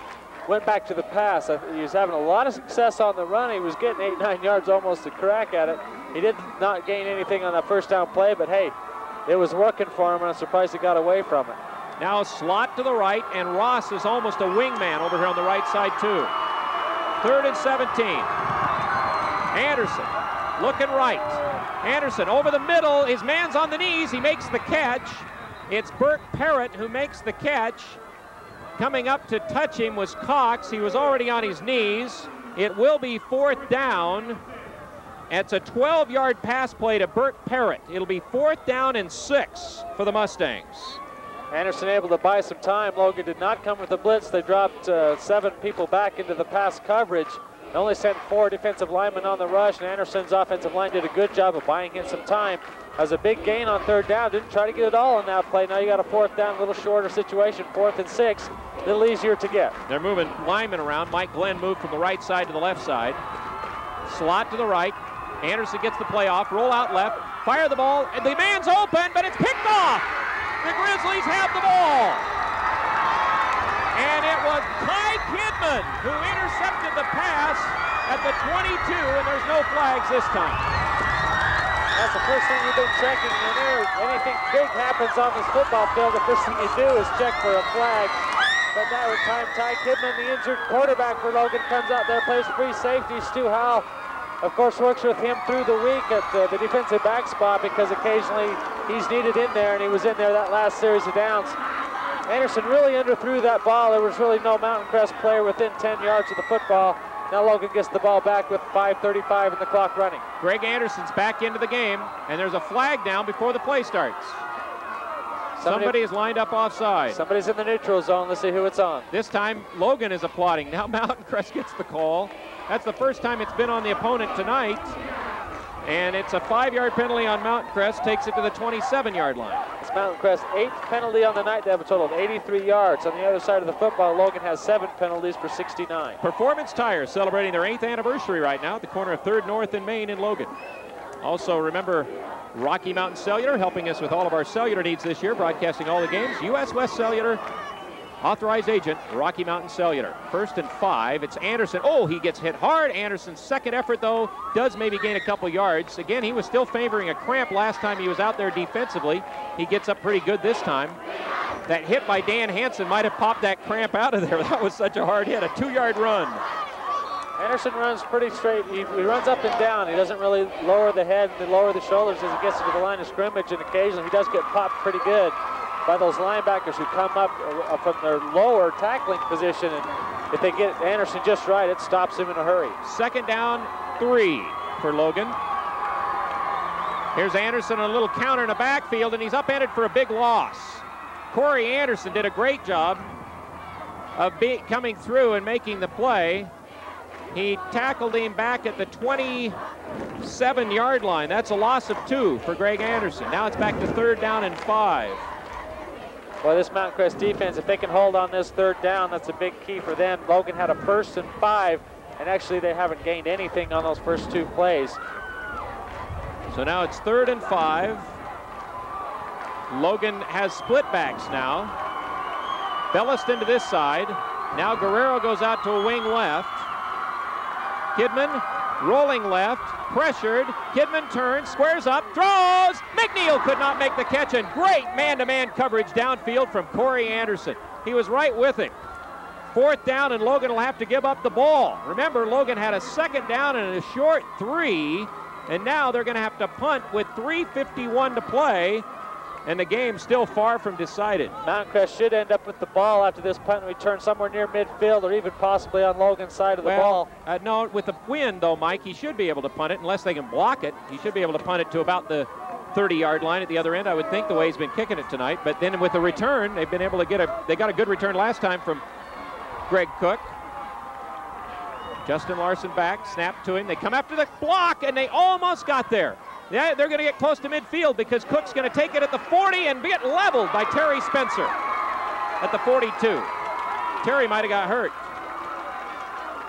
went back to the pass. He was having a lot of success on the run. He was getting 8-9 yards almost a crack at it. He did not gain anything on that first down play, but hey, it was working for him, and I'm surprised he got away from it. Now a slot to the right, and Ross is almost a wingman over here on the right side too. 3rd and 17. Anderson looking right. Anderson over the middle. His man's on the knees. He makes the catch. It's Burke Parrott who makes the catch. Coming up to touch him was Cox. He was already on his knees. It will be 4th down. It's a 12-yard pass play to Burke Parrott. It'll be 4th down and 6 for the Mustangs. Anderson able to buy some time. Logan did not come with the blitz. They dropped 7 people back into the pass coverage. They only sent 4 defensive linemen on the rush, and Anderson's offensive line did a good job of buying in some time. Has a big gain on 3rd down. Didn't try to get it all on that play. Now you got a 4th down, a little shorter situation. 4th and 6, a little easier to get. They're moving linemen around. Mike Glenn moved from the right side to the left side. Slot to the right. Anderson gets the play off, roll out left, fire the ball, and the man's open, but it's picked off. The Grizzlies have the ball. And it was Ty Kidman who intercepted the pass at the 22, and there's no flags this time. That's the first thing you've been checking. Whenever anything big happens on this football field, the first thing you do is check for a flag. But that time, Ty Kidman, the injured quarterback for Logan, comes out there, plays free safety. Stu Howell, of course, works with him through the week at the defensive back spot because occasionally he's needed in there, and he was in there that last series of downs. Anderson really underthrew that ball. There was really no Mountain Crest player within 10 yards of the football. Now Logan gets the ball back with 5:35 and the clock running. Greg Anderson's back into the game, and there's a flag down before the play starts. Somebody is lined up offside. Somebody's in the neutral zone. Let's see who it's on. This time, Logan is applauding. Now Mountain Crest gets the call. That's the first time it's been on the opponent tonight. And it's a 5-yard penalty on Mountain Crest, takes it to the 27-yard line. It's Mountain Crest's 8th penalty on the night. They have a total of 83 yards. On the other side of the football, Logan has 7 penalties for 69. Performance Tires celebrating their 8th anniversary right now at the corner of 3rd North and Main in Logan. Also, remember, Rocky Mountain Cellular helping us with all of our cellular needs this year, broadcasting all the games. U.S. West Cellular, authorized agent, Rocky Mountain Cellular. 1st and 5, it's Anderson. Oh, he gets hit hard. Anderson's second effort, though, does maybe gain a couple yards. Again, he was still favoring a cramp last time he was out there defensively. He gets up pretty good this time. That hit by Dan Hansen might have popped that cramp out of there. That was such a hard hit, a 2-yard run. Anderson runs pretty straight. He runs up and down. He doesn't really lower the head and lower the shoulders as he gets into the line of scrimmage, and occasionally he does get popped pretty good by those linebackers who come up from their lower tackling position, and if they get Anderson just right, it stops him in a hurry. 2nd down, 3 for Logan. Here's Anderson on a little counter in the backfield, and he's upended for a big loss. Corey Anderson did a great job of coming through and making the play. He tackled him back at the 27-yard line. That's a loss of 2 for Greg Anderson. Now it's back to 3rd down and 5. Well, this Mountain Crest defense, if they can hold on this 3rd down, that's a big key for them. Logan had a 1st and 5, and actually they haven't gained anything on those first 2 plays. So now it's 3rd and 5. Logan has split backs now. Belliston to this side. Now Guerrero goes out to a wing left. Kidman rolling left, pressured. Kidman turns, squares up, throws. McNeil could not make the catch, and great man-to-man coverage downfield from Corey Anderson. He was right with him. 4th down, and Logan will have to give up the ball. Remember, Logan had a 2nd down and a short 3, and now they're going to have to punt with 3:51 to play, and the game's still far from decided. Mountain Crest should end up with the ball after this punt and return somewhere near midfield or even possibly on Logan's side of the ball. No, with the wind, though, Mike, he should be able to punt it unless they can block it. He should be able to punt it to about the 30-yard line at the other end, I would think, the way he's been kicking it tonight. But then with the return, they've been able to they got a good return last time from Greg Cook. Justin Larson back, snap to him. They come after the block, and they almost got there. Yeah, they're going to get close to midfield because Cook's going to take it at the 40 and get leveled by Terry Spencer at the 42. Terry might have got hurt.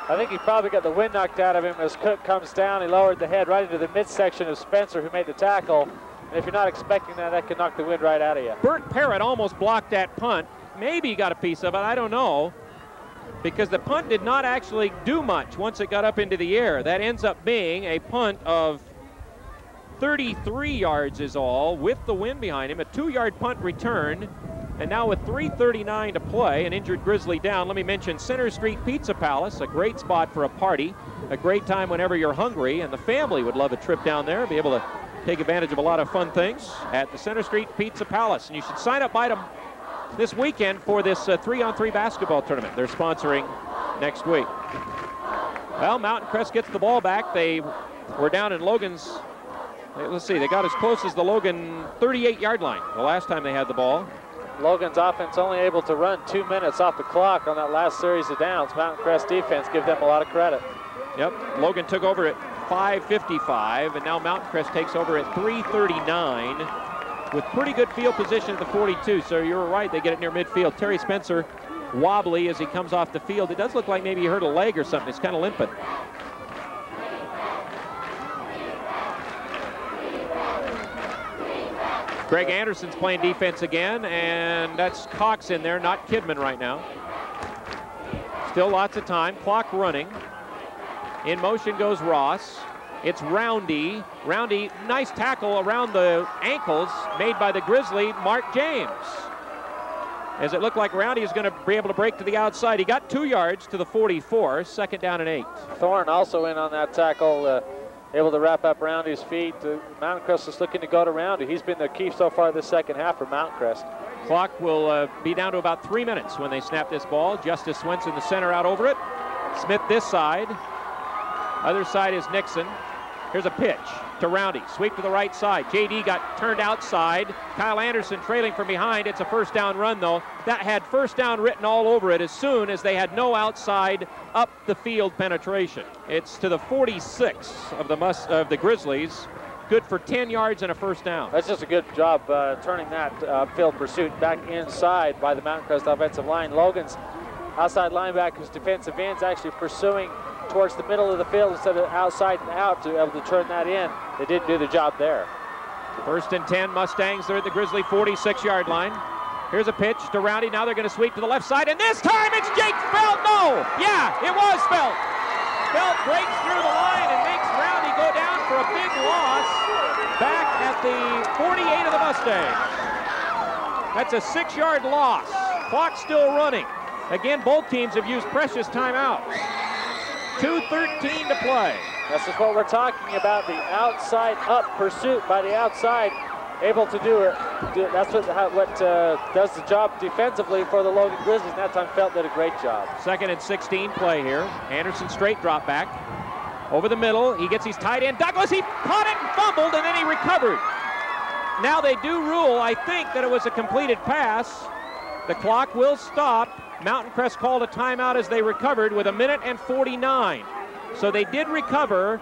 I think he probably got the wind knocked out of him as Cook comes down. He lowered the head right into the midsection of Spencer, who made the tackle. And if you're not expecting that, that can knock the wind right out of you. Burt Parrott almost blocked that punt. Maybe he got a piece of it, I don't know. Because the punt did not actually do much once it got up into the air. That ends up being a punt of 33 yards is all, with the wind behind him. A 2-yard punt return, and now with 3:39 to play, an injured Grizzly down. Let me mention Center Street Pizza Palace, a great spot for a party, a great time whenever you're hungry, and the family would love a trip down there, be able to take advantage of a lot of fun things at the Center Street Pizza Palace. And you should sign up by this weekend for this 3-on-3 basketball tournament they're sponsoring next week. Well, Mountain Crest gets the ball back. They were down in Logan's. Let's see, they got as close as the Logan 38-yard line the last time they had the ball. Logan's offense only able to run 2 minutes off the clock on that last series of downs. Mountain Crest defense, give them a lot of credit. Yep, Logan took over at 5:55, and now Mountain Crest takes over at 3:39 with pretty good field position at the 42. So you're right, they get it near midfield. Terry Spencer wobbly as he comes off the field. It does look like maybe he hurt a leg or something. It's kind of limping. Greg Anderson's playing defense again, and that's Cox in there, not Kidman right now. Still lots of time. Clock running. In motion goes Ross. It's Roundy. Roundy, nice tackle around the ankles made by the Grizzly, Mark James. As it looked like Roundy is going to be able to break to the outside. He got 2 yards to the 44, 2nd down and 8. Thorne also in on that tackle, able to wrap up Roundy's feet. Mountain Crest is looking to go to Roundy. He's been the key so far this second half for Mountain Crest. Clock will be down to about 3 minutes when they snap this ball. Justice Swenson, the center, out over it. Smith this side. Other side is Nixon. Here's a pitch to Roundy. Sweep to the right side. JD got turned outside. Kyle Anderson trailing from behind. It's a first down run, though. That had first down written all over it as soon as they had no outside up the field penetration. It's to the 46 of the Grizzlies. Good for 10 yards and a first down. That's just a good job turning that field pursuit back inside by the Mountain Crest offensive line. Logan's outside linebackers, defensive ends actually pursuing towards the middle of the field instead of outside and out to be able to turn that in. They didn't do the job there. 1st and 10, Mustangs. They're at the Grizzly 46-yard line. Here's a pitch to Roundy. Now they're going to sweep to the left side, and this time it's Jake Felt. No! Yeah, it was Felt. Felt breaks through the line and makes Roundy go down for a big loss back at the 48 of the Mustangs. That's a 6-yard loss. Clock still running. Again, both teams have used precious timeouts. 2:13 to play. This is what we're talking about, the outside up pursuit by the outside, able to do it. That's what does the job defensively for the Logan Grizzlies. And that time Felt did a great job. 2nd and 16 play here. Anderson straight drop back. Over the middle, he gets his tight end. Douglas, he caught it and fumbled, and then he recovered. Now they do rule, I think, that it was a completed pass. The clock will stop. Mountain Crest called a timeout as they recovered with 1:49. So they did recover.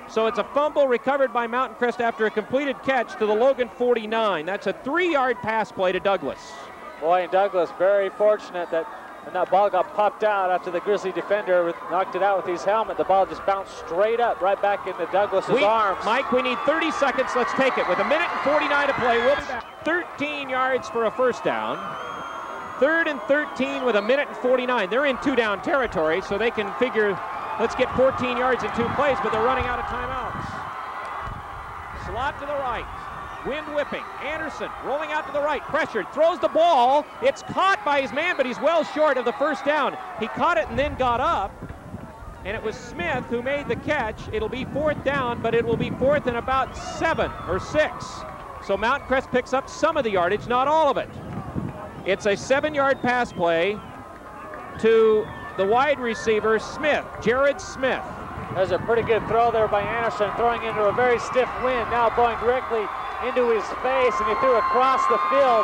So it's a fumble recovered by Mountain Crest after a completed catch to the Logan 49. That's a 3-yard pass play to Douglas. Boy, and Douglas very fortunate that when that ball got popped out after the Grizzly defender knocked it out with his helmet, the ball just bounced straight up right back into Douglas's arms. Mike, we need 30 seconds. Let's take it. With 1:49 to play, we'll be back. 13 yards for a first down. 3rd and 13 with 1:49. They're in 2-down territory, so they can figure, let's get 14 yards in 2 plays, but they're running out of timeouts. Slot to the right. Wind whipping. Anderson rolling out to the right. Pressured. Throws the ball. It's caught by his man, but he's well short of the first down. He caught it and then got up. And it was Smith who made the catch. It'll be 4th down, but it will be 4th and about 7 or 6. So Mountain Crest picks up some of the yardage, not all of it. It's a 7-yard pass play to the wide receiver, Smith, Jared Smith. There's a pretty good throw there by Anderson, throwing into a very stiff wind, now blowing directly into his face, and he threw across the field.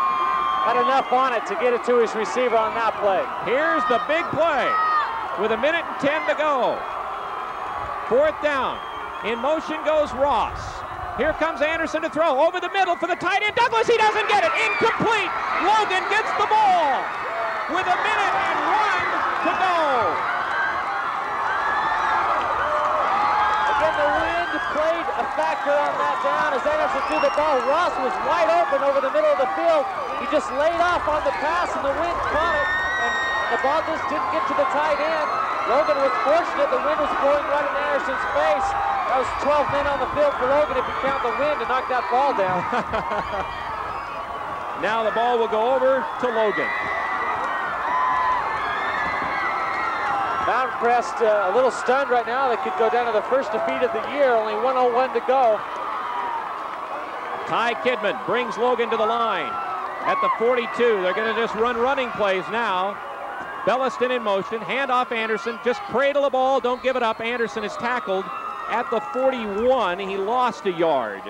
Had enough on it to get it to his receiver on that play. Here's the big play with 1:10 to go. 4th down. In motion goes Ross. Here comes Anderson to throw over the middle for the tight end. Douglas, he doesn't get it. Incomplete. Logan gets the ball with 1:01 to go. Again, the wind played a factor on that down as Anderson threw the ball. Ross was wide open over the middle of the field. He just laid off on the pass and the wind caught it, and the ball just didn't get to the tight end. Logan was fortunate. The wind was blowing right in Anderson's face. That was 12 men on the field for Logan if you count the wind to knock that ball down. Now the ball will go over to Logan. Mountain Crest a little stunned right now. They could go down to the first defeat of the year. Only 1:01 to go. Ty Kidman brings Logan to the line at the 42. They're going to just run running plays now. Belliston in motion. Hand off Anderson. Just cradle the ball. Don't give it up. Anderson is tackled at the 41. He lost a yard.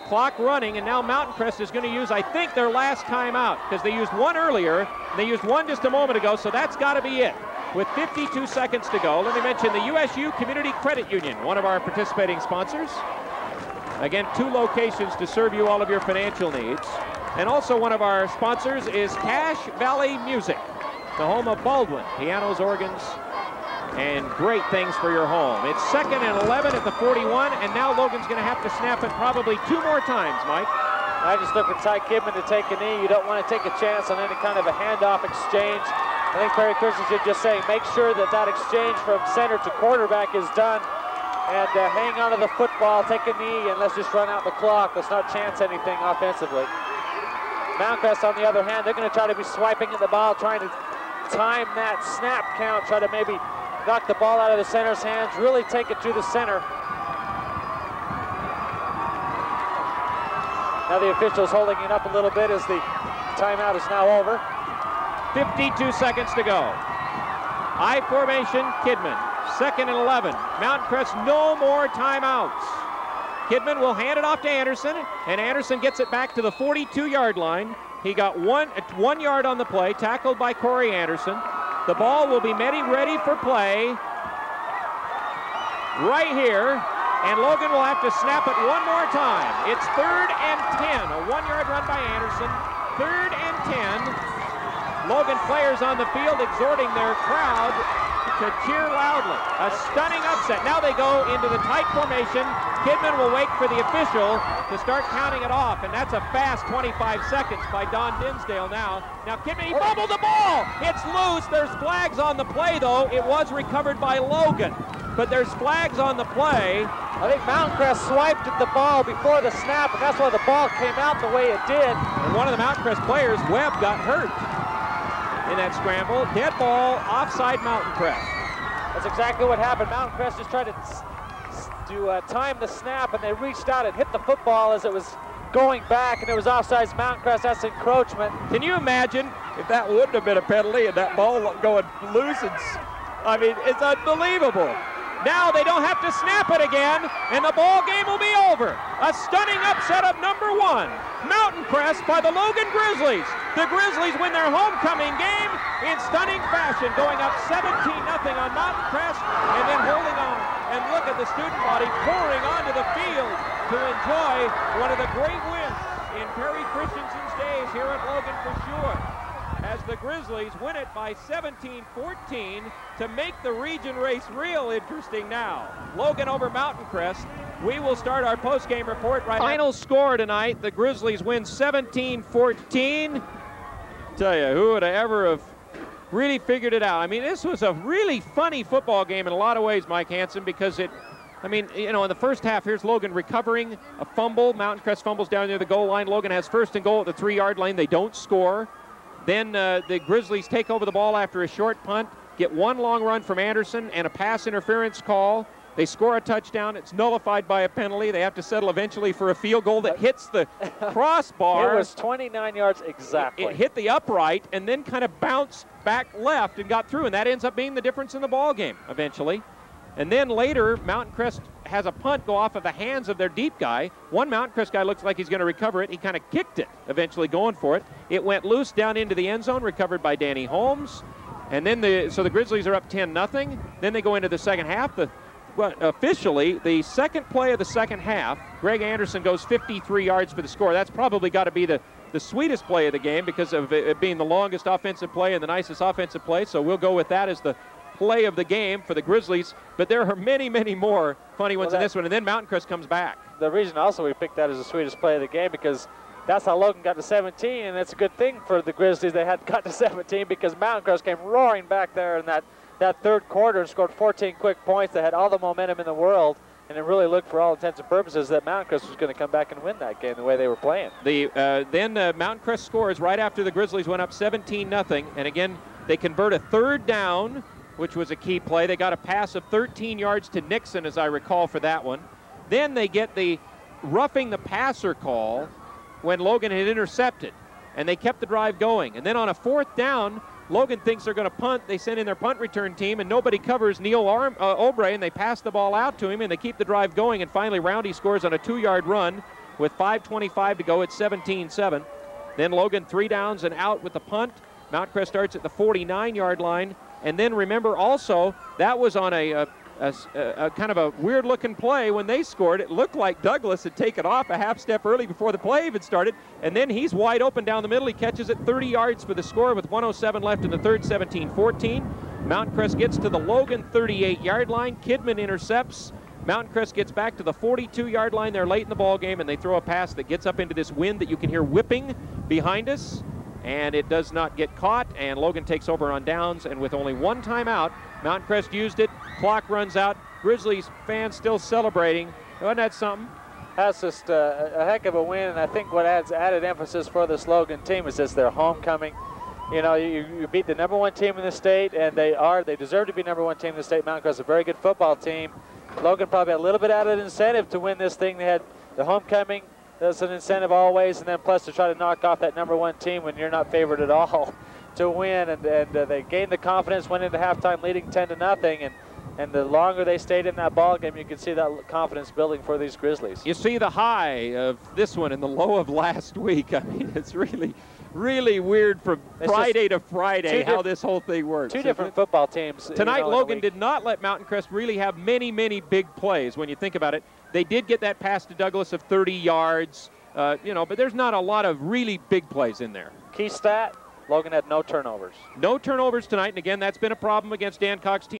Clock running, and now Mountain Crest is going to use, I think, their last timeout, because they used one earlier. They used one just a moment ago, so that's got to be it. With 52 seconds to go, let me mention the USU Community Credit Union, one of our participating sponsors. Again, 2 locations to serve you all of your financial needs. And also one of our sponsors is Cache Valley Music, the home of Baldwin, pianos, organs, and great things for your home. It's 2nd and 11 at the 41, and now Logan's going to have to snap it probably 2 more times, Mike. I just look for Ty Kidman to take a knee. You don't want to take a chance on any kind of a handoff exchange. I think Perry Christensen just saying, make sure that that exchange from center to quarterback is done, and hang on to the football, take a knee, and let's just run out the clock. Let's not chance anything offensively. Mount Crest, on the other hand, they're going to try to be swiping at the ball, trying to time that snap count, try to maybe knock the ball out of the center's hands, really take it to the center. Now the official's holding it up a little bit as the timeout is now over. 52 seconds to go. I formation, Kidman. 2nd and 11. Mountain Crest, no more timeouts. Kidman will hand it off to Anderson, and Anderson gets it back to the 42-yard line. He got 1 yard on the play, tackled by Corey Anderson. The ball will be ready for play right here, and Logan will have to snap it one more time. It's 3rd and 10, a 1-yard run by Anderson. 3rd and 10. Logan players on the field exhorting their crowd to cheer loudly. A stunning upset. Now they go into the tight formation. Kidman will wait for the official to start counting it off, and that's a fast 25 seconds by Don Dinsdale now. Now Kidman, he fumbled the ball. It's loose. There's flags on the play, though. It was recovered by Logan, but there's flags on the play. I think Mountain Crest swiped at the ball before the snap, and that's why the ball came out the way it did. And one of the Mountain Crest players, Webb, got hurt in that scramble. Dead ball, offside Mountain Crest. That's exactly what happened. Mountain Crest just tried to time the snap, and they reached out and hit the football as it was going back, and it was offsides Mountain Crest. That's encroachment. Can you imagine if that wouldn't have been a penalty and that ball going loose? I mean, it's unbelievable. Now they don't have to snap it again, and the ball game will be over. A stunning upset of number 1. Mountain Crest by the Logan Grizzlies. The Grizzlies win their homecoming game in stunning fashion, going up 17-0 on Mountain Crest, and then holding on. And look at the student body pouring onto the field to enjoy one of the great wins in Perry Christensen's days here at Logan for sure, as the Grizzlies win it by 17-14 to make the region race real interesting now. Logan over Mountain Crest. We will start our post-game report right now. Final score tonight, the Grizzlies win 17-14. Tell you, who would have ever have really figured it out? I mean, this was a really funny football game in a lot of ways, Mike Hansen, because in the first half, here's Logan recovering a fumble. Mountain Crest fumbles down near the goal line. Logan has 1st and goal at the 3-yard line. They don't score. Then the Grizzlies take over the ball after a short punt, get 1 long run from Anderson and a pass interference call. They score a touchdown. It's nullified by a penalty. They have to settle eventually for a field goal that hits the crossbar. It was 29 yards exactly. It hit the upright and then kind of bounced back left and got through, and that ends up being the difference in the ball game eventually. And then later, Mountain Crest has a punt go off of the hands of their deep guy. One Mountain Crest guy looks like he's going to recover it. He kind of kicked it, eventually going for it. It went loose down into the end zone, recovered by Danny Holmes. And then so the Grizzlies are up 10-0. Then they go into the second half. Officially, the second play of the second half, Greg Anderson goes 53 yards for the score. That's probably got to be the sweetest play of the game because of it being the longest offensive play and the nicest offensive play. So we'll go with that as the play of the game for the Grizzlies, but there are many, many more funny ones in this one, and then Mountain Crest comes back. The reason also we picked that as the sweetest play of the game because that's how Logan got to 17, and it's a good thing for the Grizzlies they had got to 17 because Mountain Crest came roaring back there in that 3rd quarter and scored 14 quick points. They had all the momentum in the world, and it really looked for all intents and purposes that Mountain Crest was going to come back and win that game the way they were playing. Then Mountain Crest scores right after the Grizzlies went up 17-0, and again, they convert a 3rd down, which was a key play. They got a pass of 13 yards to Nixon, as I recall, for that one. Then they get the roughing the passer call when Logan had intercepted, and they kept the drive going. And then on a 4th down, Logan thinks they're going to punt. They send in their punt return team, and nobody covers Neil Obrey, and they pass the ball out to him, and they keep the drive going. And finally, Roundy scores on a 2-yard run with 5:25 to go at 17-7. Then Logan 3 downs and out with the punt. Mount Crest starts at the 49-yard line. And then remember also, that was on a kind of a weird-looking play when they scored. It looked like Douglas had taken off a half step early before the play even started, and then he's wide open down the middle. He catches it 30 yards for the score with 1:07 left in the 3rd, 17-14. Mountain Crest gets to the Logan 38-yard line. Kidman intercepts. Mountain Crest gets back to the 42-yard line. They're late in the ball game, and they throw a pass that gets up into this wind that you can hear whipping behind us. and it does not get caught, and Logan takes over on downs, and with only one timeout, Mountain Crest used it. Clock runs out. Grizzlies fans still celebrating. Wasn't that something? That's just a heck of a win, and I think what adds added emphasis for this Logan team is just their homecoming. You know, you beat the #1 team in the state, and they deserve to be #1 team in the state. Mountain Crest is a very good football team. Logan probably had a little bit added incentive to win this thing. They had the homecoming. That's an incentive always, and then plus to try to knock off that #1 team when you're not favored at all to win. And they gained the confidence, went into halftime leading 10-0, and the longer they stayed in that ball game, you can see that confidence building for these Grizzlies. You see the high of this one and the low of last week. I mean, it's really weird from Friday to Friday how this whole thing works. Two different football teams. Tonight, Logan did not let Mountain Crest really have many big plays when you think about it. They did get that pass to Douglas of 30 yards, you know, but there's not a lot of really big plays in there. Key stat, Logan had no turnovers. No turnovers tonight, and again, that's been a problem against Dan Cox's team.